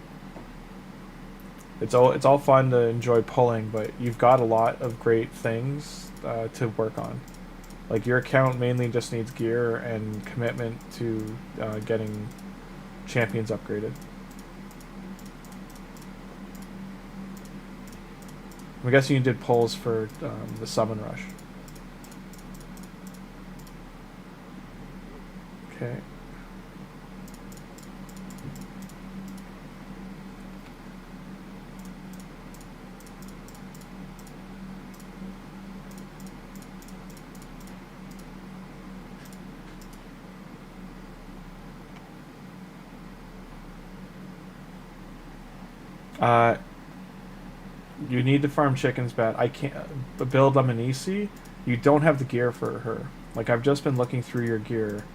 It's all fun to enjoy pulling, but you've got a lot of great things to work on. Like, your account mainly just needs gear and commitment to getting champions upgraded. I'm guessing you did pulls for the summon rush. Okay. You need to farm chickens bad. I can't build Lemonisi. You don't have the gear for her. Like, I've just been looking through your gear.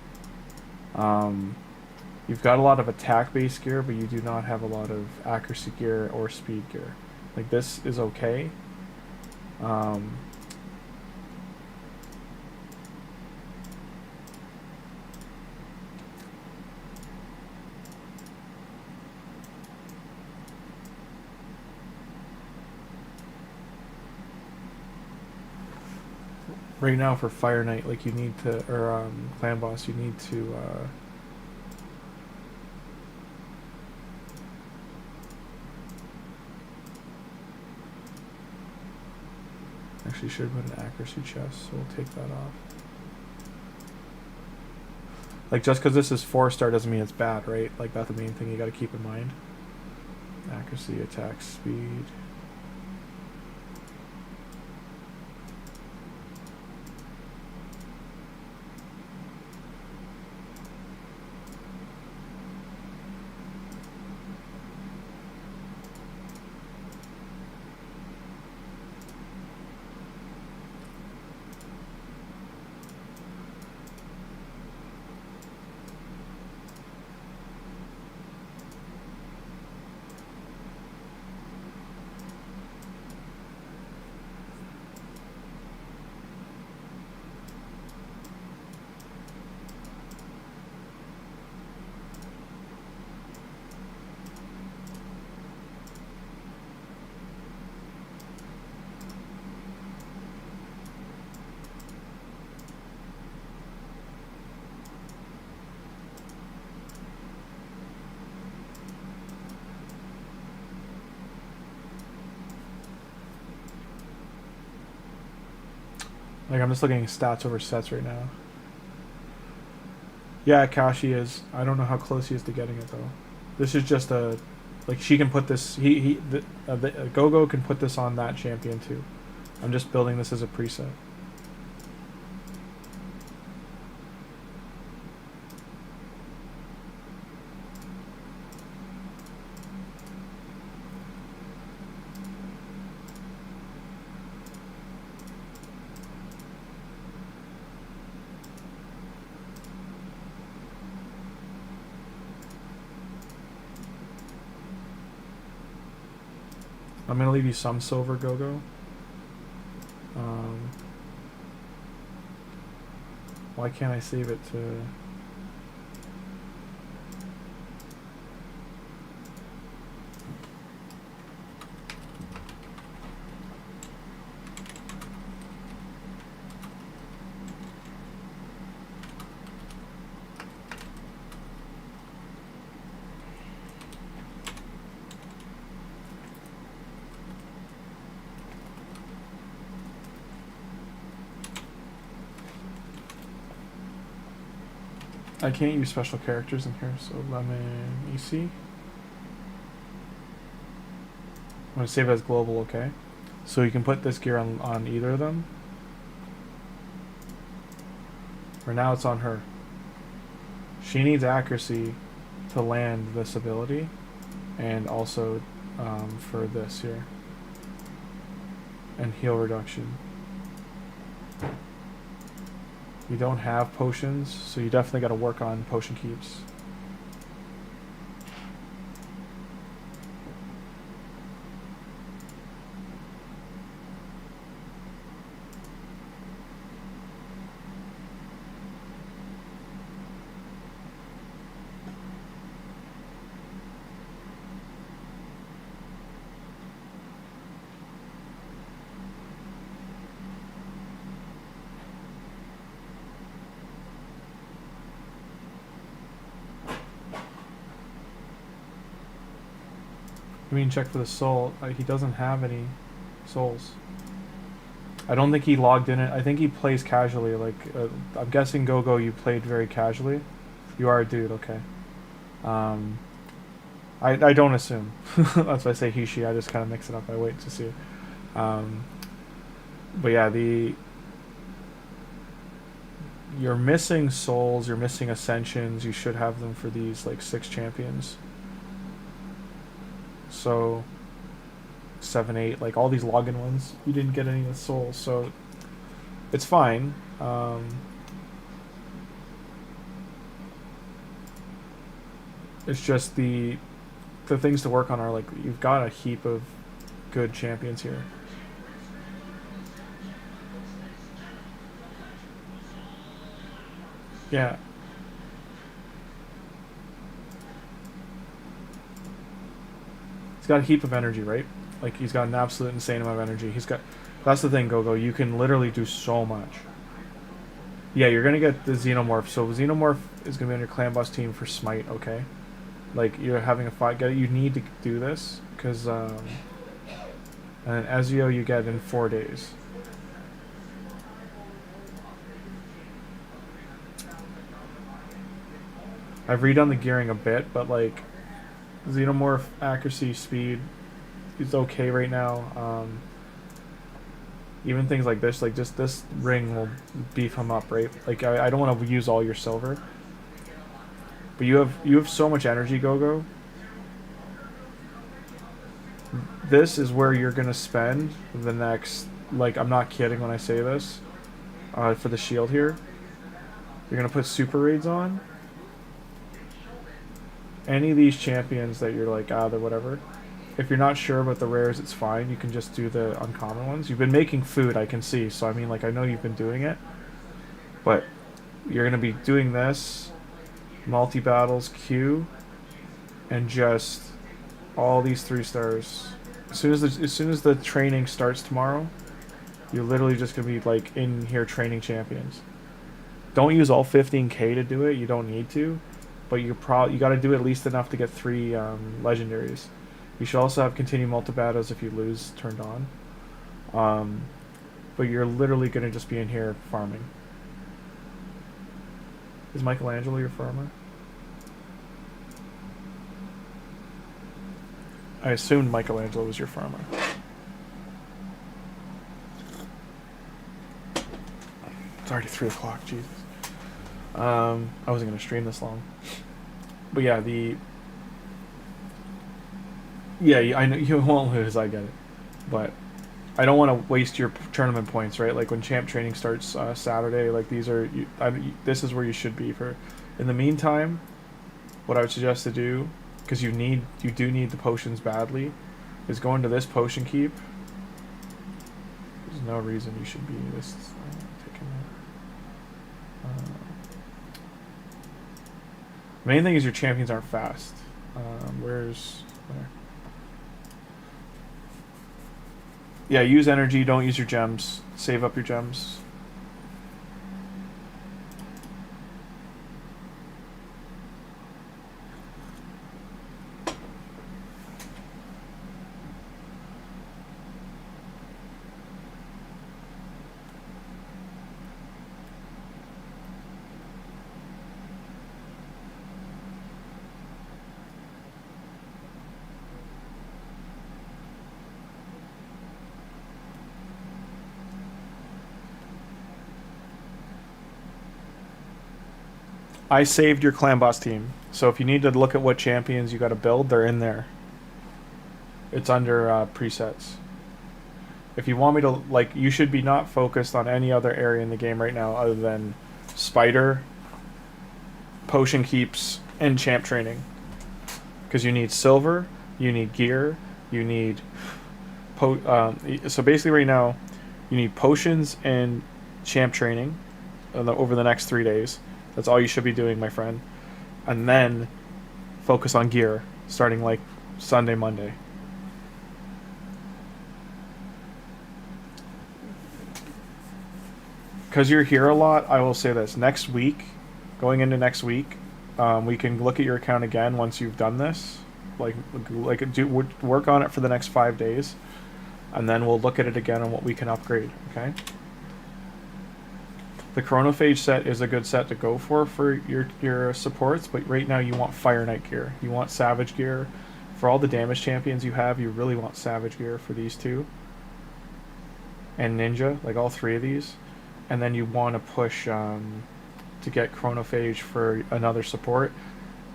You've got a lot of attack-based gear, but you do not have a lot of accuracy gear or speed gear. Like, this is okay. Right now for Fire Knight, like, you need to, or Clan Boss, you need to actually should have put an accuracy chest, so we'll take that off. Like, just because this is 4-star doesn't mean it's bad, right? Like, that's the main thing you got to keep in mind. Accuracy, attack, speed. Like, I'm just looking at stats over sets right now. Yeah, Kashi is. I don't know how close he is to getting it, though. This is just a... Like, she can put this... Gogo can put this on that champion, too. I'm just building this as a preset. I'm gonna leave you some silver, Go-Go. Why can't I save it to... I can't use special characters in here, so Lemon EC. I'm gonna save it as global, okay? So you can put this gear on either of them. For now it's on her. She needs accuracy to land this ability, and also for this here. And heal reduction. You don't have potions, so you definitely got to work on potion keeps. I mean, check for the soul. He doesn't have any souls. I don't think he logged in it. I think he plays casually. Like, I'm guessing Go-Go, you played very casually. You are a dude, okay. I don't assume. That's why I say he, she. I just kind of mix it up. I wait to see. But yeah, you're missing souls. You're missing ascensions. You should have them for these like 6 champions. So 7, 8, like all these login ones, you didn't get any of the souls, so it's fine. It's just the things to work on are like you've got a heap of good champions here. Yeah. He's got a heap of energy, right? Like, he's got an absolute insane amount of energy. He's got... That's the thing, Go-Go. You can literally do so much. Yeah, you're going to get the Xenomorph. So, Xenomorph is going to be on your clan boss team for Smite, okay? Like, you're having a fight. You need to do this, because... and then Ezio you get in 4 days. I've redone the gearing a bit, but, like... Xenomorph accuracy, speed is okay right now. Even things like just this ring will beef him up, right? Like I don't want to use all your silver, but you have so much energy, Go-Go. This is where you're gonna spend the next, like, I'm not kidding when I say this, for the shield here. You're gonna put super raids on. Any of these champions that you're like, they're whatever. If you're not sure about the rares, it's fine. You can just do the uncommon ones. You've been making food, I can see. So, I mean, like, I know you've been doing it. But you're going to be doing this, multi-battles, Q, and just all these 3 stars. As soon as the training starts tomorrow, you're literally just going to be, like, in here training champions. Don't use all 15k to do it. You don't need to. But you got to do at least enough to get 3 legendaries. You should also have continue multi-battles if you lose turned on. But you're literally going to just be in here farming. Is Michelangelo your farmer? I assumed Michelangelo was your farmer. It's already 3 o'clock, Jesus. I wasn't going to stream this long. But yeah, I know you won't lose, I get it. But I don't want to waste your tournament points, right? Like when champ training starts Saturday, like this is where you should be for. In the meantime, what I would suggest to do, because you do need the potions badly, is going to this potion keep. There's no reason you should be this taking that. Main thing is your champions aren't fast. Where's there? Yeah, use energy. Don't use your gems. Save up your gems. I saved your clan boss team, so if you need to look at what champions you got to build, they're in there. It's under presets. If you want me to, like, you should be not focused on any other area in the game right now other than spider, potion keeps, and champ training. Because you need silver, you need gear, you need... so basically right now, you need potions and champ training over the next 3 days. That's all you should be doing, my friend. And then focus on gear, starting like Sunday, Monday. Because you're here a lot, I will say this. Next week, going into next week, we can look at your account again once you've done this. Like work on it for the next 5 days. And then we'll look at it again on what we can upgrade, okay? The Chronophage set is a good set to go for your supports, but right now you want Fire Knight gear. You want Savage gear. For all the damage champions you have, you really want Savage gear for these two. And Ninja, like all three of these. And then you want to push to get Chronophage for another support.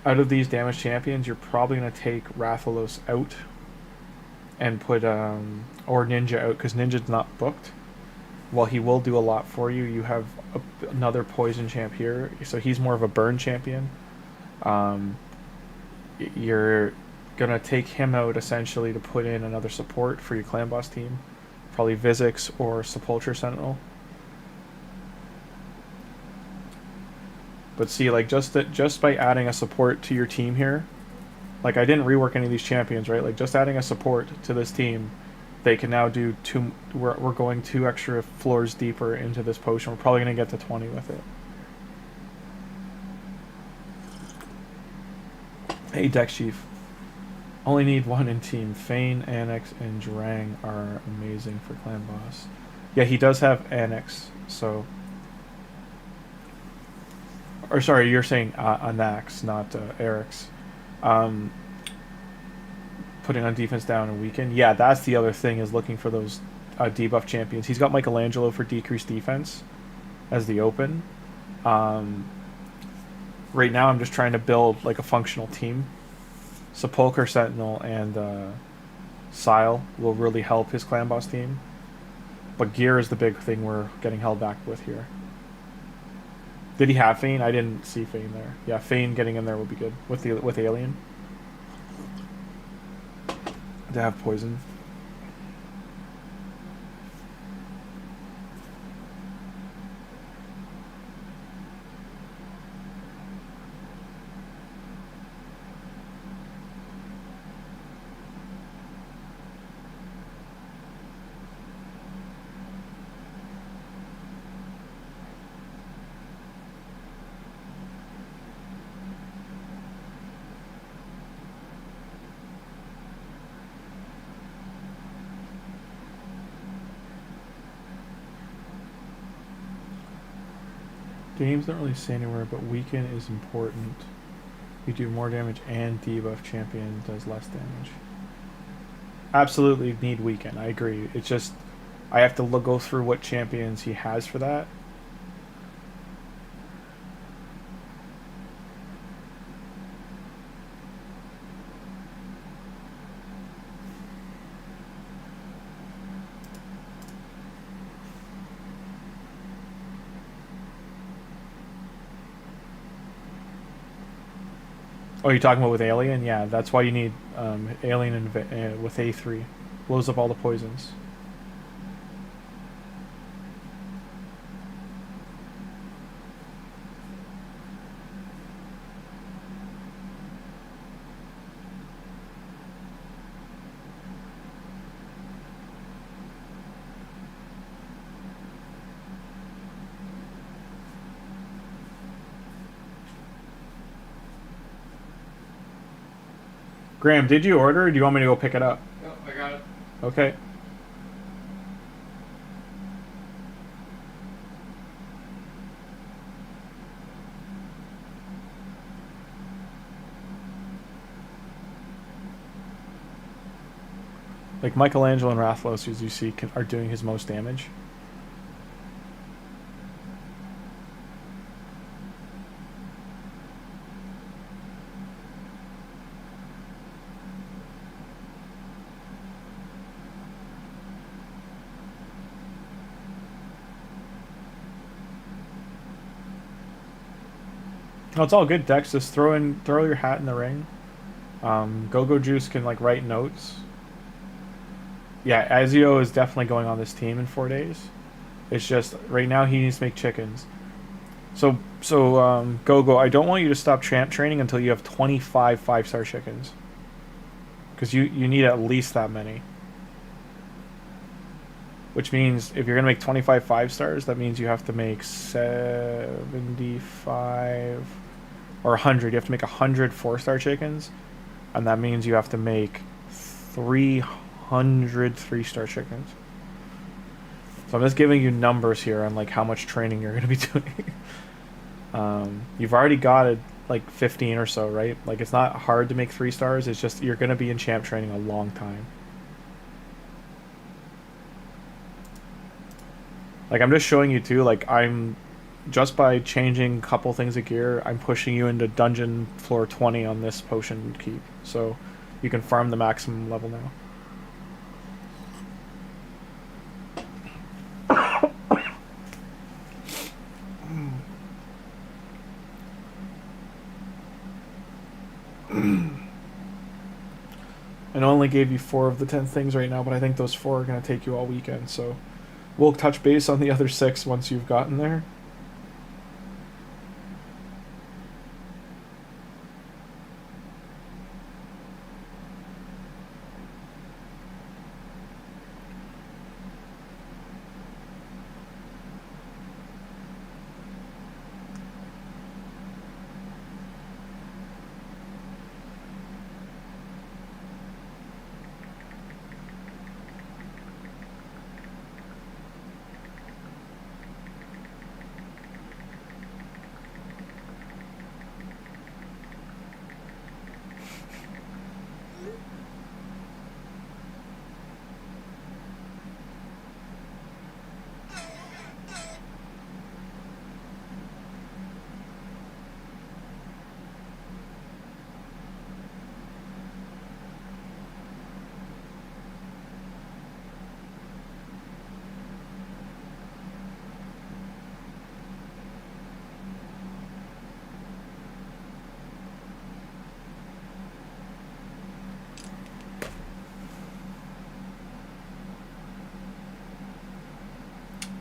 Out of these damage champions, you're probably going to take Rathalos out and put, or Ninja out, because Ninja's not booked. While he will do a lot for you, you have another poison champ here, so he's more of a burn champion. You're gonna take him out essentially to put in another support for your clan boss team, probably Vizix or Sepulture Sentinel. But see, like just by adding a support to your team here, like I didn't rework any of these champions, right? Like just adding a support to this team. They can now do two. We're going 2 extra floors deeper into this potion. We're probably going to get to 20 with it. Hey, Deck Chief. Only need 1 in team. Fane, Anax, and Drang are amazing for clan boss. Yeah, he does have Anax, so. Or sorry, you're saying Anax, not Eric's. Putting on defense down and weaken. Yeah, that's the other thing, is looking for those debuff champions. He's got Michelangelo for decreased defense as the open. Right now I'm just trying to build like a functional team. Sepulcher Sentinel and Sile will really help his clan boss team. But gear is the big thing we're getting held back with here. Did he have Fane? I didn't see Fane there. Yeah, Fane getting in there would be good with Alien. To have poison. Games don't really say anywhere, but weaken is important. You do more damage and debuff champion does less damage. Absolutely need weaken, I agree. It's just, I have to go through what champions he has for that. Oh, you're talking about with Alien? Yeah, that's why you need Alien with A3. Blows up all the poisons. Graham, did you order, or do you want me to go pick it up? No, I got it. Okay. Like Michelangelo and Rathlos, as you see, are doing his most damage. Oh, it's all good, Dex. Just throw your hat in the ring. Go-Go Juice can like write notes. Yeah, Azio is definitely going on this team in 4 days. It's just right now he needs to make chickens. So Go-Go, I don't want you to stop champ training until you have 25 5-star chickens. Because you need at least that many. Which means if you're going to make 25 5-stars, that means you have to make 75 or 100. You have to make 100 4-star chickens. And that means you have to make 300 3-star chickens. So I'm just giving you numbers here on like how much training you're going to be doing. You've already got it like 15 or so, right? Like it's not hard to make 3 stars. It's just you're going to be in champ training a long time. Like I'm just showing you too, like I'm just by changing a couple things of gear, I'm pushing you into dungeon floor 20 on this potion keep. So you can farm the maximum level now. And I only gave you 4 of the 10 things right now, but I think those 4 are going to take you all weekend, so we'll touch base on the other 6 once you've gotten there.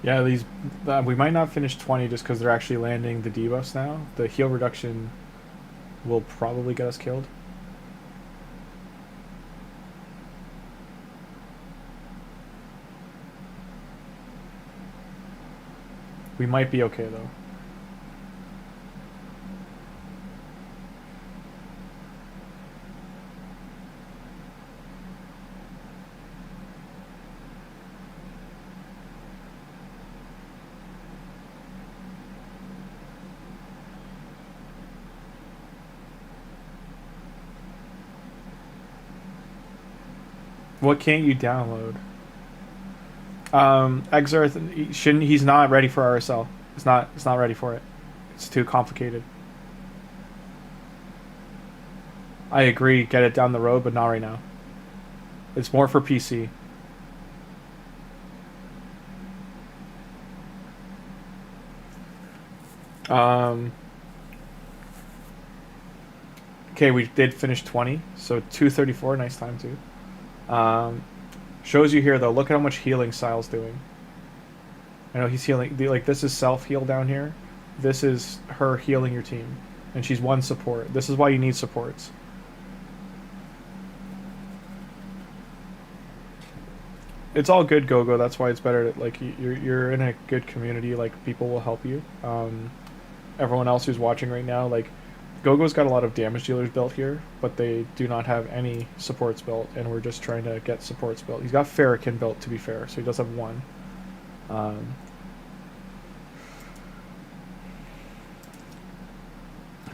Yeah, these we might not finish 20 just because they're actually landing the debuffs now. The heal reduction will probably get us killed. We might be okay though. What can't you download? Exarth shouldn't. He's not ready for RSL. It's not ready for it. It's too complicated. I agree. Get it down the road, but not right now. It's more for PC. Okay, we did finish 20, so 234, nice time too. Shows you here though, look at how much healing Sile's doing. I know he's healing, like this is self-heal down here. This is her healing your team. And she's one support. This is why you need supports. It's all good, Gogo. That's why it's better. Like you're in a good community. Like people will help you. Everyone else who's watching right now, like Gogo's got a lot of damage dealers built here, but they do not have any supports built, and we're just trying to get supports built. He's got Ferrican built, to be fair, so he does have one.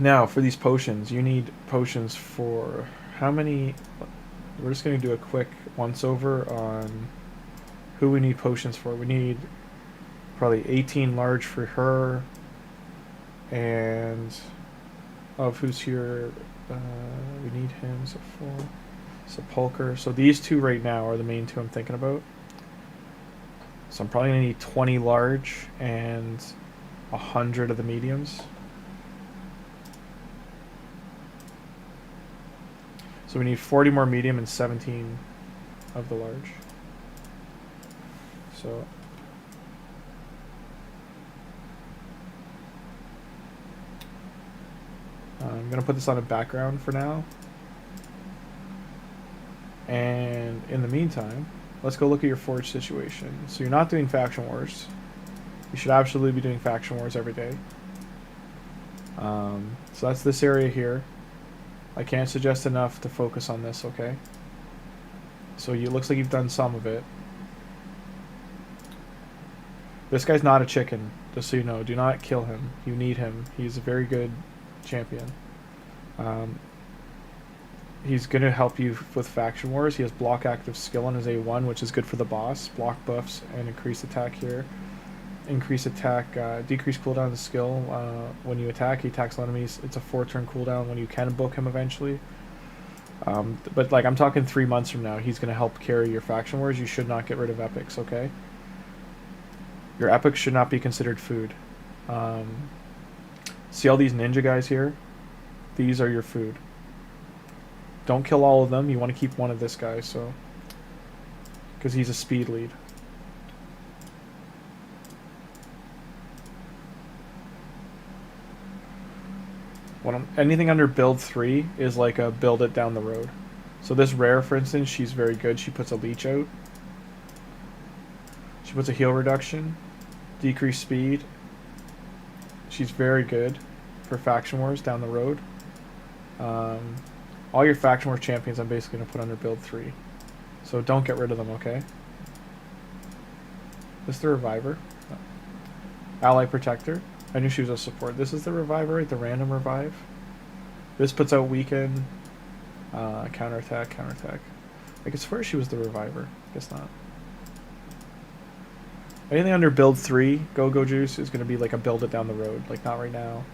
Now, for these potions, you need potions for how many? We're just going to do a quick once-over on who we need potions for. We need probably 18 large for her, and of who's here, we need him, so 4. Sepulcher. So these two right now are the main two I'm thinking about. So I'm probably going to need 20 large and 100 of the mediums. So we need 40 more medium and 17 of the large. So I'm going to put this on a background for now. And in the meantime, let's go look at your forge situation. So you're not doing faction wars. You should absolutely be doing faction wars every day. So that's this area here. I can't suggest enough to focus on this, okay? So it looks like you've done some of it. This guy's not a chicken, just so you know. Do not kill him. You need him. He's a very good champion. He's going to help you with faction wars. He has block active skill on his A1, which is good for the boss. Block buffs and increased attack here. Increase attack, decrease cooldown of the skill. When you attack, he attacks enemies. It's a 4-turn cooldown when you can book him eventually. But like I'm talking 3 months from now, he's going to help carry your faction wars. You should not get rid of epics, okay? Your epics should not be considered food. See all these ninja guys here? These are your food. Don't kill all of them. You want to keep one of this guy, so because he's a speed lead. Anything under build 3 is like a build it down the road. So this rare, for instance, she's very good. She puts a leech out. She puts a heal reduction, decreased speed. She's very good for faction wars down the road. All your faction wars champions I'm basically going to put under build 3. So don't get rid of them, okay? This is the reviver. Ally protector. I knew she was a support. This is the reviver, right? The random revive. This puts out weaken, counterattack, counterattack. I guess first she was the reviver. Guess not. Anything under build 3, Go-Go Juice, is going to be like a build it down the road. Like not right now.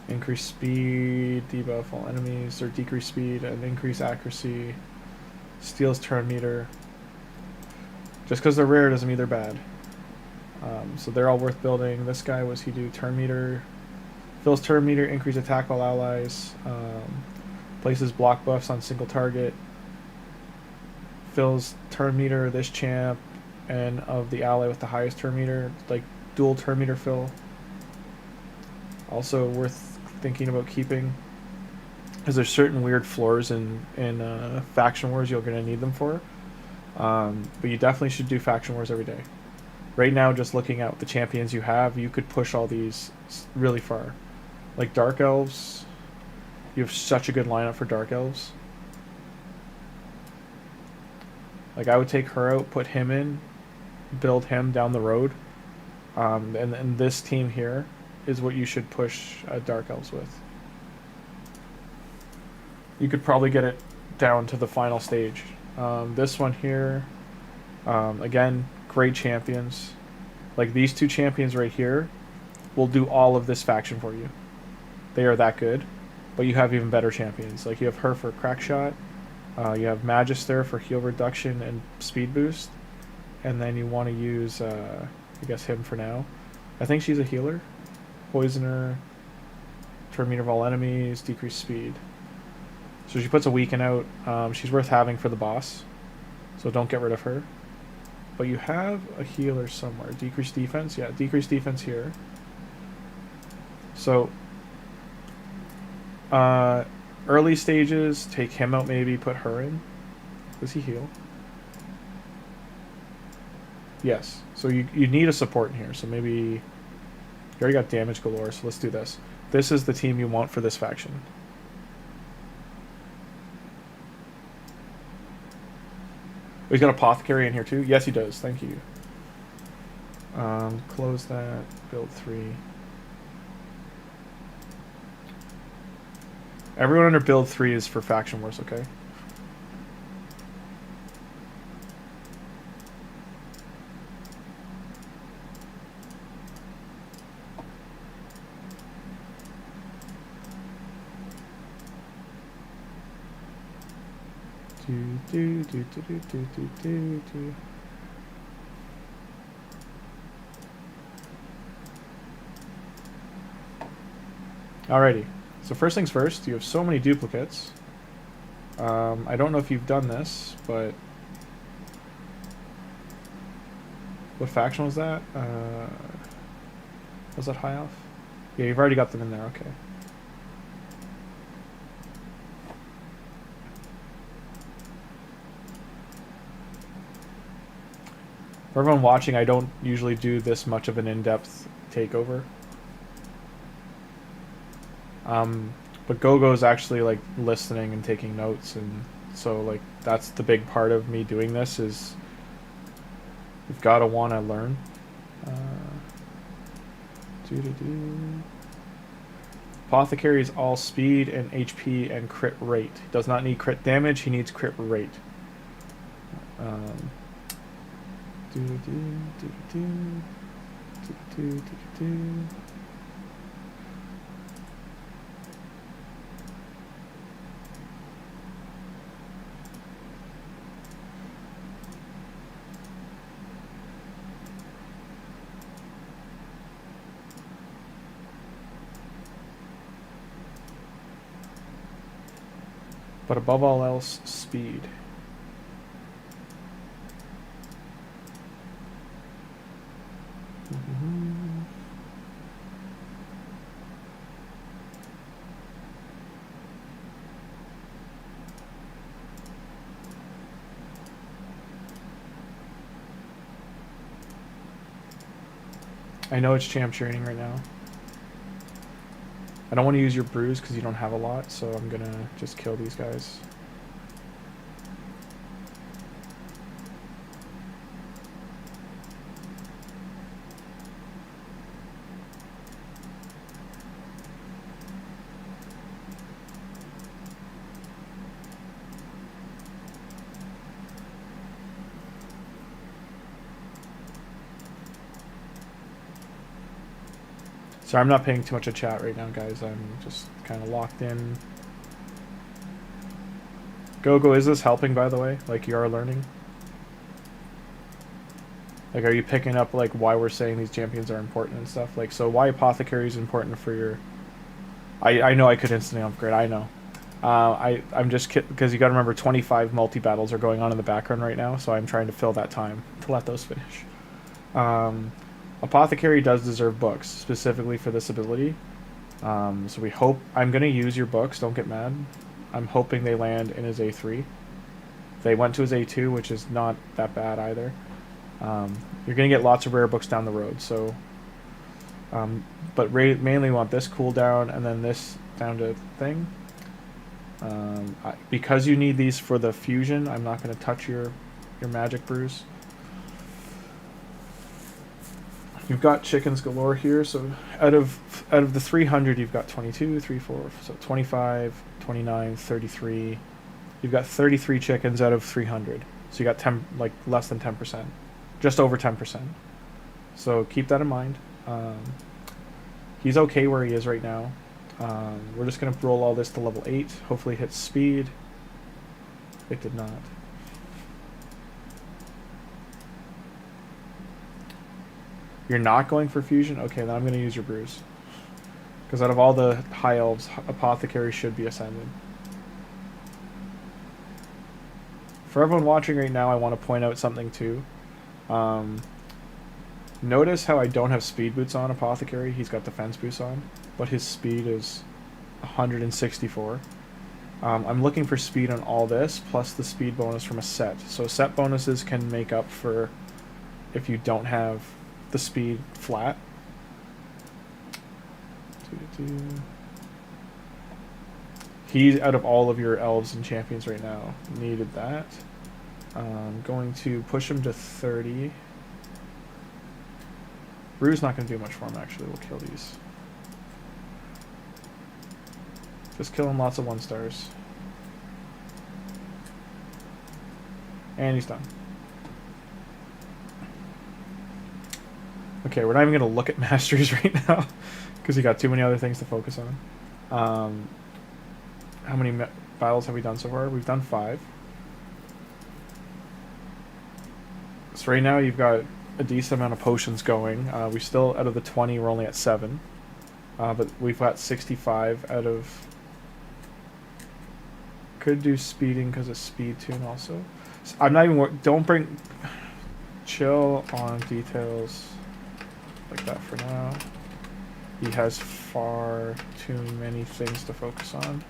Increase speed, debuff all enemies, or decrease speed and increase accuracy. Steals turn meter. Just because they're rare doesn't mean they're bad. So they're all worth building. This guy, was he do turn meter? Fills turn meter, increase attack all allies. Places block buffs on single target. Fills turn meter, this champ, and of the ally with the highest turn meter. Like dual turn meter fill. Also worth thinking about keeping. Because there's certain weird floors in faction wars you're going to need them for. But you definitely should do faction wars every day. Right now, just looking at the champions you have, you could push all these really far. Like Dark Elves, you have such a good lineup for Dark Elves. Like I would take her out, put him in, build him down the road. And this team here is what you should push Dark Elves with. You could probably get it down to the final stage. This one here, again, great champions. Like these two champions right here will do all of this faction for you. They are that good, but you have even better champions. Like you have her for crack shot, you have Magister for heal reduction and speed boost, and then you want to use I guess him for now. I think she's a healer. Poisoner. per meter of all enemies, decrease speed. So she puts a weaken out. She's worth having for the boss, so don't get rid of her. But you have a healer somewhere. Decrease defense? Yeah, decrease defense here. So, early stages, take him out maybe, put her in. Does he heal? Yes. So you need a support in here, so maybe... You already got damage galore, so let's do this. This is the team you want for this faction. Oh, he's got Apothecary in here too? Yes, he does. Thank you. Close that. Build 3. Everyone under build 3 is for faction wars, okay? Alrighty. So first things first, you have so many duplicates. I don't know if you've done this, but... What faction was that? Was that high off? Yeah, you've already got them in there, okay. For everyone watching, I don't usually do this much of an in-depth takeover. But Gogo's actually like listening and taking notes, and so like that's the big part of me doing this is you've got to want to learn. Apothecary is all speed and HP and crit rate. He does not need crit damage, he needs crit rate. But above all else, speed. I know it's champ training right now. I don't want to use your bruise because you don't have a lot, so I'm gonna just kill these guys. Sorry, I'm not paying too much of chat right now, guys. I'm just kind of locked in. Gogo, is this helping, by the way? Like, you are learning? Like, are you picking up, like, why we're saying these champions are important and stuff? Like, so why Apothecary is important for your... I know I could instantly upgrade, I know. I'm just... Because you gotta remember, 25 multi-battles are going on in the background right now, so I'm trying to fill that time to let those finish. Apothecary does deserve books, specifically for this ability. So we hope... I'm going to use your books, don't get mad. I'm hoping they land in his A3. They went to his A2, which is not that bad either. You're going to get lots of rare books down the road, so... but mainly want this cooldown, and then this down to thing. Because you need these for the fusion, I'm not going to touch your magic brews. You've got chickens galore here, so out of the 300, you've got 22, 3, 4, so 25, 29, 33. You've got 33 chickens out of 300. So you got 10, like less than 10%, just over 10%. So keep that in mind. He's okay where he is right now. We're just gonna roll all this to level 8. Hopefully hit speed. It did not. You're not going for fusion? Okay, then I'm going to use your bruise. Because out of all the high elves, Apothecary should be ascended. For everyone watching right now, I want to point out something too. Notice how I don't have speed boots on Apothecary. He's got defense boots on, but his speed is 164. I'm looking for speed on all this, plus the speed bonus from a set. So set bonuses can make up for if you don't have the speed flat. He's out of all of your elves and champions right now. Needed that. Going to push him to 30. Rue's not going to do much for him, actually. We'll kill these. Just killing lots of 1-stars. And he's done. Okay, we're not even going to look at masteries right now because we got too many other things to focus on. How many battles have we done so far? We've done 5. So right now you've got a decent amount of potions going. We still, out of the 20, we're only at 7. But we've got 65 out of... Could do speeding because of speed tune also. So I'm not even... Don't bring... Chill on details like that for now. He has far too many things to focus on.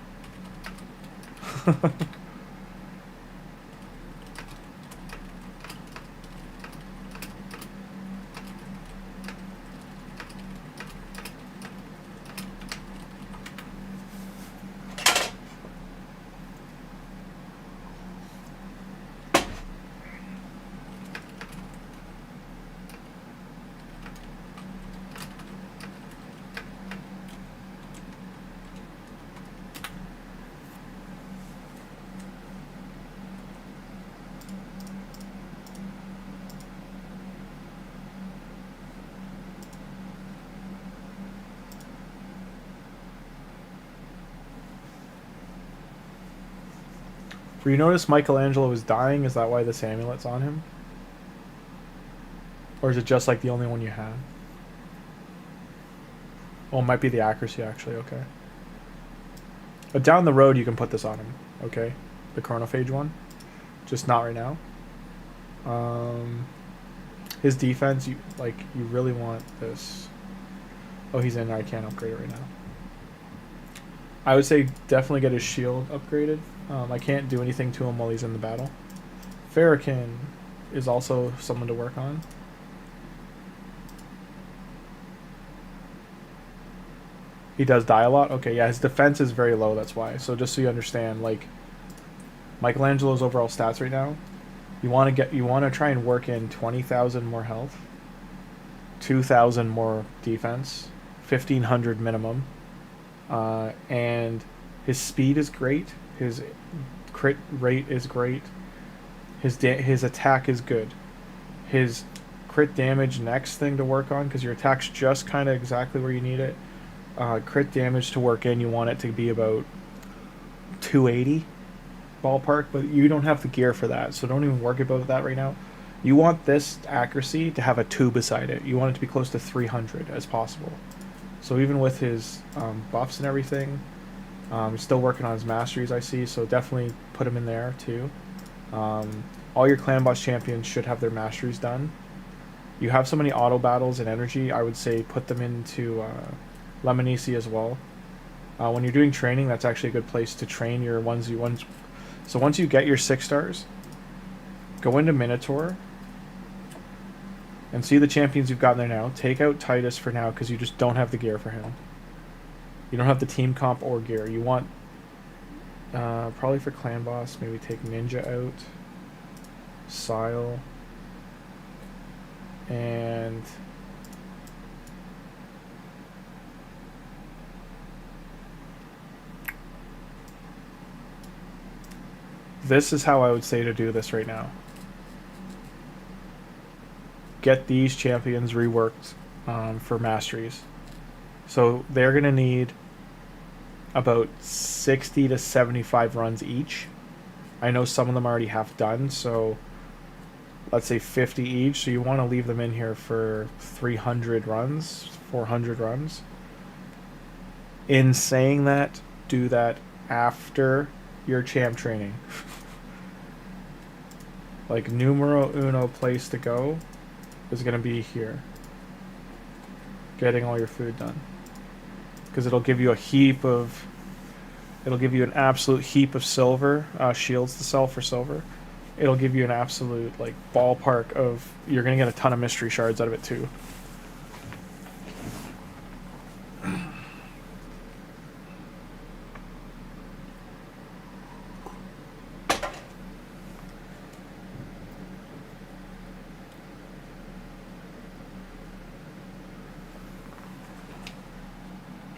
Were you notice Michelangelo was dying? Is that why this amulet's on him? Or is it just like the only one you have? Oh, it might be the accuracy actually, okay. But down the road you can put this on him, okay? The chronophage one. Just not right now. His defense, you really want this. Oh, he's in. I can't upgrade it right now. I would say definitely get his shield upgraded. I can't do anything to him while he's in the battle. Farrakhan is also someone to work on. He does die a lot? Okay, yeah, his defense is very low, that's why. So just so you understand, like, Michelangelo's overall stats right now, you want to try and work in 20,000 more health, 2,000 more defense, 1,500 minimum, and his speed is great. His crit rate is great. His attack is good. His crit damage next thing to work on, because your attack's just kind of exactly where you need it. Crit damage to work in, you want it to be about 280 ballpark, but you don't have the gear for that, so don't even worry about that right now. You want this accuracy to have a 2 beside it. You want it to be close to 300 as possible. So even with his buffs and everything, he's still working on his masteries, I see, so definitely put him in there too. All your clan boss champions should have their masteries done. You have so many auto battles and energy, I would say put them into Lemonisi as well. When you're doing training, that's actually a good place to train your ones. So once you get your 6 stars, go into Minotaur and see the champions you've got there now. Take out Titus for now because you just don't have the gear for him. You don't have the team comp or gear. You want, probably for clan boss, maybe take Ninja out, Sile, and this is how I would say to do this right now. Get these champions reworked for masteries. So they're going to need about 60 to 75 runs each. I know some of them already have done, so let's say 50 each. So you want to leave them in here for 300 runs, 400 runs. In saying that, do that after your champ training. Like, numero uno place to go is going to be here. Getting all your food done. Because it'll give you a heap of... It'll give you an absolute heap of silver, shields to sell for silver. It'll give you an absolute, like, ballpark of... You're going to get a ton of mystery shards out of it, too.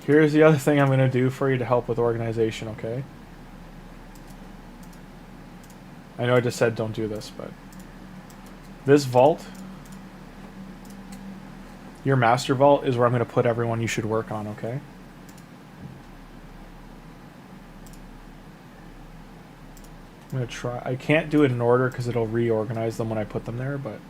Here's the other thing I'm going to do for you to help with organization, okay? I know I just said don't do this, but... This vault... Your master vault is where I'm going to put everyone you should work on, okay? I'm going to try... I can't do it in order because it'll reorganize them when I put them there, but...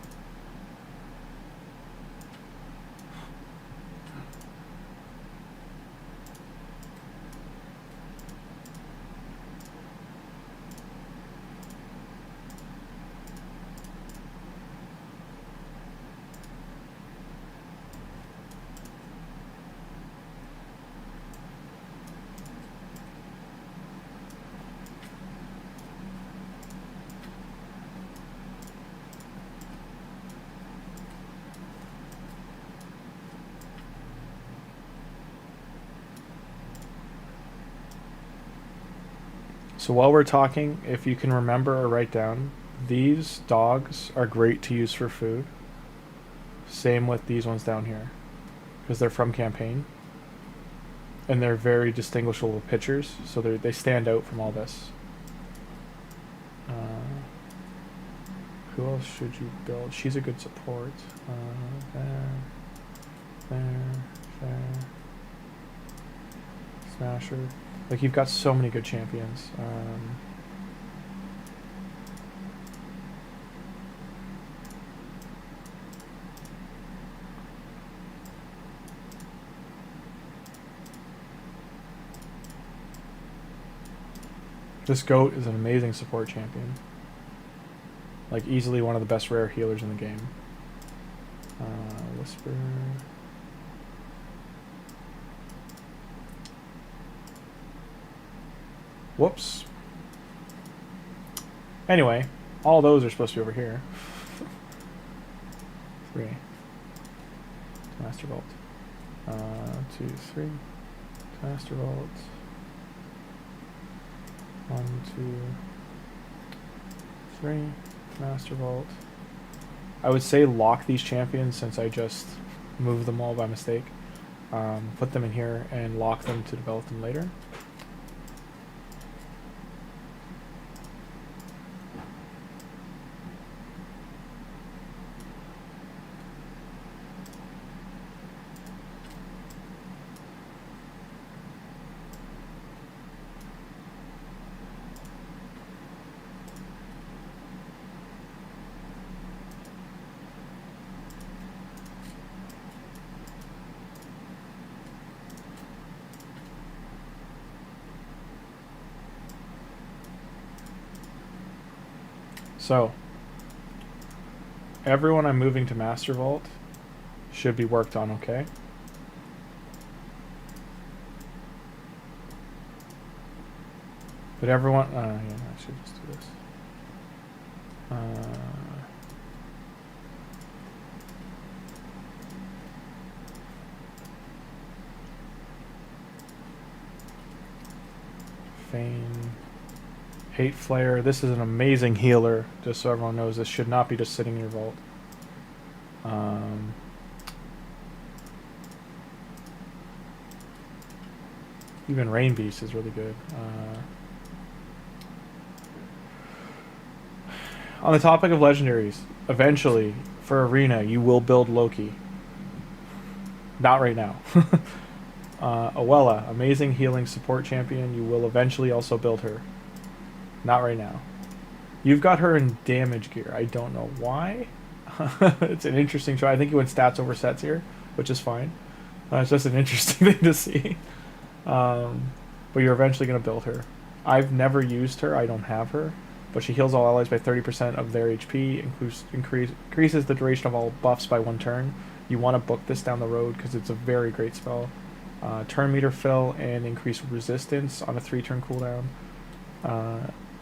So while we're talking, if you can remember or write down, these dogs are great to use for food. Same with these ones down here, because they're from campaign. And they're very distinguishable pictures, so they stand out from all this. Who else should you build? She's a good support. There. Smasher. Like, you've got so many good champions. This goat is an amazing support champion. Like, easily one of the best rare healers in the game. Whisper... Whoops. Anyway, all those are supposed to be over here. 3. Master Vault. 2, 3. Master Vault. 1, 2, 3. Master Vault. I would say lock these champions since I just moved them all by mistake. Put them in here and lock them to develop them later. So, everyone I'm moving to Master Vault should be worked on, okay? But everyone... yeah, I should just do this. Fane... Hate Flare. This is an amazing healer, just so everyone knows. This should not be just sitting in your vault. Even Rain Beast is really good. On the topic of legendaries, eventually, for Arena, you will build Loki. Not right now. Awella, amazing healing support champion. You will eventually also build her. Not right now. You've got her in damage gear. I don't know why. It's an interesting choice. I think you went stats over sets here, which is fine. It's just an interesting thing to see. But you're eventually going to build her. I've never used her. I don't have her. But she heals all allies by 30% of their HP, increases the duration of all buffs by 1 turn. You want to book this down the road because it's a very great spell. Turn meter fill and increase resistance on a 3-turn cooldown.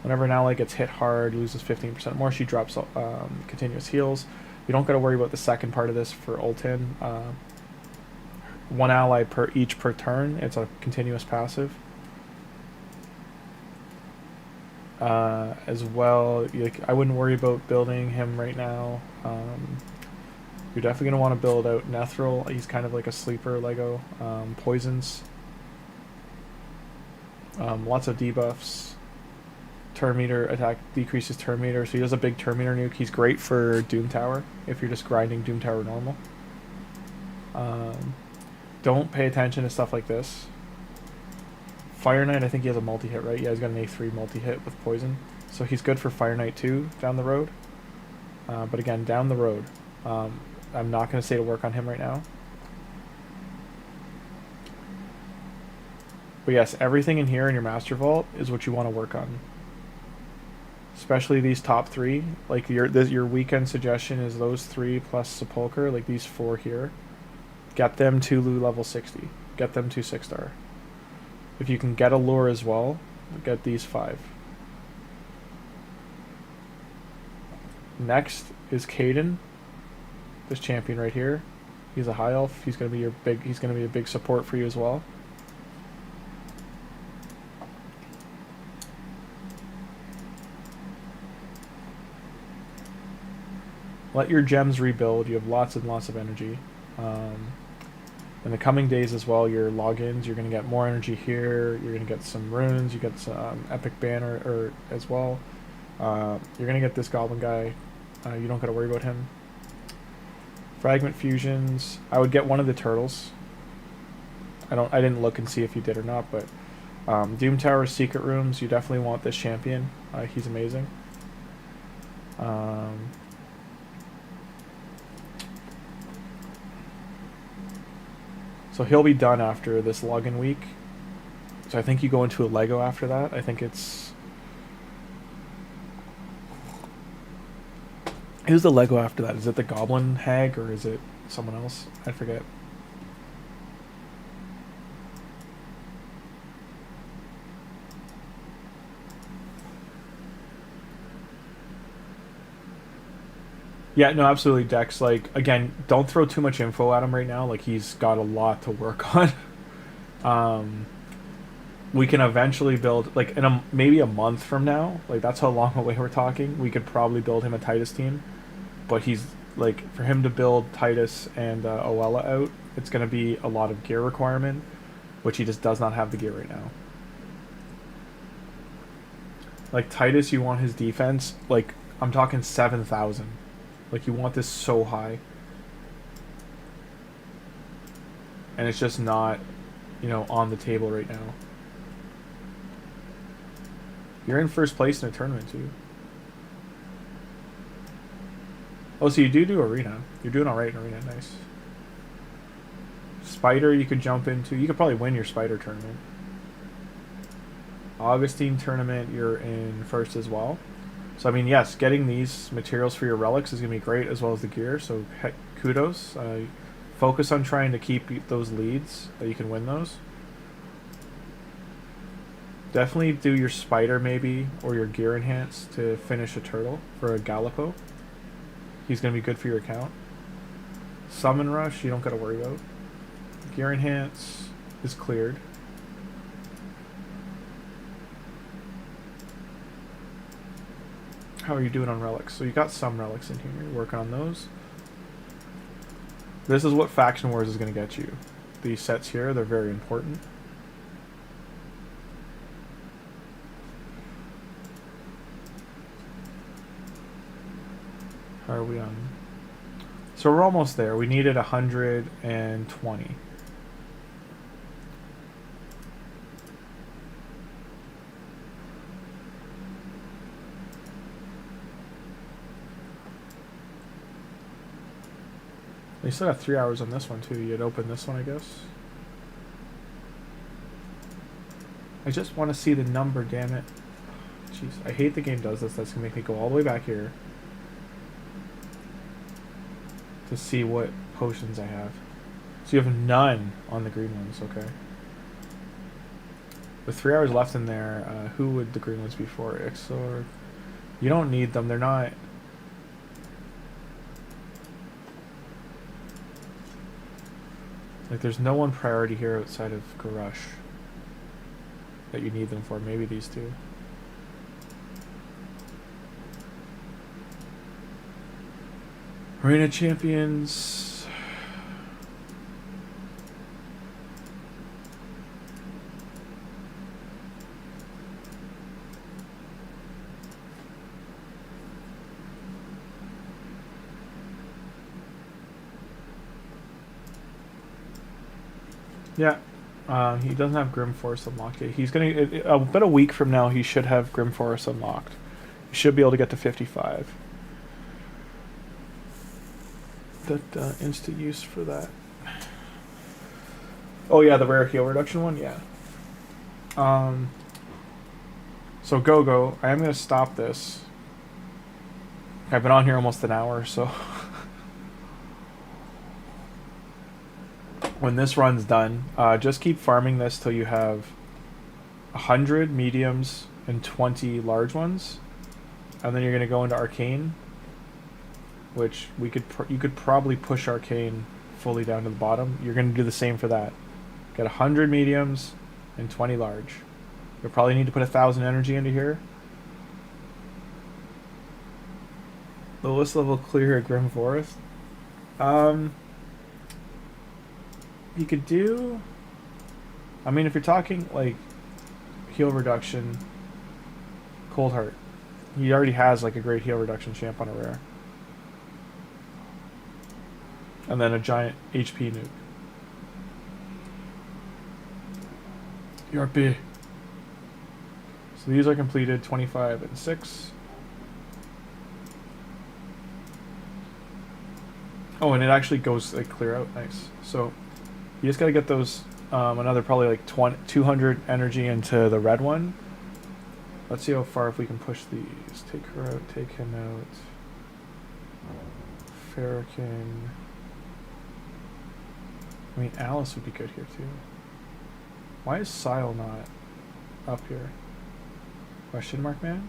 Whenever an ally gets hit hard, loses 15% more, she drops continuous heals. You don't got to worry about the second part of this for Ultin. 1 ally per turn. It's a continuous passive. As well, I wouldn't worry about building him right now. You're definitely going to want to build out Nethril. He's kind of like a sleeper Lego. Poisons. Lots of debuffs. Turn meter attack decreases turn meter, so he does a big turn meter nuke. He's great for Doom Tower if you're just grinding Doom Tower normal. Don't pay attention to stuff like this. Fire Knight, I think he has a multi-hit, right? Yeah, he's got an A3 multi-hit with poison. So he's good for Fire Knight too, down the road. But again, down the road. I'm not going to say to work on him right now. But yes, everything in here in your Master Vault is what you want to work on. Especially these top 3. Like your weekend suggestion is those 3 plus Sepulcher, like these 4 here. Get them to level 60. Get them to 6-star. If you can get Allure as well, get these 5. Next is Caden. This champion right here. He's a high elf. He's gonna be a big support for you as well. Let your gems rebuild. You have lots and lots of energy. In the coming days as well, your logins, you're going to get more energy here. You're going to get some runes. You get some epic banner as well. You're going to get this goblin guy. You don't got to worry about him. Fragment fusions. I would get one of the turtles. I didn't look and see if you did or not, but Doom Tower secret rooms. You definitely want this champion. He's amazing. So he'll be done after this login week. So I think you go into a Lego after that. I think it's... Who's the Lego after that? Is it the Goblin Hag or is it someone else? I forget. Yeah, no, absolutely, Dex. Like, again, don't throw too much info at him right now. Like, he's got a lot to work on. We can eventually build, like, in maybe a month from now. Like, that's how long away we're talking. We could probably build him a Titus team. But he's, like, for him to build Titus and Oella out, it's going to be a lot of gear requirement, which he just does not have the gear right now. Like, Titus, you want his defense, like, I'm talking 7,000. Like, you want this so high. And it's just not, you know, on the table right now. You're in first place in a tournament, too. Oh, so you do Arena. You're doing alright in Arena. Nice. Spider, you could jump into. You could probably win your Spider tournament. Augustine tournament, you're in first as well. So, I mean, yes, getting these materials for your relics is going to be great, as well as the gear. So, kudos. Focus on trying to keep those leads, that you can win those. Definitely do your Spider, maybe, or your Gear Enhance to finish a turtle for a Gallipo. He's going to be good for your account. Summon Rush, you don't got to worry about. Gear Enhance is cleared. How are you doing on relics? So you got some relics in here. You're working on those. This is what Faction Wars is going to get you. These sets here, they're very important. How are we on? So we're almost there. We needed 120. You still got 3 hours on this one too. You'd open this one, I guess. I just want to see the number, damn it. Jeez, I hate the game does this. That's gonna make me go all the way back here to see what potions I have. So you have none on the green ones, okay. With 3 hours left in there, who would the green ones be for? Ixor. You don't need them, they're not... Like, there's no one priority here outside of Garush that you need them for. Maybe these two. Arena Champions... Yeah, he doesn't have Grim Forest unlocked yet. He's gonna about a week from now. He should have Grim Forest unlocked. He should be able to get to 55. That instant use for that. Oh yeah, the rare heal reduction one. Yeah. So Go-Go, I am gonna stop this. I've been on here almost an hour, so. When this run's done, just keep farming this till you have 100 mediums and 20 large ones, and then you're gonna go into Arcane, which we could you could probably push Arcane fully down to the bottom. You're gonna do the same for that. Get 100 mediums and 20 large. You'll probably need to put 1,000 energy into here. Lowest level clear at Grim Forest. You could do... I mean, if you're talking, like, heal reduction, Cold Heart. He already has, like, a great heal reduction champ on a rare. And then a giant HP nuke. ERP. So these are completed, 25 and 6. Oh, and it actually goes, like, clear out. Nice. So... You just gotta get those, another probably like 200 energy into the red one. Let's see how far if we can push these. Take her out, take him out. Farrakhan. I mean, Alice would be good here too. Why is Sile not up here? Question mark, man?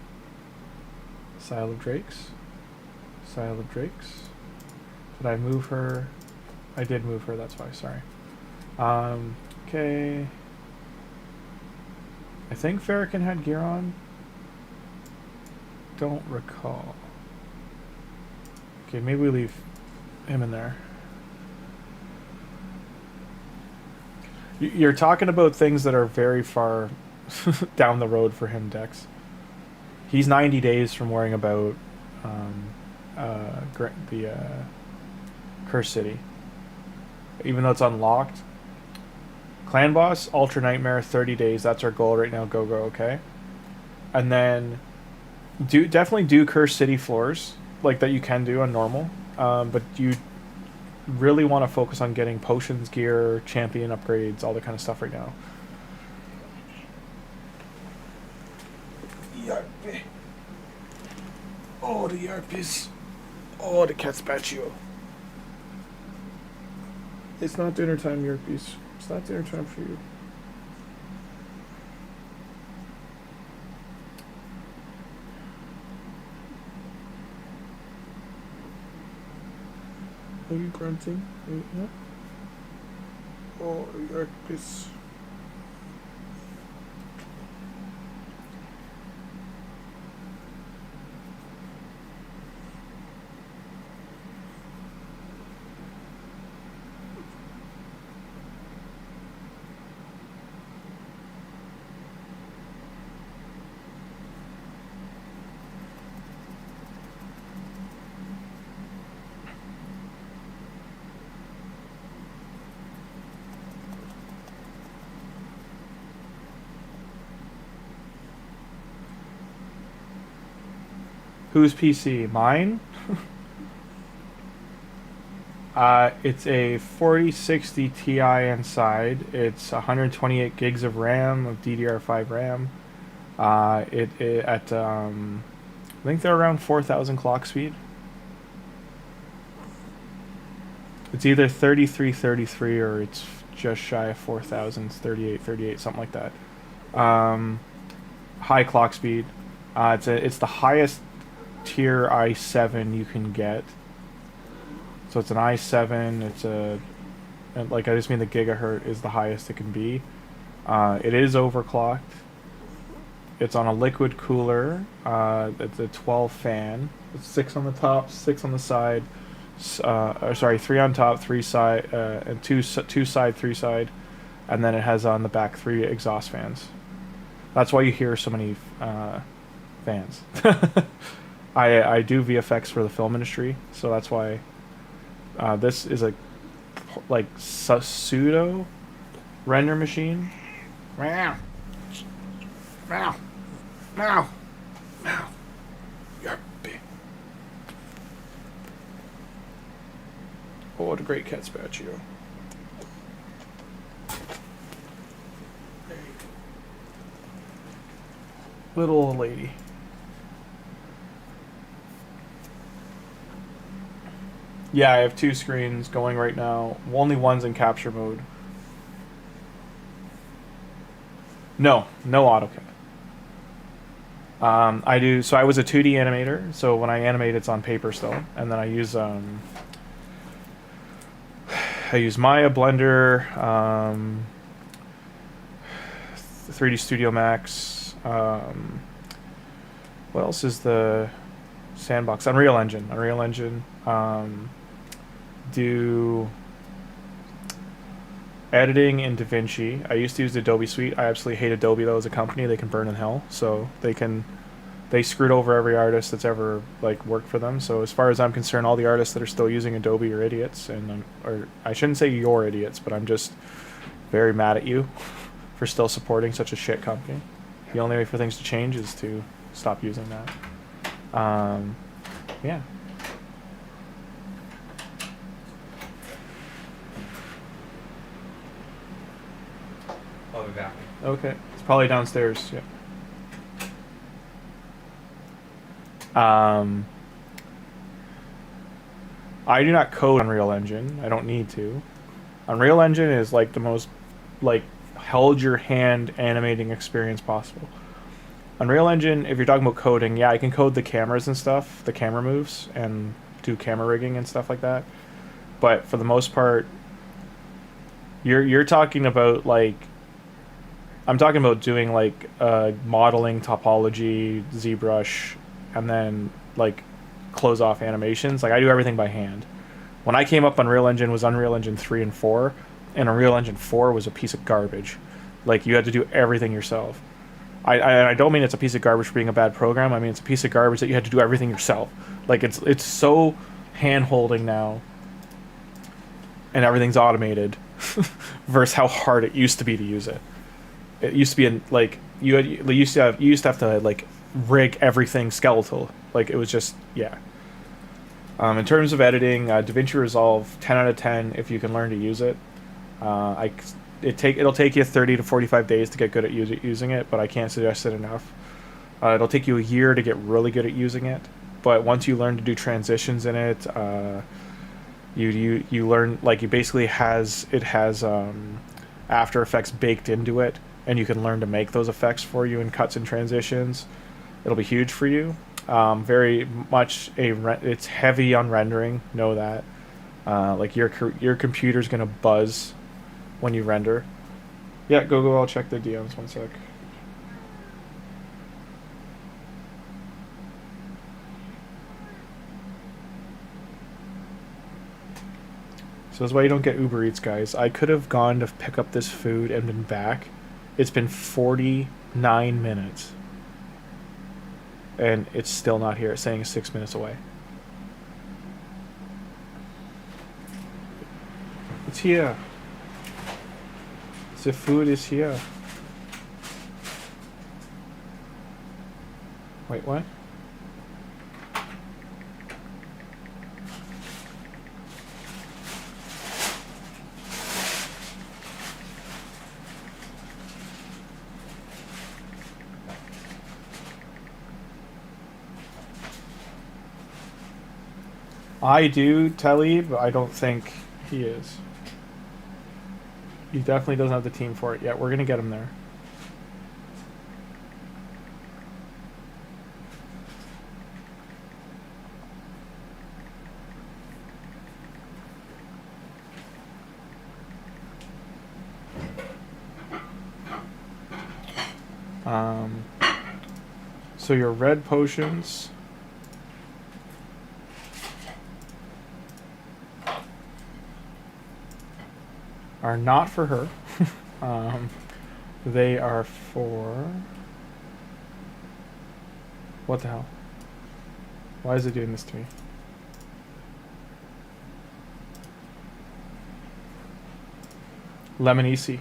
Sile of Drakes? Sile of Drakes? Did I move her? I did move her, that's why, sorry. Okay. I think Farrakhan had gear on. Don't recall. Okay, maybe we leave him in there. You're talking about things that are very far down the road for him, Dex. He's 90 days from worrying about the Curse City. Even though it's unlocked. Clan Boss, Ultra Nightmare, 30 days. That's our goal right now. Go, okay? And then definitely do Curse City floors, like that you can do on normal. But you really want to focus on getting potions, gear, champion upgrades, all that kind of stuff right now. Yarp. Oh, the Yarpies. Oh, the Catspatio. It's not dinner time, Yarpies. It's not dinner time for you. Are you grunting? Yeah. Oh, Yarpies. Whose PC? Mine? It's a 4060 Ti inside. It's 128 gigs of RAM of DDR5 RAM. I think they're around 4,000 clock speed. It's either 3333 or it's just shy of 4,000, 3838, something like that. High clock speed. It's the highest tier i7 you can get. So it's an i7. It's I just mean the gigahertz is the highest it can be. It is overclocked. It's on a liquid cooler. It's a 12 fan. It's 6 on the top, 6 on the side. Sorry, 3 on top, 3 side, and 2 side, 3 side, and then it has on the back 3 exhaust fans. That's why you hear so many fans. I do VFX for the film industry, so that's why this is a pseudo render machine. Meow. Meow. Meow. Meow. You're big. Oh, what a great cat spatio. Little old lady. Yeah, I have 2 screens going right now. Only one's in capture mode. No AutoCAD. I was a 2D animator, so when I animate, it's on paper still, and then I use Maya, Blender, 3D Studio Max. What else is the sandbox? Unreal Engine. Do editing in DaVinci. I used to use the Adobe Suite. I absolutely hate Adobe though as a company. They can burn in hell. So they screwed over every artist that's ever worked for them. So as far as I'm concerned, all the artists that are still using Adobe are idiots, or I shouldn't say you're idiots, but I'm just very mad at you for still supporting such a shit company. The only way for things to change is to stop using that. Yeah. I'll be back. Okay. It's probably downstairs. Yeah. I do not code Unreal Engine. I don't need to. Unreal Engine is the most held your hand animating experience possible. Unreal Engine, if you're talking about coding, yeah, I can code the cameras and stuff, the camera moves, and do camera rigging and stuff like that. But for the most part, you're talking about I'm talking about doing modeling, topology, ZBrush, and then close off animations. I do everything by hand. When I came up, Unreal Engine was Unreal Engine 3 and 4, and Unreal Engine 4 was a piece of garbage. You had to do everything yourself. I don't mean it's a piece of garbage for being a bad program. I mean it's a piece of garbage that you had to do everything yourself. It's so hand-holding now, and everything's automated, versus how hard it used to be to use it. It used to be you used to have to rig everything skeletal. It was just, yeah. In terms of editing, DaVinci Resolve 10 out of 10 if you can learn to use it. It'll take you 30 to 45 days to get good at using it, but I can't suggest it enough. It'll take you a year to get really good at using it, but once you learn to do transitions in it, you learn it basically has After Effects baked into it, and you can learn to make those effects for you in cuts and transitions. It'll be huge for you. Very much it's heavy on rendering. Know that. Your computer's gonna buzz when you render. Yeah, go. I'll check the DMs. 1 sec. So that's why you don't get Uber Eats, guys. I could have gone to pick up this food and been back. It's been 49 minutes. And it's still not here. It's saying it's 6 minutes away. It's here. The food is here. Wait, what? I do, Telly, but I don't think he is. He definitely doesn't have the team for it yet. We're gonna get him there. So your red potions are not for her. They are for... What the hell? Why is it doing this to me? Lemon EC.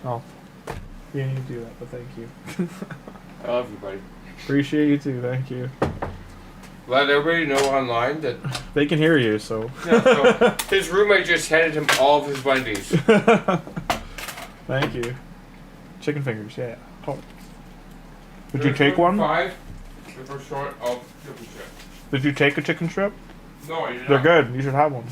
Oh, you didn't need to do that, but thank you. I love you, buddy. Appreciate you too, thank you. Let everybody know online that They can hear you, so. yeah, so his roommate just handed him all of his Wendy's. Thank you. Chicken fingers, yeah. Oh. Did you take one? 5. The first short of chicken strip. Did you take a chicken strip? No, I did not. They're good. You should have one.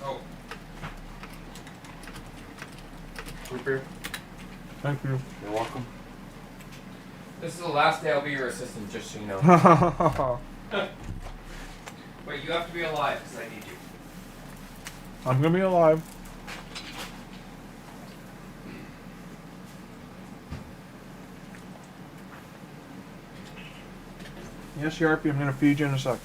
Oh. Root beer. Thank you. You're welcome. This is the last day I'll be your assistant, just so you know. But you have to be alive, because I need you. I'm gonna be alive. Yes, Yarpy, I'm gonna feed you in a sec.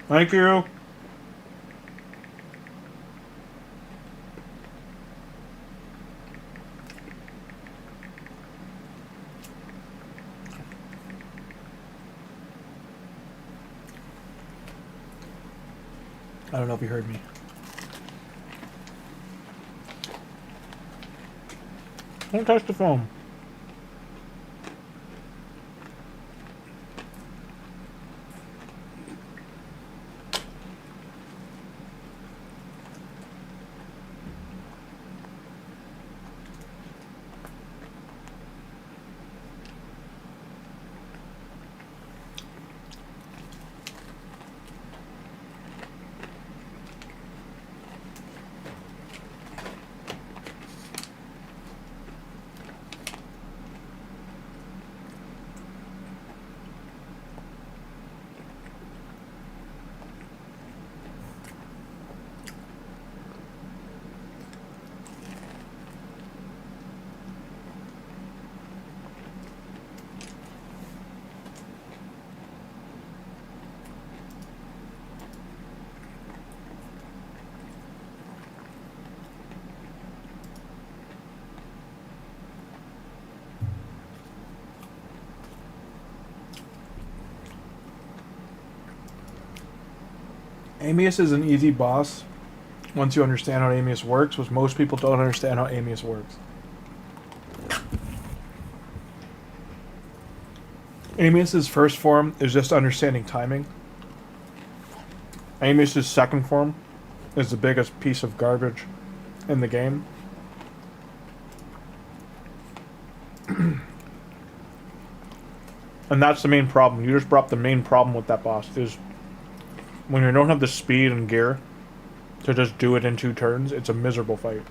Thank you. I don't know if you heard me. Don't touch the foam. Amius is an easy boss once you understand how Amius works, which most people don't understand how Amius works. Amius's first form is just understanding timing. Amius's second form is the biggest piece of garbage in the game. And that's the main problem. You just brought up the main problem with that boss is when you don't have the speed and gear to just do it in 2 turns, it's a miserable fight.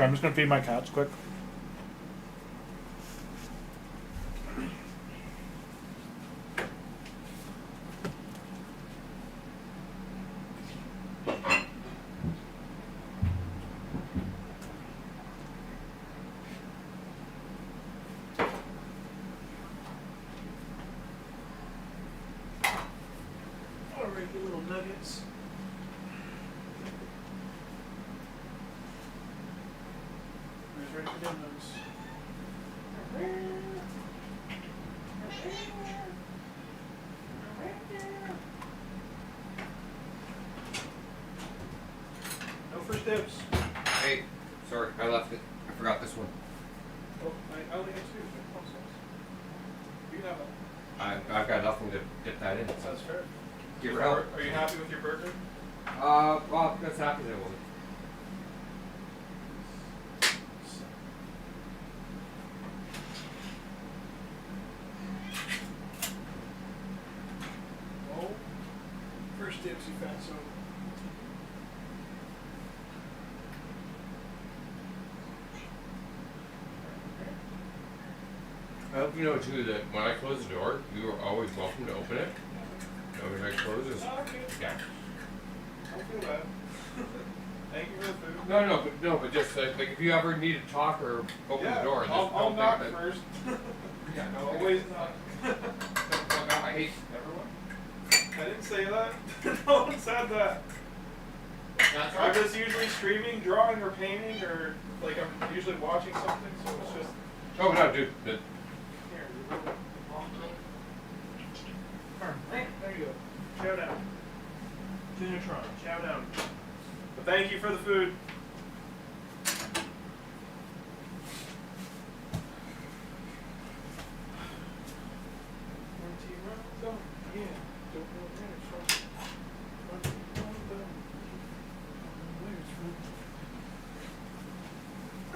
Sorry, I'm just gonna feed my cats quick. Alright, you little nuggets. Who's ready for demos? No first dibs. Hey, sorry, I left it. I forgot this one. Oh, I only have two. You can have that. I've got nothing to dip that in. So That's fair. give her help. Are you happy with your burger? Well, that's happy that one. Oh, first dibs, you fatso. I hope you know too that when I close the door, you are always welcome to open it. When I close it, Okay. yeah. Don't feel bad. Thank you for the food. But just like if you ever need to talk or open the door, just I'll don't knock think that. first. Yeah, no, Always knock. I hate everyone. I didn't say that. No one said that. That's I'm right. just usually streaming, drawing, or painting, or like I'm usually watching something, so it's just Oh no, dude. here. You little there you go. Chow down. Junitron, chow down. But thank you for the food.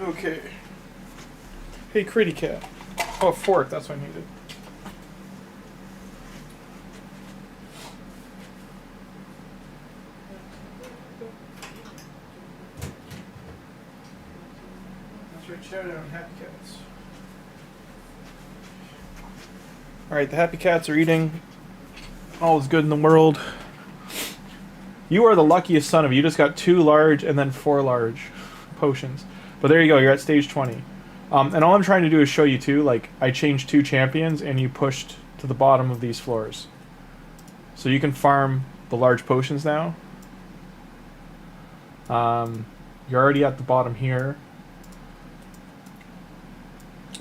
Okay. Hey, Kitty Cat. Oh, a fork. That's what I needed. That's right. Shout out on Happy Cats. All right, the Happy Cats are eating. All is good in the world. You are the luckiest son of you. Just got 2 large and then 4 large potions. But there you go. You're at stage 20. And all I'm trying to do is show you too. Like I changed 2 champions, and you pushed to the bottom of these floors, so you can farm the large potions now. You're already at the bottom here.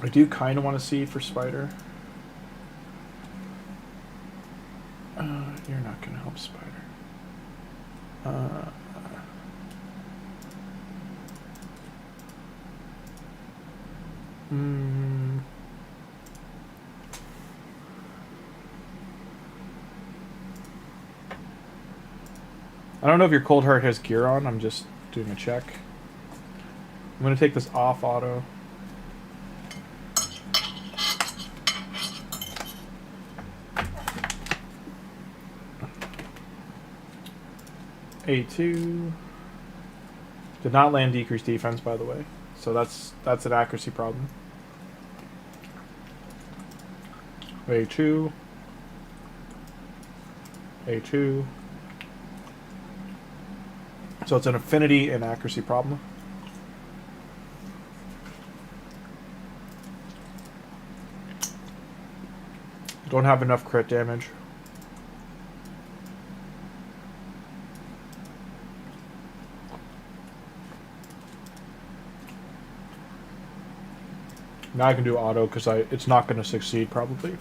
I do kind of want to see for Spider. You're not going to help Spider. I don't know if your Cold Heart has gear on. I'm just doing a check. I'm going to take this off auto. A2. Did not land decreased defense, by the way. So that's an accuracy problem. A2. A2. So it's an affinity and accuracy problem. Don't have enough crit damage. Now I can do auto because it's not going to succeed probably.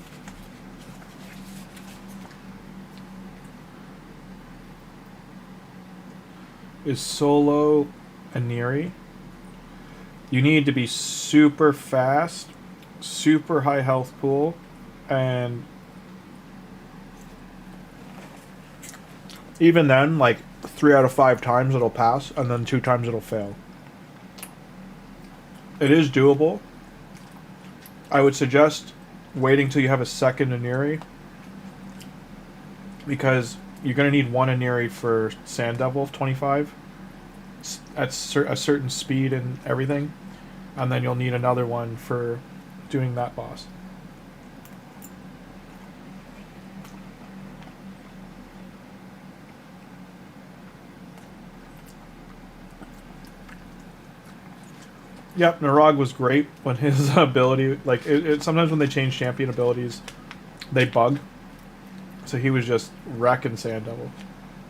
Is solo a Neri? You need to be super fast, super high health pool, and even then, like 3 out of 5 times it'll pass, and then 2 times it'll fail. It is doable. I would suggest waiting till you have a second Aniri, because you're going to need 1 Aniri for Sand Devil 25, at a certain speed and everything, and then you'll need another one for doing that boss. Yep, Narog was great when his ability, like, sometimes when they change champion abilities, they bug. So he was just wrecking Sand Devil.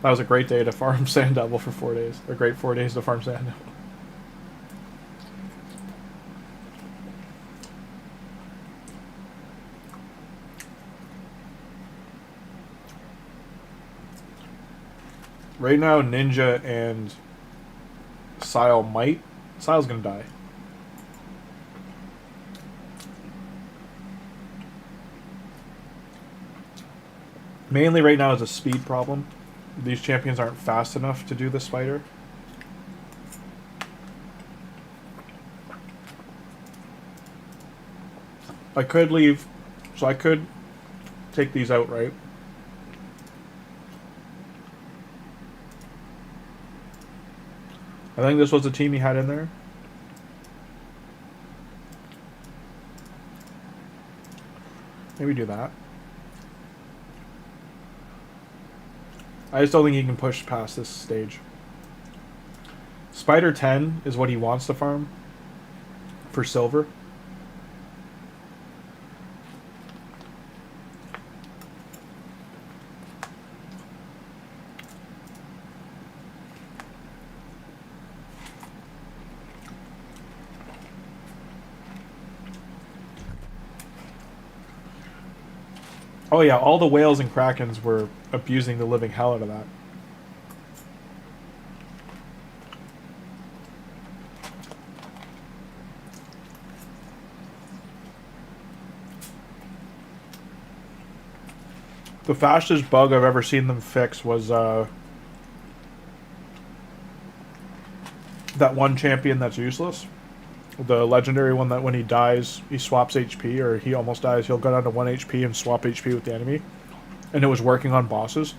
That was a great day to farm Sand Devil for 4 days. A great 4 days to farm Sand Devil. Right now, Ninja and Sile might. Sile's gonna die. Mainly right now is a speed problem. These champions aren't fast enough to do the spider. I could leave, so I could take these out, right? I think this was the team he had in there. Maybe do that. I just don't think he can push past this stage. Spider 10 is what he wants to farm for silver. Oh yeah, all the whales and krakens were abusing the living hell out of that. The fastest bug I've ever seen them fix was that one champion that's useless. The legendary one that when he dies, he swaps HP, or he almost dies, he'll go down to 1 HP and swap HP with the enemy. And it was working on bosses.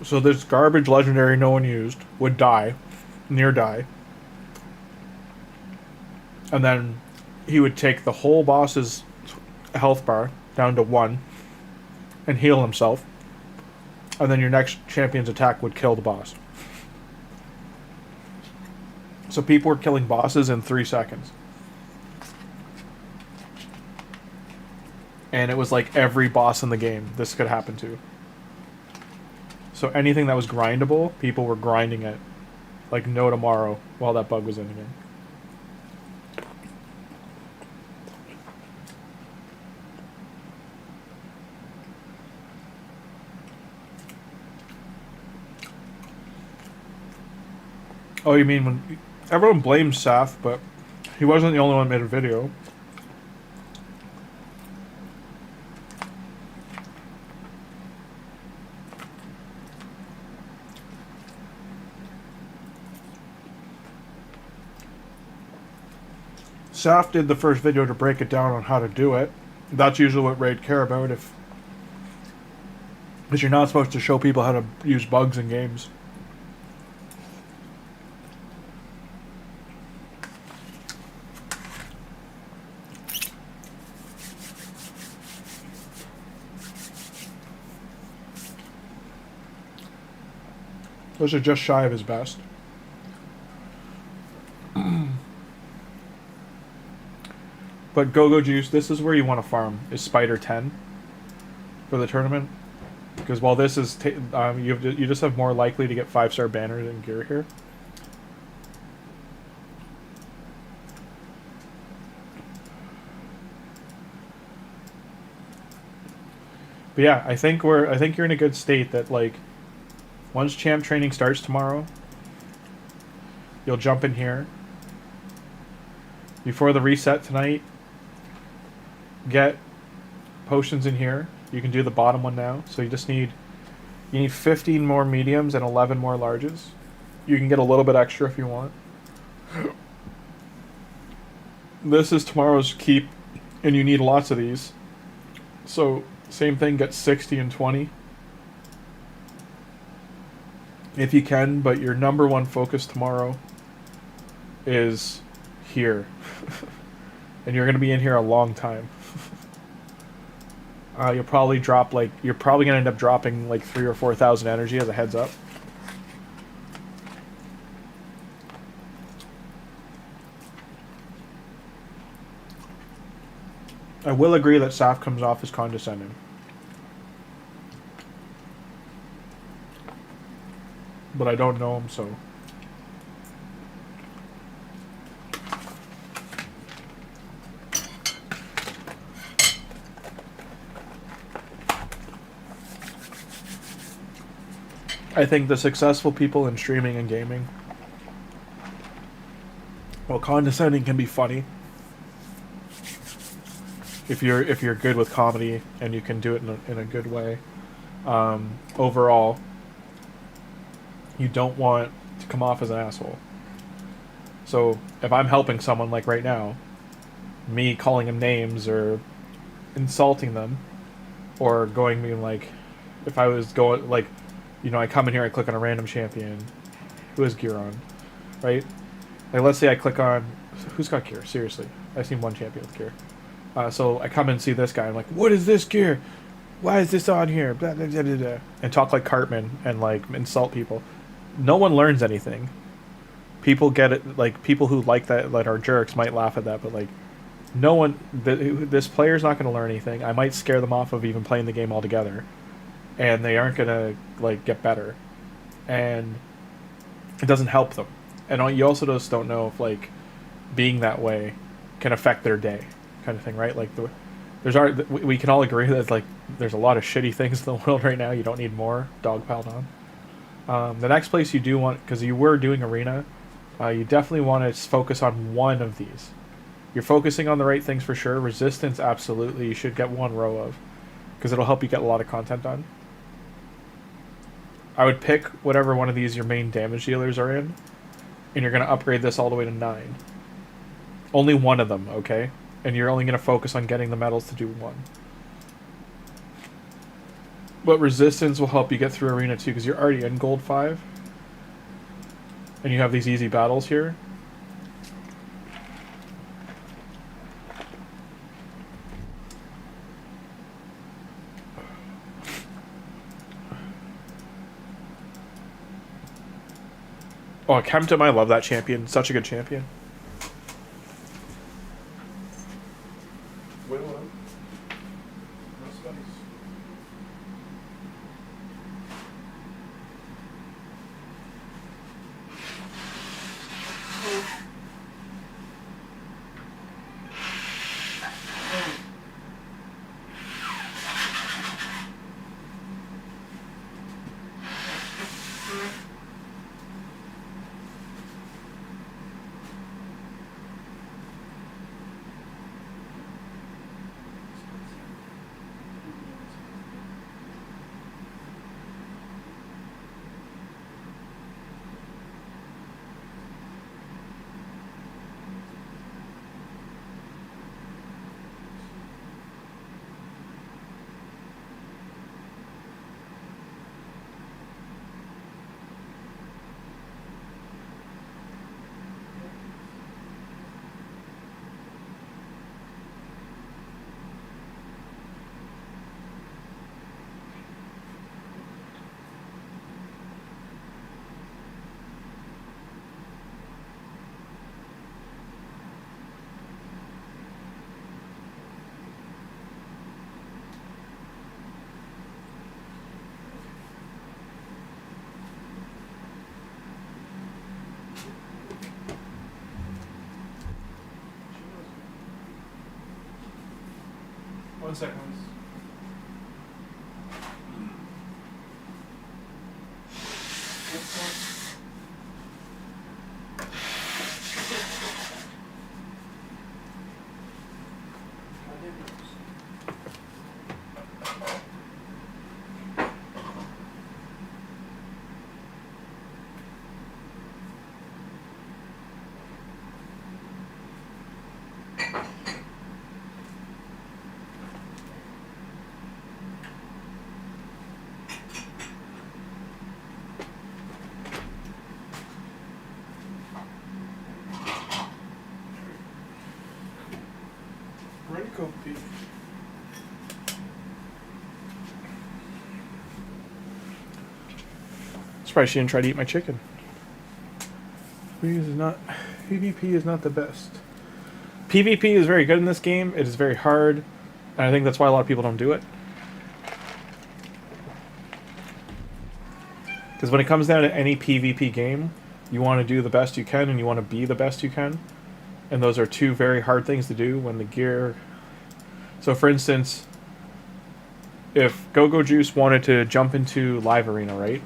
So this garbage legendary no one used would die, near die. And then he would take the whole boss's health bar down to 1 and heal himself. And then your next champion's attack would kill the boss. So people were killing bosses in 3 seconds. And it was like every boss in the game this could happen to. So anything that was grindable, people were grinding it like no tomorrow while that bug was in the game. Oh, you mean when... Everyone blames Saf, but he wasn't the only one that made a video. Saf did the first video to break it down on how to do it. That's usually what Raid care about, if... Because you're not supposed to show people how to use bugs in games. Those are just shy of his best. But Go-Go Juice, this is where you want to farm, is Spider 10 for the tournament. Because while this is... you just have more likely to get 5-star banners and gear here. But yeah, I think you're in a good state that, like, once champ training starts tomorrow, you'll jump in here. Before the reset tonight, get potions in here. You can do the bottom one now. So you need 15 more mediums and 11 more larges. You can get a little bit extra if you want. This is tomorrow's keep, and you need lots of these. So Same thing, get 60 and 20. If you can, but your number one focus tomorrow is here. And you're going to be in here a long time. You'll probably drop, like, you're probably going to end up dropping like 3,000 or 4,000 energy as a heads up. I will agree that Saf comes off as condescending. But I don't know him, so... I think the successful people in streaming and gaming, well, condescending can be funny if you're good with comedy and you can do it in a good way. Overall, you don't want to come off as an asshole. So if I'm helping someone, like right now, me calling them names or insulting them, or being like, if I was going like, you know, I come in here, I click on a random champion who has gear on, right? Like, let's say I click on... Who's got gear? Seriously. I've seen one champion with gear. So I come and see this guy. I'm like, what is this gear? Why is this on here? Blah, blah, blah, blah, blah. And talk like Cartman and, like, insult people. No one learns anything. People get it... Like, people who like that are jerks might laugh at that, but, like, no one... This player's not going to learn anything. I might scare them off of even playing the game altogether. And they aren't gonna, like, get better, and it doesn't help them. And you also just don't know if, like, being that way can affect their day, kind of thing, right? Like, we can all agree that, like, there's a lot of shitty things in the world right now. You don't need more dog piled on. The next place you do want, because you were doing arena, you definitely want to focus on one of these. You're focusing on the right things for sure. Resistance, absolutely, you should get one row of, because it'll help you get a lot of content done. I would pick whatever one of these your main damage dealers are in, and you're going to upgrade this all the way to 9. Only one of them, okay? And you're only going to focus on getting the medals to do one. But resistance will help you get through arena too, because you're already in gold 5. And you have these easy battles here. Oh, Kempton, I love that champion. Such a good champion. Wait, what? No space. One second. Surprised she didn't try to eat my chicken. PvP is not the best. PvP is very good in this game. It is very hard, and I think that's why a lot of people don't do it. Because when it comes down to any PvP game, you want to do the best you can, and you want to be the best you can. And those are two very hard things to do when the gear... So for instance, if Go-Go Juice wanted to jump into Live Arena, right?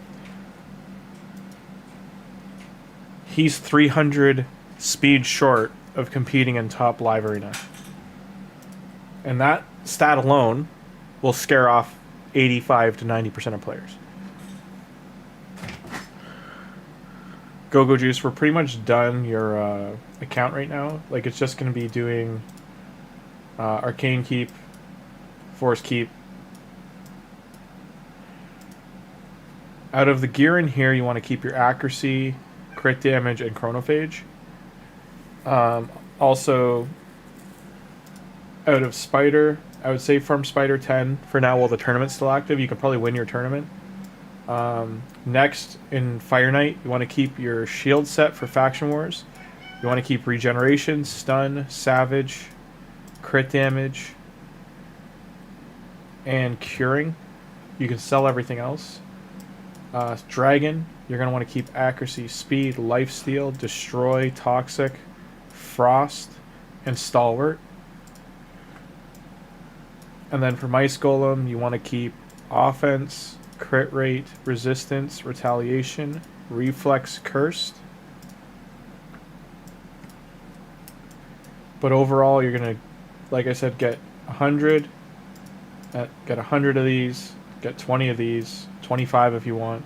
He's 300 speed short of competing in top Live Arena. And that stat alone will scare off 85 to 90% of players. Go-Go Juice, we're pretty much done your account right now. Like, it's just going to be doing Arcane Keep, Force Keep. Out of the gear in here, you want to keep your accuracy, crit damage, and chronophage. Also, out of Spider, I would say farm Spider 10 for now while the tournament's still active. You can probably win your tournament. Next, in Fire Knight, you want to keep your shield set for Faction Wars. You want to keep Regeneration, Stun, Savage, Crit Damage, and Curing. You can sell everything else. Dragon, you're going to want to keep Accuracy, Speed, Lifesteal, Destroy, Toxic, Frost, and Stalwart. And then for Mice Golem, you want to keep Offense, Crit Rate, Resistance, Retaliation, Reflex, Cursed. But overall, you're going to, like I said, get 100, get 100 of these, get 20 of these, 25 if you want.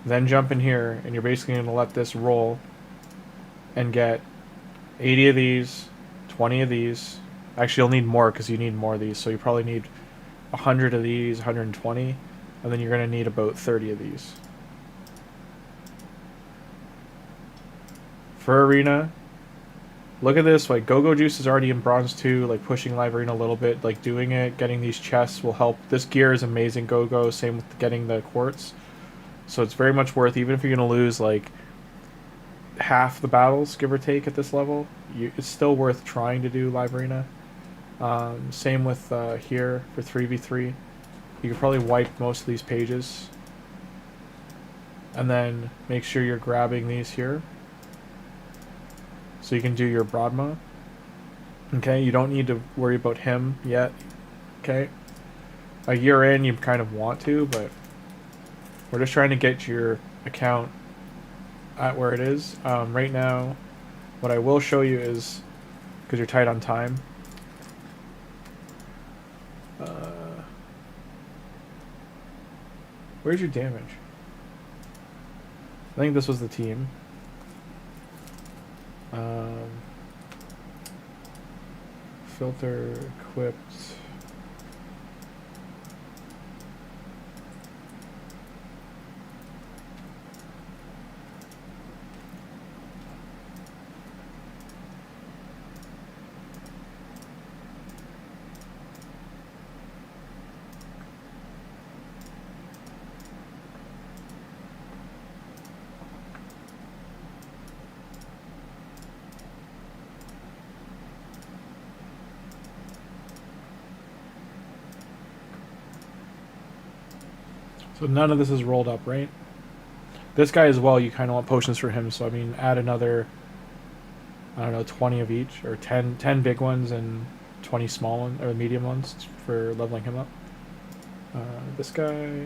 Then jump in here, and you're basically going to let this roll and get 80 of these, 20 of these. Actually, you'll need more because you need more of these, so you probably need 100 of these, 120, and then you're going to need about 30 of these. For Arena, look at this, like Go-Go Juice is already in Bronze 2, like pushing Live Arena a little bit, like doing it, getting these chests will help. This gear is amazing, Go-Go, same with getting the quartz. So it's very much worth, even if you're going to lose like half the battles, give or take, at this level, it's still worth trying to do Live Arena. Same with here for 3v3. You could probably wipe most of these pages. And then make sure you're grabbing these here. So you can do your Broadma. Okay, you don't need to worry about him yet. Okay. A year in, you kind of want to, but we're just trying to get your account at where it is. Right now, what I will show you is, because you're tight on time, where's your damage? I think this was the team. Filter equipped. So none of this is rolled up, right? This guy as well, you kind of want potions for him, so I mean, add another, I don't know, 20 of each, or 10 big ones and 20 small ones, or medium ones, for leveling him up. This guy,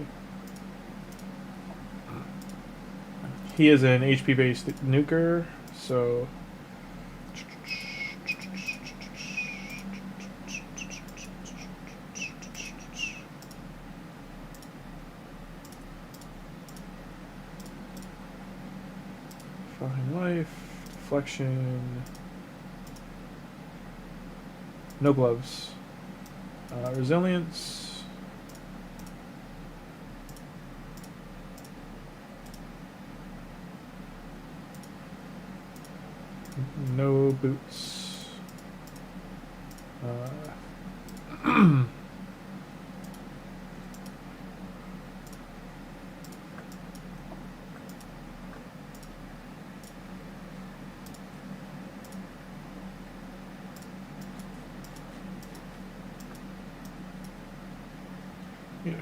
he is an HP-based nuker, so... Life, deflection, no gloves, resilience, no boots,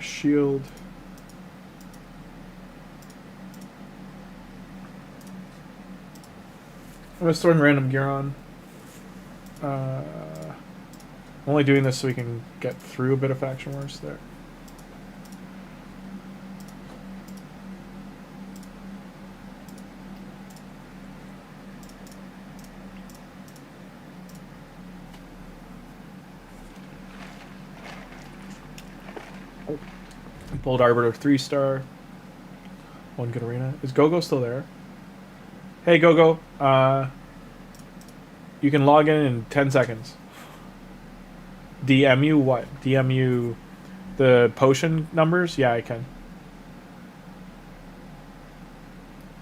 shield. I'm just throwing random gear on. I'm only doing this so we can get through a bit of faction wars there. Bold Arbiter 3-star. 1 good arena. Is Gogo still there? Hey Gogo, you can log in 10 seconds. DM you what? DM you the potion numbers? Yeah, I can.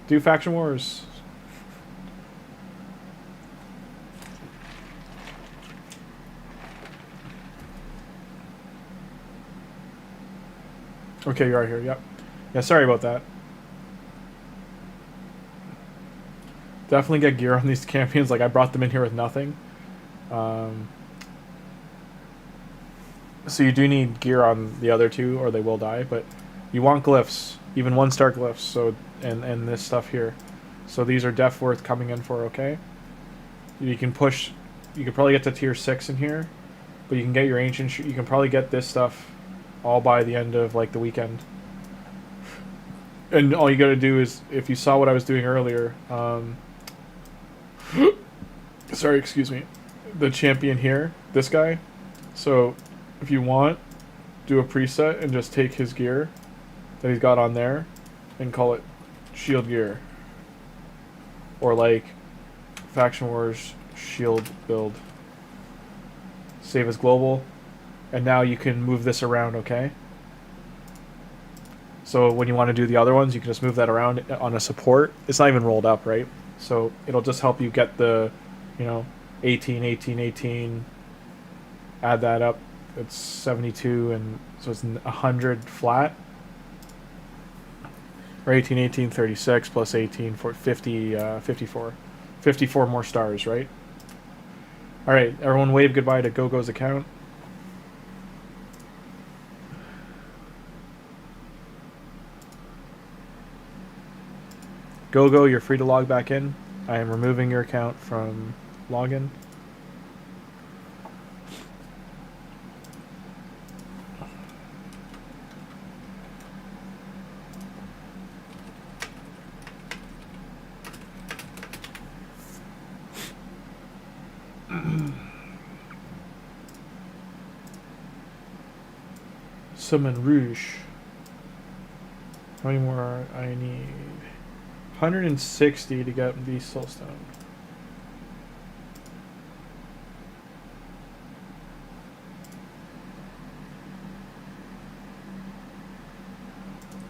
Do faction wars. Okay, you are here. Yep. Yeah, sorry about that. Definitely get gear on these champions. Like, I brought them in here with nothing. So you do need gear on the other two, or they will die. But you want glyphs, even 1-star glyphs. So and this stuff here. So these are def worth coming in for. Okay. You can push. You could probably get to tier 6 in here, but you can get your ancient. You can probably get this stuff all by the end of like the weekend. And all you gotta do is, if you saw what I was doing earlier, sorry, excuse me, the champion here, this guy. So if you want, do a preset and just take his gear that he's got on there and call it shield gear, or like faction wars shield build, save as global, and now you can move this around. Okay, so when you want to do the other ones, you can just move that around on a support. It's not even rolled up, right? So it'll just help you get the, 18, 18, 18, add that up. It's 72, and so it's 100 flat. Or 18, 18, 36 plus 18 for 50, 54. 54 more stars, right? All right, everyone wave goodbye to Gogo's account. Gogo, you're free to log back in. I am removing your account from login. Summon Rouge. How many more I need? 160 to get the Soulstone.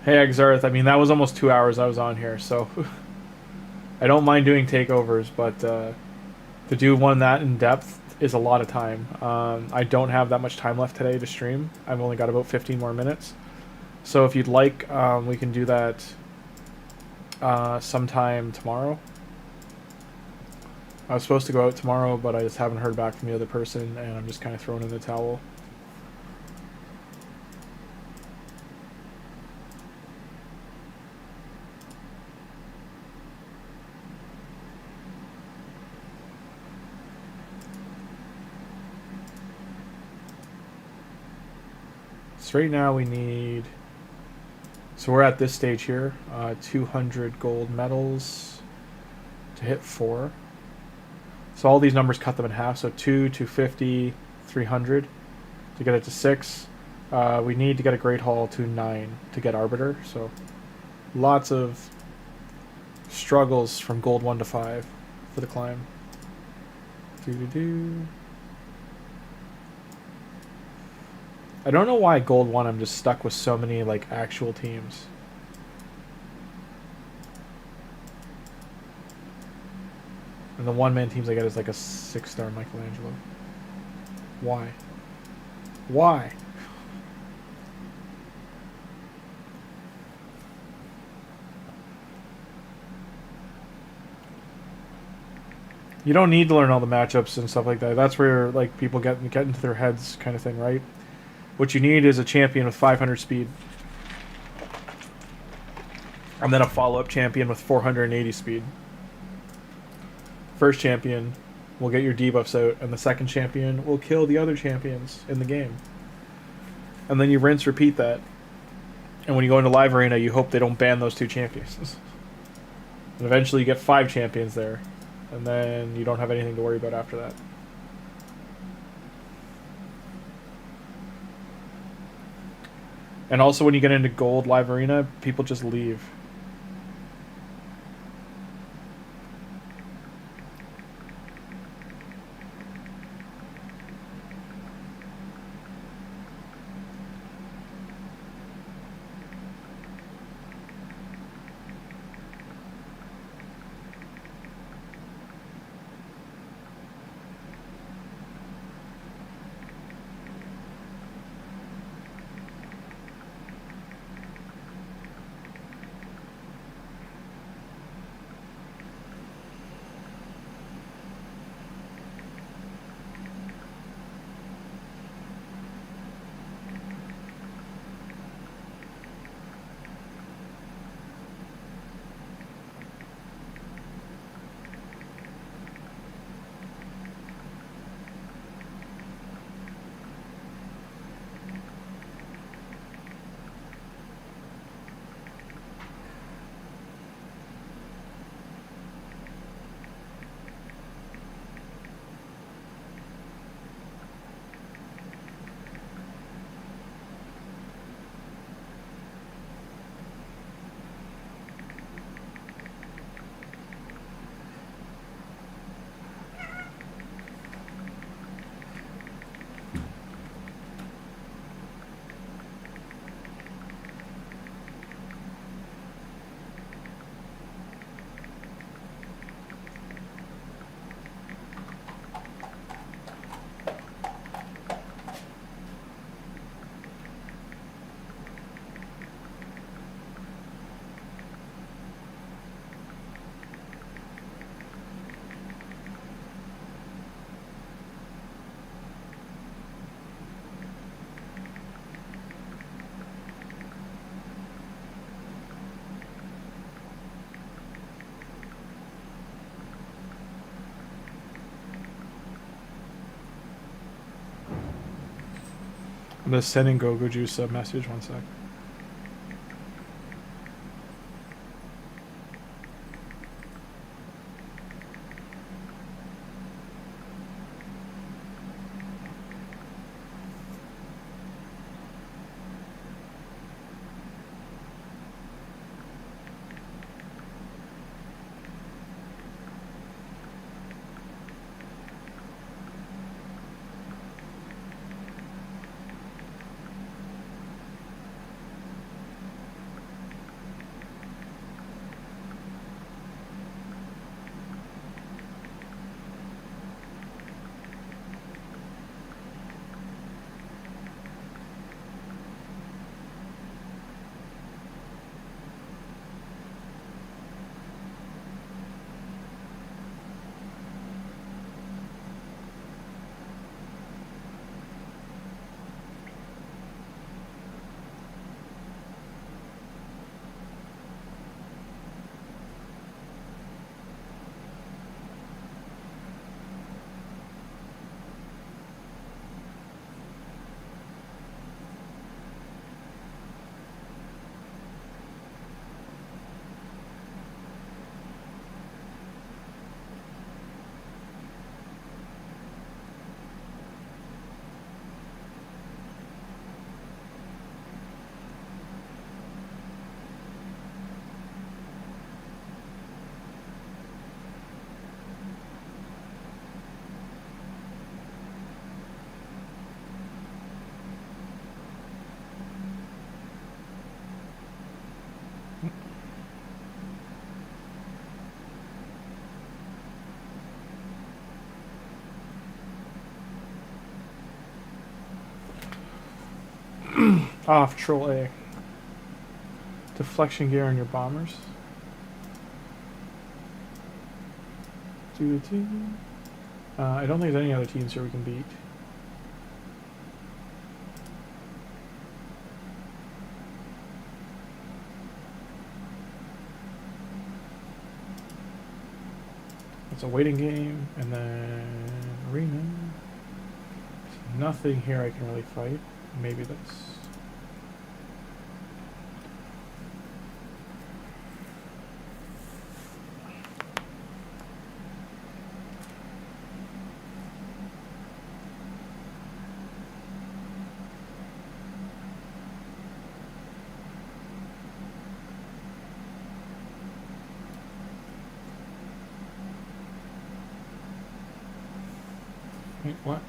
Hey Exarth, I mean that was almost 2 hours I was on here, so I don't mind doing takeovers, but to do one that in depth is a lot of time. I don't have that much time left today to stream. I've only got about 15 more minutes. So if you'd like, we can do that sometime tomorrow. I was supposed to go out tomorrow, but I just haven't heard back from the other person, and I'm just kind of throwing in the towel. So right now we need, so we're at this stage here, 200 gold medals to hit 4. So all these numbers cut them in half, so 2, 250, 300 to get it to 6. We need to get a Great Hall to 9 to get Arbiter, so lots of struggles from gold 1 to 5 for the climb. Doo-doo-doo. I don't know why gold 1 I'm just stuck with so many like actual teams. And the one-man teams I get is like a 6-star Michelangelo. Why? Why? You don't need to learn all the matchups and stuff like that. That's where like people get into their heads kind of thing, right? What you need is a champion with 500 speed. And then a follow-up champion with 480 speed. First champion will get your debuffs out, and the second champion will kill the other champions in the game. And then you rinse, repeat that. And when you go into live arena, you hope they don't ban those 2 champions. And eventually you get 5 champions there. And then you don't have anything to worry about after that. And also when you get into gold live arena, people just leave. I'm just sending Gogo Juice a message, 1 sec. Off Troll A. Deflection gear on your bombers. I don't think there's any other teams here we can beat. It's a waiting game, and then arena. Nothing here I can really fight. Maybe this. Wait, what?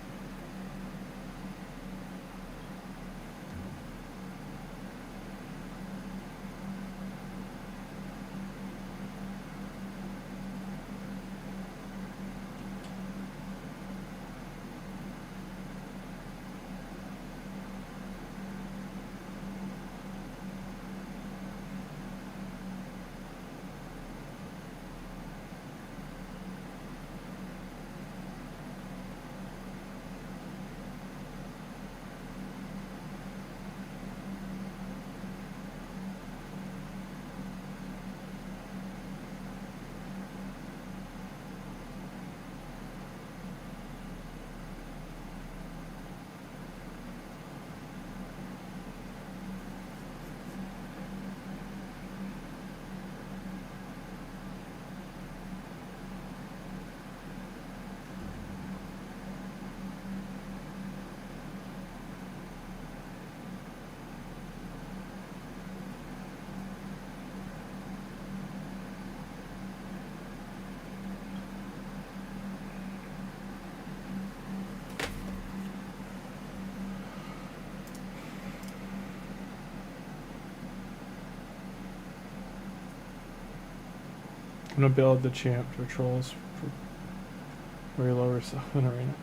I'm gonna build the champ for trolls for very low stuff in arena.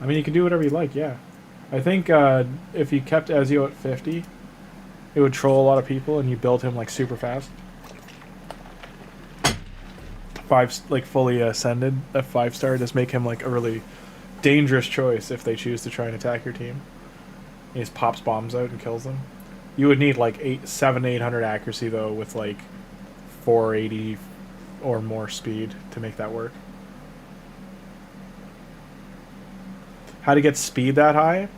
I mean, you can do whatever you like, yeah. I think if you kept Ezio at 50, it would troll a lot of people, and you build him like super fast. Like fully ascended at 5-star, just make him like a really dangerous choice if they choose to try and attack your team. He just pops bombs out and kills them. You would need like 800 accuracy though, with like 480 or more speed to make that work. How to get speed that high?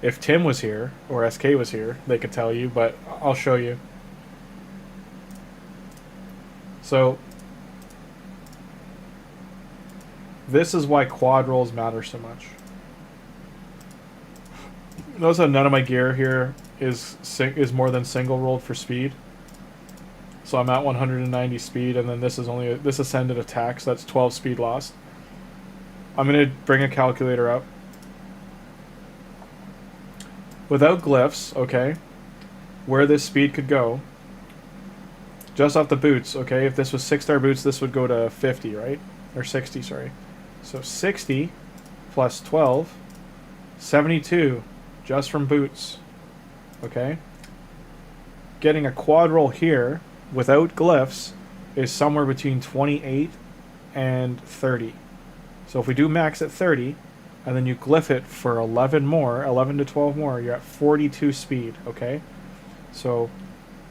If Tim was here, or SK was here, they could tell you, but I'll show you. So, this is why quad rolls matter so much. Notice that none of my gear here is more than single rolled for speed. So I'm at 190 speed, and then this is only this ascended attack, so that's 12 speed lost. I'm gonna bring a calculator up. Without glyphs, okay, where this speed could go, just off the boots, okay, if this was 6-star boots, this would go to 50, right? Or 60, sorry. So 60 plus 12, 72, just from boots, okay? Getting a quad roll here, without glyphs, is somewhere between 28 and 30. So if we do max at 30, and then you glyph it for 11 to 12 more, you're at 42 speed, okay? So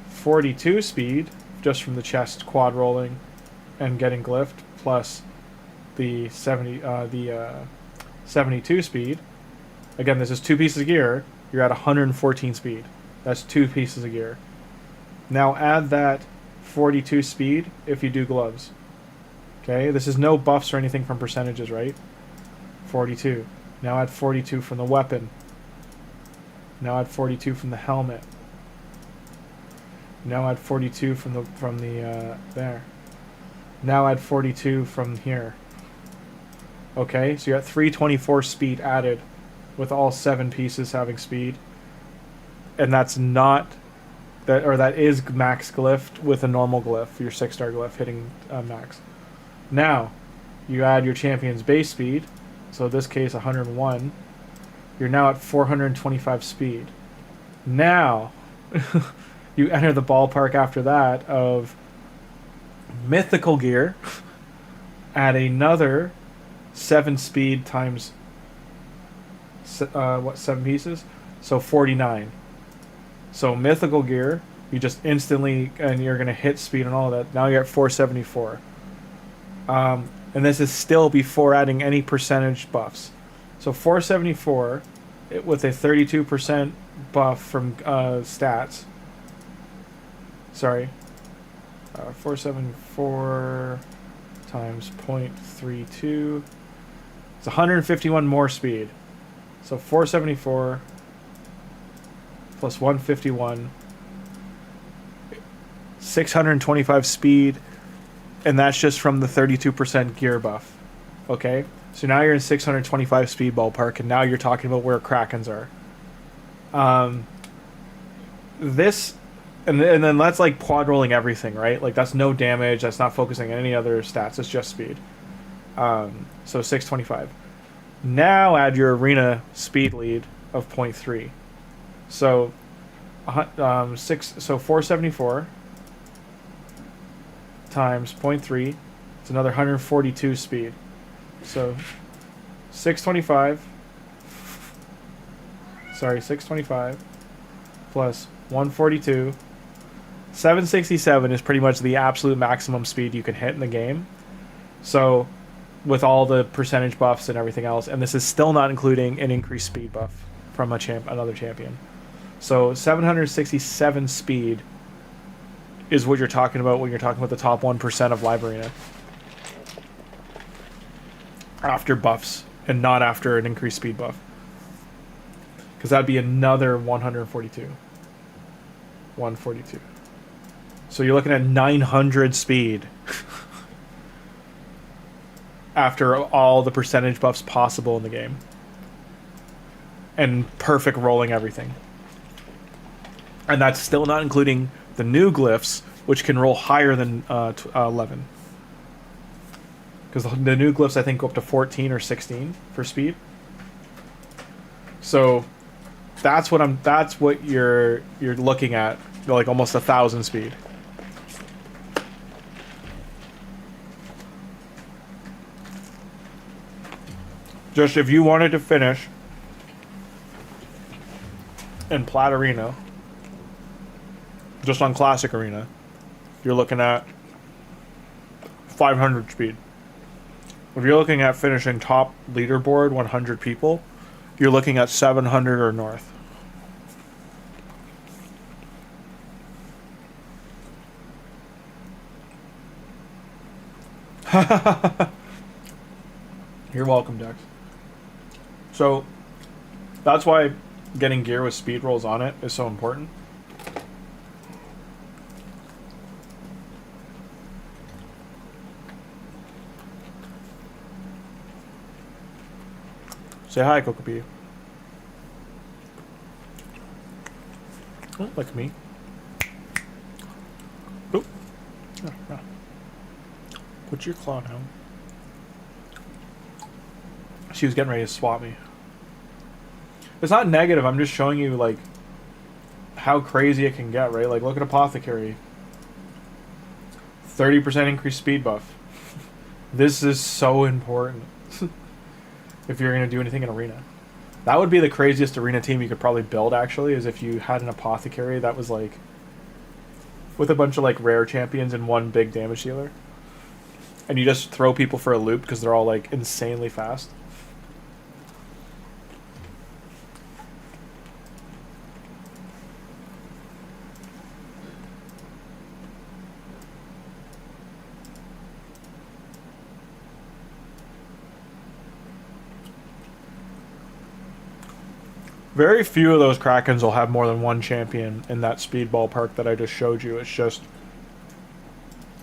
42 speed, just from the chest quad rolling and getting glyphed, plus the 72 speed. Again, this is 2 pieces of gear, you're at 114 speed. That's 2 pieces of gear. Now add that 42 speed if you do gloves. Okay, this is no buffs or anything from percentages, right? 42. Now add 42 from the weapon. Now add 42 from the helmet. Now add 42 from the there. Now add 42 from here. Okay, so you're at 324 speed added with all 7 pieces having speed. And that's not that, or that is max glyphed with a normal glyph, your 6-star glyph hitting max. Now, you add your champion's base speed, so in this case 101. You're now at 425 speed. Now, you enter the ballpark after that of mythical gear, add another 7 speed times, 7 pieces? So 49. So mythical gear, you just instantly, and you're going to hit speed and all of that. Now you're at 474. And this is still before adding any percentage buffs. So 474 with a 32% buff from stats. Sorry. 474 times 0.32. It's 151 more speed. So 474 plus 151. 625 speed. And that's just from the 32% gear buff. Okay? So now you're in 625 speed ballpark, and now you're talking about where Krakens are. This, and then that's like quad rolling everything, right? Like that's no damage, that's not focusing on any other stats, it's just speed. So 625. Now add your arena speed lead of 0.3. So, so 474 times 0.3, it's another 142 speed. So 625 plus 142, 767 is pretty much the absolute maximum speed you can hit in the game. So with all the percentage buffs and everything else, and this is still not including an increased speed buff from another champion. So 767 speed is what you're talking about when you're talking about the top 1% of Live Arena. After buffs, and not after an increased speed buff. Because that'd be another 142. 142. So you're looking at 900 speed. After all the percentage buffs possible in the game. And perfect rolling everything. And that's still not including the new glyphs, which can roll higher than 11. Because the new glyphs, I think, go up to 14 or 16 for speed. So that's what you're looking at, like almost 1,000 speed. Just if you wanted to finish in Plat Arena, just on Classic Arena, you're looking at 500 speed. If you're looking at finishing top leaderboard 100 people, you're looking at 700 or north. You're welcome, Dex. So that's why getting gear with speed rolls on it is so important. Say hi, Kokopee. Oh, like me. Oh. Yeah. Put your claw down. She was getting ready to swat me. It's not negative, I'm just showing you, like, how crazy it can get, right? Like, look at Apothecary. 30% increased speed buff. This is so important. If you're going to do anything in Arena. That would be the craziest Arena team you could probably build, actually, is if you had an Apothecary that was, like, with a bunch of, like, rare champions and one big damage dealer. And you just throw people for a loop because they're all, like, insanely fast. Very few of those Krakens will have more than one champion in that speed ballpark that I just showed you. It's just,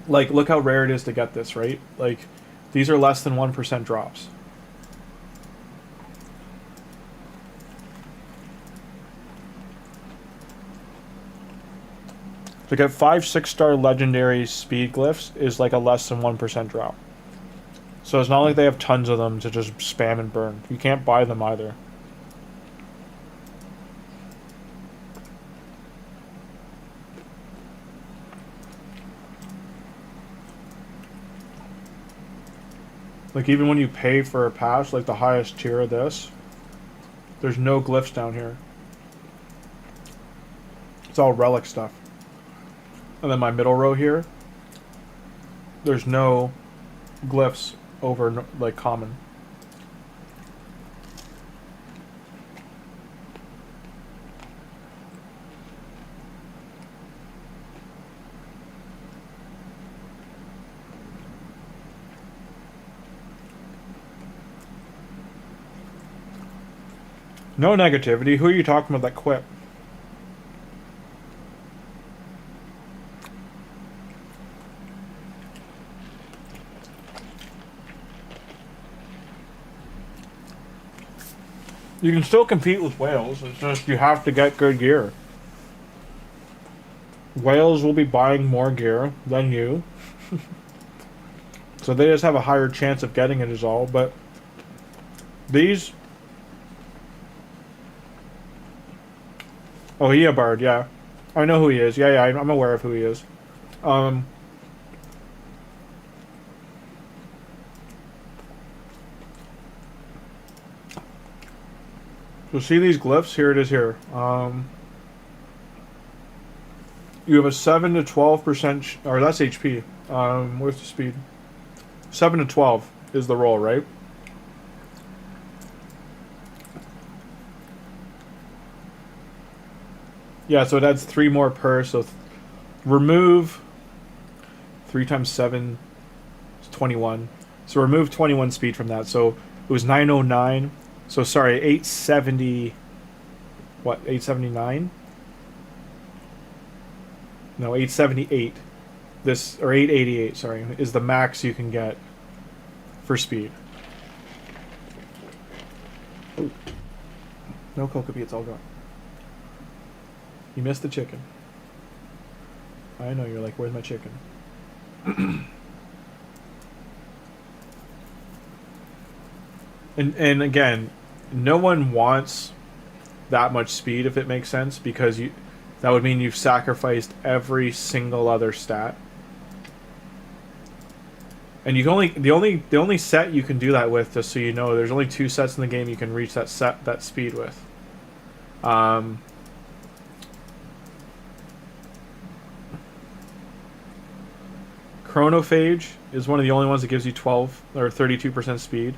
like, look how rare it is to get this, right? Like, these are less than 1% drops. To get 5 6-star legendary speed glyphs is like a less than 1% drop. So it's not like they have tons of them to just spam and burn. You can't buy them either. Like, even when you pay for a pass, like the highest tier of this, there's no glyphs down here. It's all relic stuff. And then my middle row here, there's no glyphs over like common. No negativity. Who are you talking about that quit? You can still compete with whales. It's just you have to get good gear. Whales will be buying more gear than you. So they just have a higher chance of getting it is all. But these... Oh, he a bard, yeah. I know who he is. Yeah, I'm aware of who he is. So see these glyphs? Here it is here. You have a 7 to 12%, or that's HP. Where's the speed? 7 to 12 is the roll, right? Yeah, so it adds 3 more per, so remove 3 times 7 is 21. So remove 21 speed from that. So it was 909. So sorry, 870. What, 879? No, 878. This, or 888, sorry, is the max you can get for speed. Oh. No Kokopi, it's all gone. You missed the chicken. I know, you're like, where's my chicken? And again, no one wants that much speed, if it makes sense, because that would mean you've sacrificed every single other stat. And you can the only set you can do that with, just so you know, there's only 2 sets in the game you can reach that speed with. Chronophage is one of the only ones that gives you 12 or 32% speed,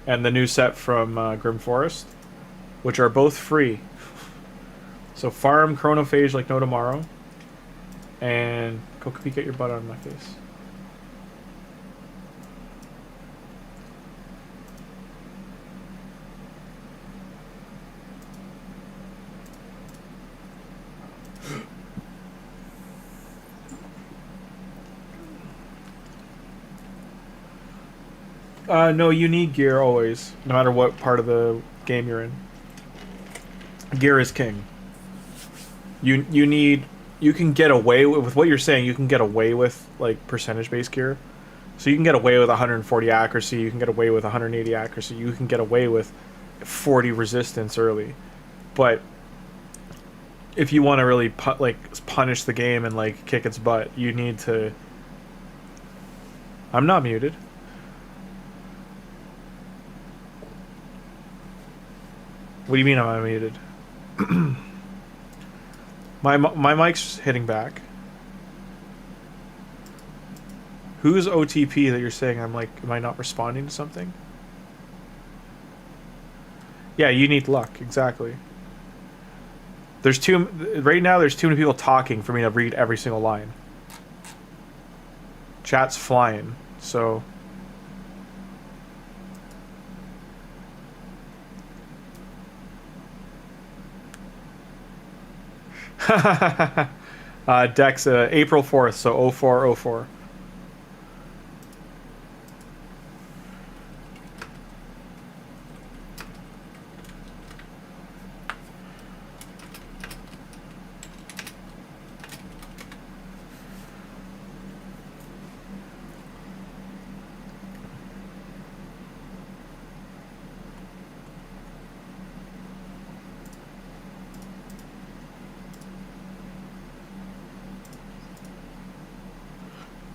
and the new set from Grim Forest, which are both free. So farm Chronophage like no tomorrow, and Kokopi, get your butt out of my face. No, you need gear always, no matter what part of the game you're in. Gear is king. You can get away with what you're saying. You can get away with like percentage-based gear, so you can get away with 140 accuracy. You can get away with 180 accuracy. You can get away with 40 resistance early, but if you want to really punish the game and like kick its butt, you need to. I'm not muted. What do you mean I'm unmuted? my mic's hitting back. Who's OTP that you're saying I'm like, am I not responding to something? Yeah, you need luck, exactly. Right now there's too many people talking for me to read every single line. Chat's flying, so... Dex, April 4th, so 0404.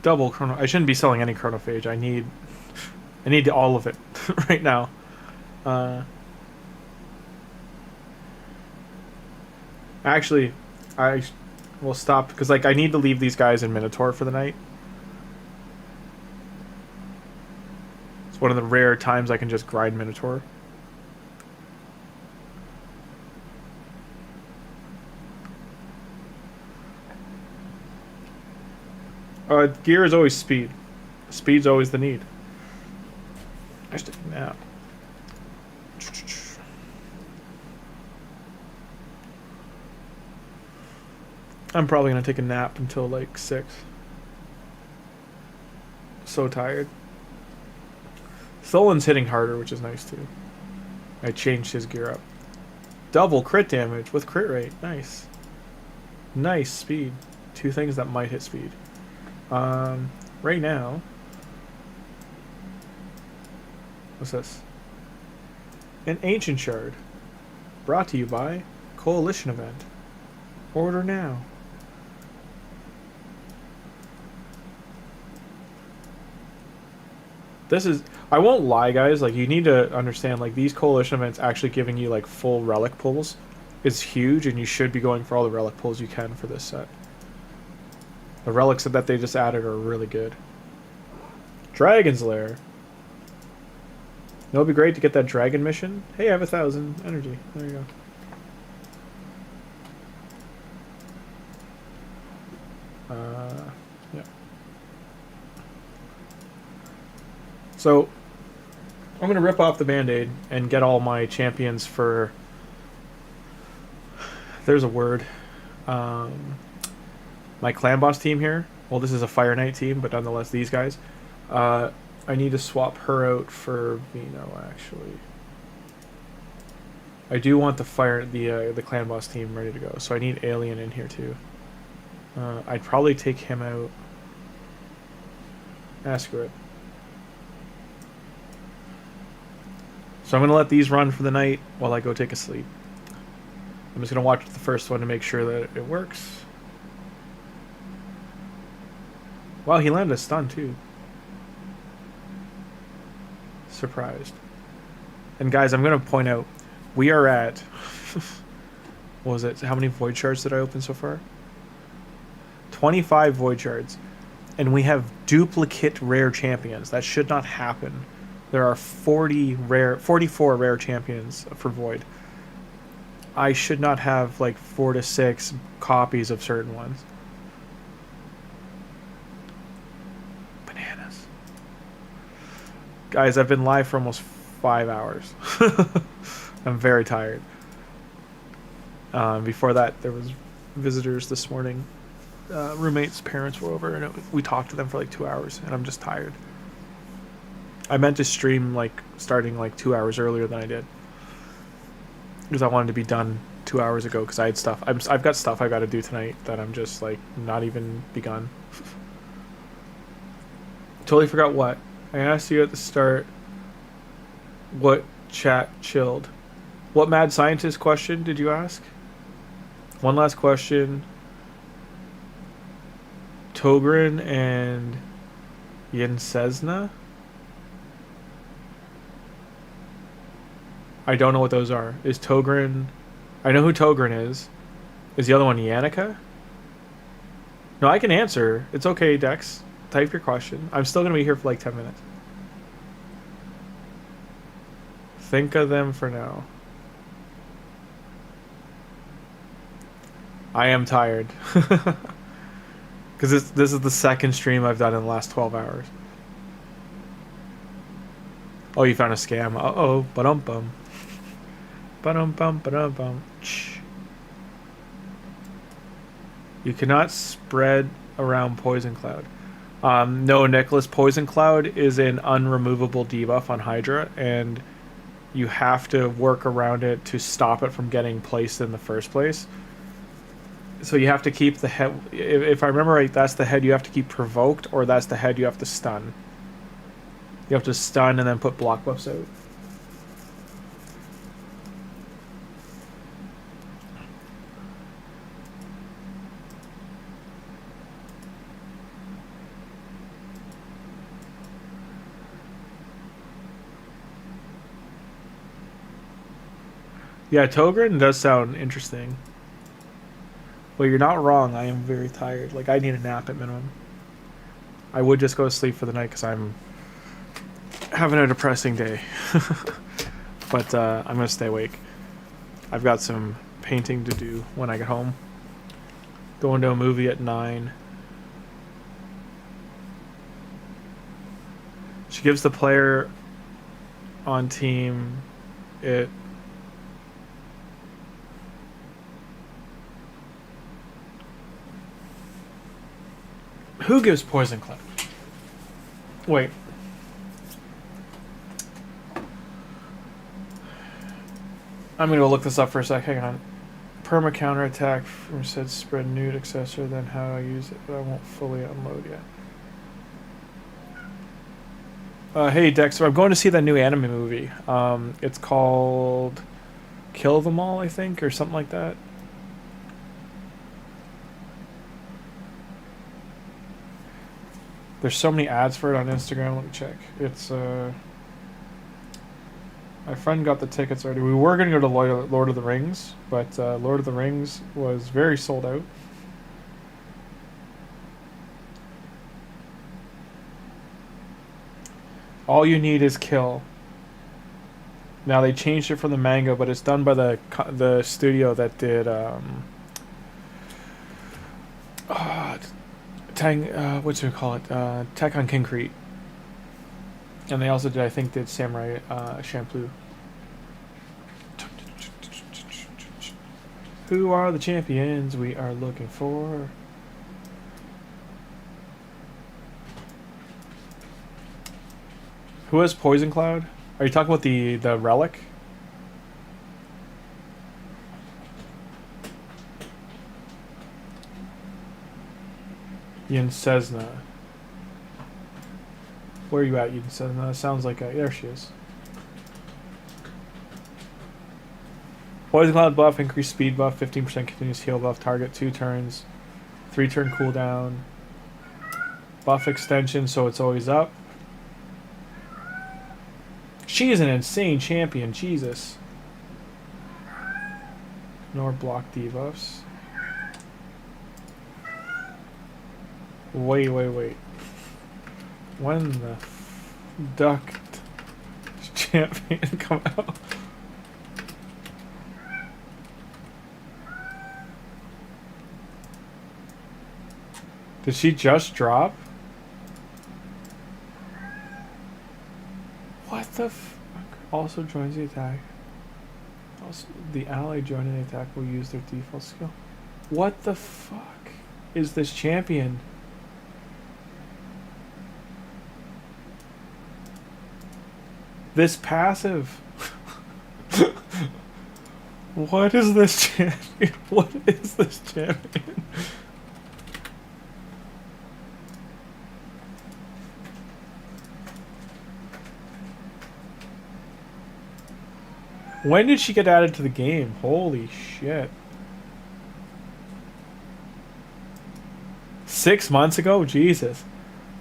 Double chrono. I shouldn't be selling any chronophage. I need all of it right now. Actually, I will stop because like I need to leave these guys in Minotaur for the night. one of the rare times I can just grind Minotaur. Gear is always speed. Speed's always the need. I should take a nap. I'm probably gonna take a nap until like 6. So tired. Tholin's hitting harder, which is nice too. I changed his gear up. Double crit damage with crit rate. Nice. Nice speed. 2 things that might hit speed. Right now. What's this? An ancient shard. Brought to you by Coalition Event. Order now. This is, I won't lie guys, like you need to understand like these coalition events actually giving you like full relic pulls is huge, and you should be going for all the relic pulls you can for this set. The relics that they just added are really good. Dragon's Lair. It'll be great to get that dragon mission. Hey, I have 1,000 energy. There you go. Yeah. So, I'm going to rip off the band-aid and get all my champions for... There's a word. My clan boss team here. Well, this is a Fire Knight team, but nonetheless, these guys. I need to swap her out for Vino, actually. I do want the the clan boss team ready to go, so I need Alien in here too. I'd probably take him out. Screw it. So I'm going to let these run for the night while I go take a sleep. I'm just going to watch the first one to make sure that it works. Wow, he landed a stun too. Surprised. And guys, I'm going to point out, we are at... what was it? How many void shards did I open so far? 25 void shards. And we have duplicate rare champions. That should not happen. There are 44 rare champions for void. I should not have like 4 to 6 copies of certain ones. Bananas. Guys, I've been live for almost 5 hours. I'm very tired. Before that, there was visitors this morning. Roommates' parents were over, and we talked to them for like 2 hours, and I'm just tired. I meant to stream like starting like 2 hours earlier than I did, because I wanted to be done 2 hours ago. Because I had stuff. I've got stuff I got to do tonight that I'm just like not even begun. Totally forgot what I asked you at the start. What chat chilled? What mad scientist question did you ask? One last question. Togrin and Yensesna? I don't know what those are. Is Togrin... I know who Togrin is. Is the other one Yannicka? No, I can answer. It's okay, Dex. Type your question. I'm still going to be here for like 10 minutes. Think of them for now. I am tired. Because this is the second stream I've done in the last 12 hours. Oh, you found a scam. Uh-oh. Ba-dum-bum. Ba-dum-bum, ba-dum-bum. You cannot spread around Poison Cloud. No, Nicholas, Poison Cloud is an unremovable debuff on Hydra, and you have to work around it to stop it from getting placed in the first place. So you have to keep the head... If I remember right, that's the head you have to keep provoked, or that's the head you have to stun. You have to stun and then put block buffs out. Yeah, Togrin does sound interesting. Well, you're not wrong. I am very tired. Like, I need a nap at minimum. I would just go to sleep for the night because I'm having a depressing day. But I'm gonna stay awake. I've got some painting to do when I get home. Going to a movie at 9. She gives the player on team it. Who gives Poison Cloud? Wait. I'm gonna go look this up for a sec. Hang on. Perma counter attack from said spread nude accessor, then how I use it, but I won't fully unload yet. Hey Dexter, I'm going to see that new anime movie. It's called Kill Them All, I think, or something like that. There's so many ads for it on Instagram. Let me check. It's my friend got the tickets already. We were going to go to Lord of the Rings, but Lord of the Rings was very sold out. All you need is kill. Now they changed it from the manga, but it's done by the studio that did what do you call it? Attack on Concrete. And they also did Samurai Champloo. Who are the champions we are looking for? Who has Poison Cloud? Are you talking about the relic? Yin Cessna. Where are you at, Yin Cessna? Sounds like there she is. Poison Cloud buff, increased speed buff, 15% continuous heal buff, target 2 turns, 3 turn cooldown. Buff extension, so it's always up. She is an insane champion, Jesus. Nor block debuffs. Wait. When the duck champion come out? Did she just drop? What the fuck? Also joins the attack. Also, the ally joining the attack will use their default skill. What the fuck is this champion? This passive. What is this champion? What is this champion? When did she get added to the game? Holy shit. 6 months ago? Jesus.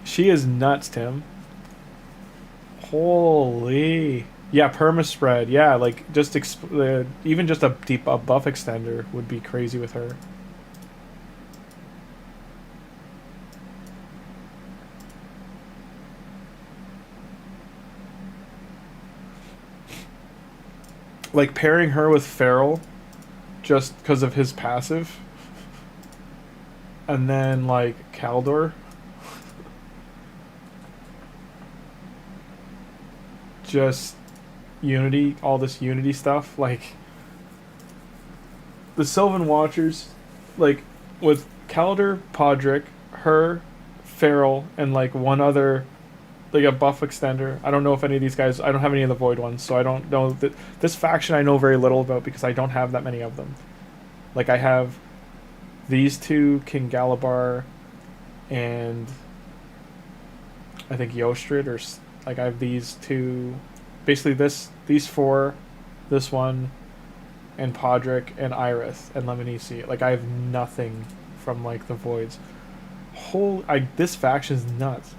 She is nuts, Tim. Holy. Yeah, perma spread. Yeah, like just even just a buff extender would be crazy with her. Like pairing her with Feral just because of his passive. And then like Kaldor. Just Unity, all this Unity stuff. Like the Sylvan Watchers, like with Kaldor, Podrick, her, Feral, and like one other, like a buff extender. I don't know if any of these guys, I don't have any of the Void ones, so I don't know. This faction I know very little about because I don't have that many of them. Like I have these two, King Galabar, and I think Yostrid, or like I have these two, basically these four, this one, and Podrick, and Irith, and Lemonisi. Like I have nothing from like the Voids. This faction's nuts.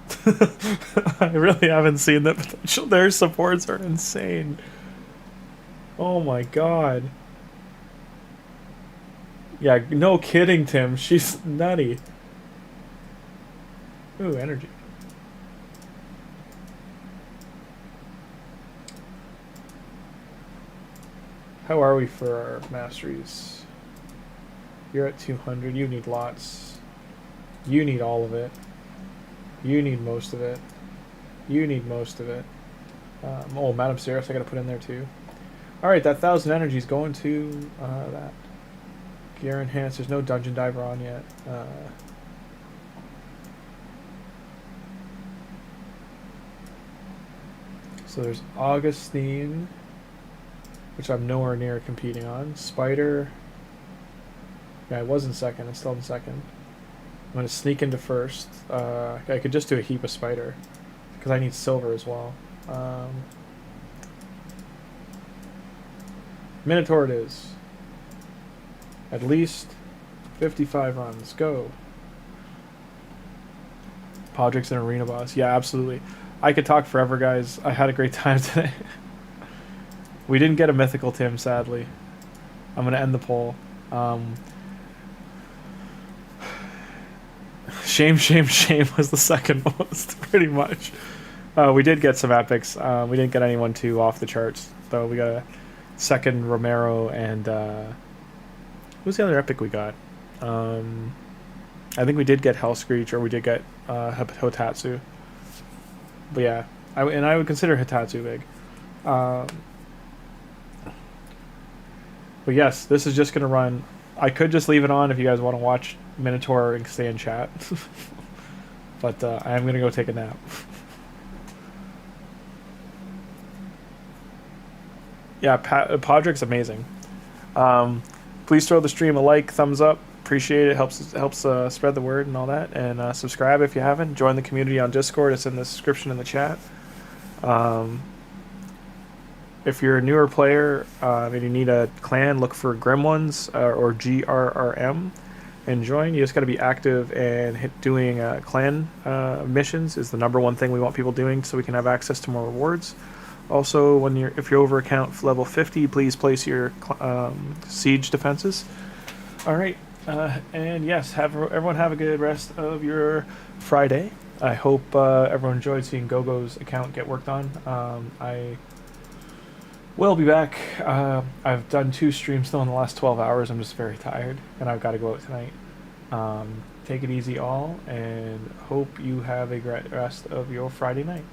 I really haven't seen the potential. Their supports are insane. Oh my god. Yeah, no kidding, Tim. She's nutty. Ooh, energy. How are we for our masteries? You're at 200. You need lots. You need all of it. You need most of it. You need most of it. Oh, Madam Serris, I gotta put in there too. Alright, that 1,000 energy is going to that. Gear enhanced. There's no dungeon diver on yet. So there's Augustine, which I'm nowhere near competing on. Spider. Yeah, I was in second. I'm still in second. I'm going to sneak into first. I could just do a heap of Spider, because I need silver as well. Minotaur it is. At least 55 runs. Go. Podrick's an arena boss. Yeah, absolutely. I could talk forever, guys. I had a great time today. We didn't get a mythical Tim, sadly. I'm going to end the poll. Shame, shame, shame was the second most, pretty much. We did get some epics. We didn't get anyone too off the charts, though. We got a second Romero and... who's the other epic we got? I think we did get Hellscreech, or we did get Hotatsu. But yeah, I would consider Hitatsu big. But yes, this is just going to run. I could just leave it on if you guys want to watch Minotaur and stay in chat. But I am going to go take a nap. Yeah, Podrick's amazing. Please throw the stream a like, thumbs up. Appreciate it. Helps spread the word and all that. And subscribe if you haven't. Join the community on Discord. It's in the description in the chat. If you're a newer player and you need a clan, look for Gremlins or GRRM and join. You just got to be active and doing clan missions is the #1 thing we want people doing, so we can have access to more rewards. Also, if you're over account level 50, please place your siege defenses. All right. And yes, everyone have a good rest of your Friday. I hope everyone enjoyed seeing Gogo's account get worked on. I will be back. I've done 2 streams still in the last 12 hours. I'm just very tired, and I've got to go out tonight. Take it easy all, and hope you have a great rest of your Friday night.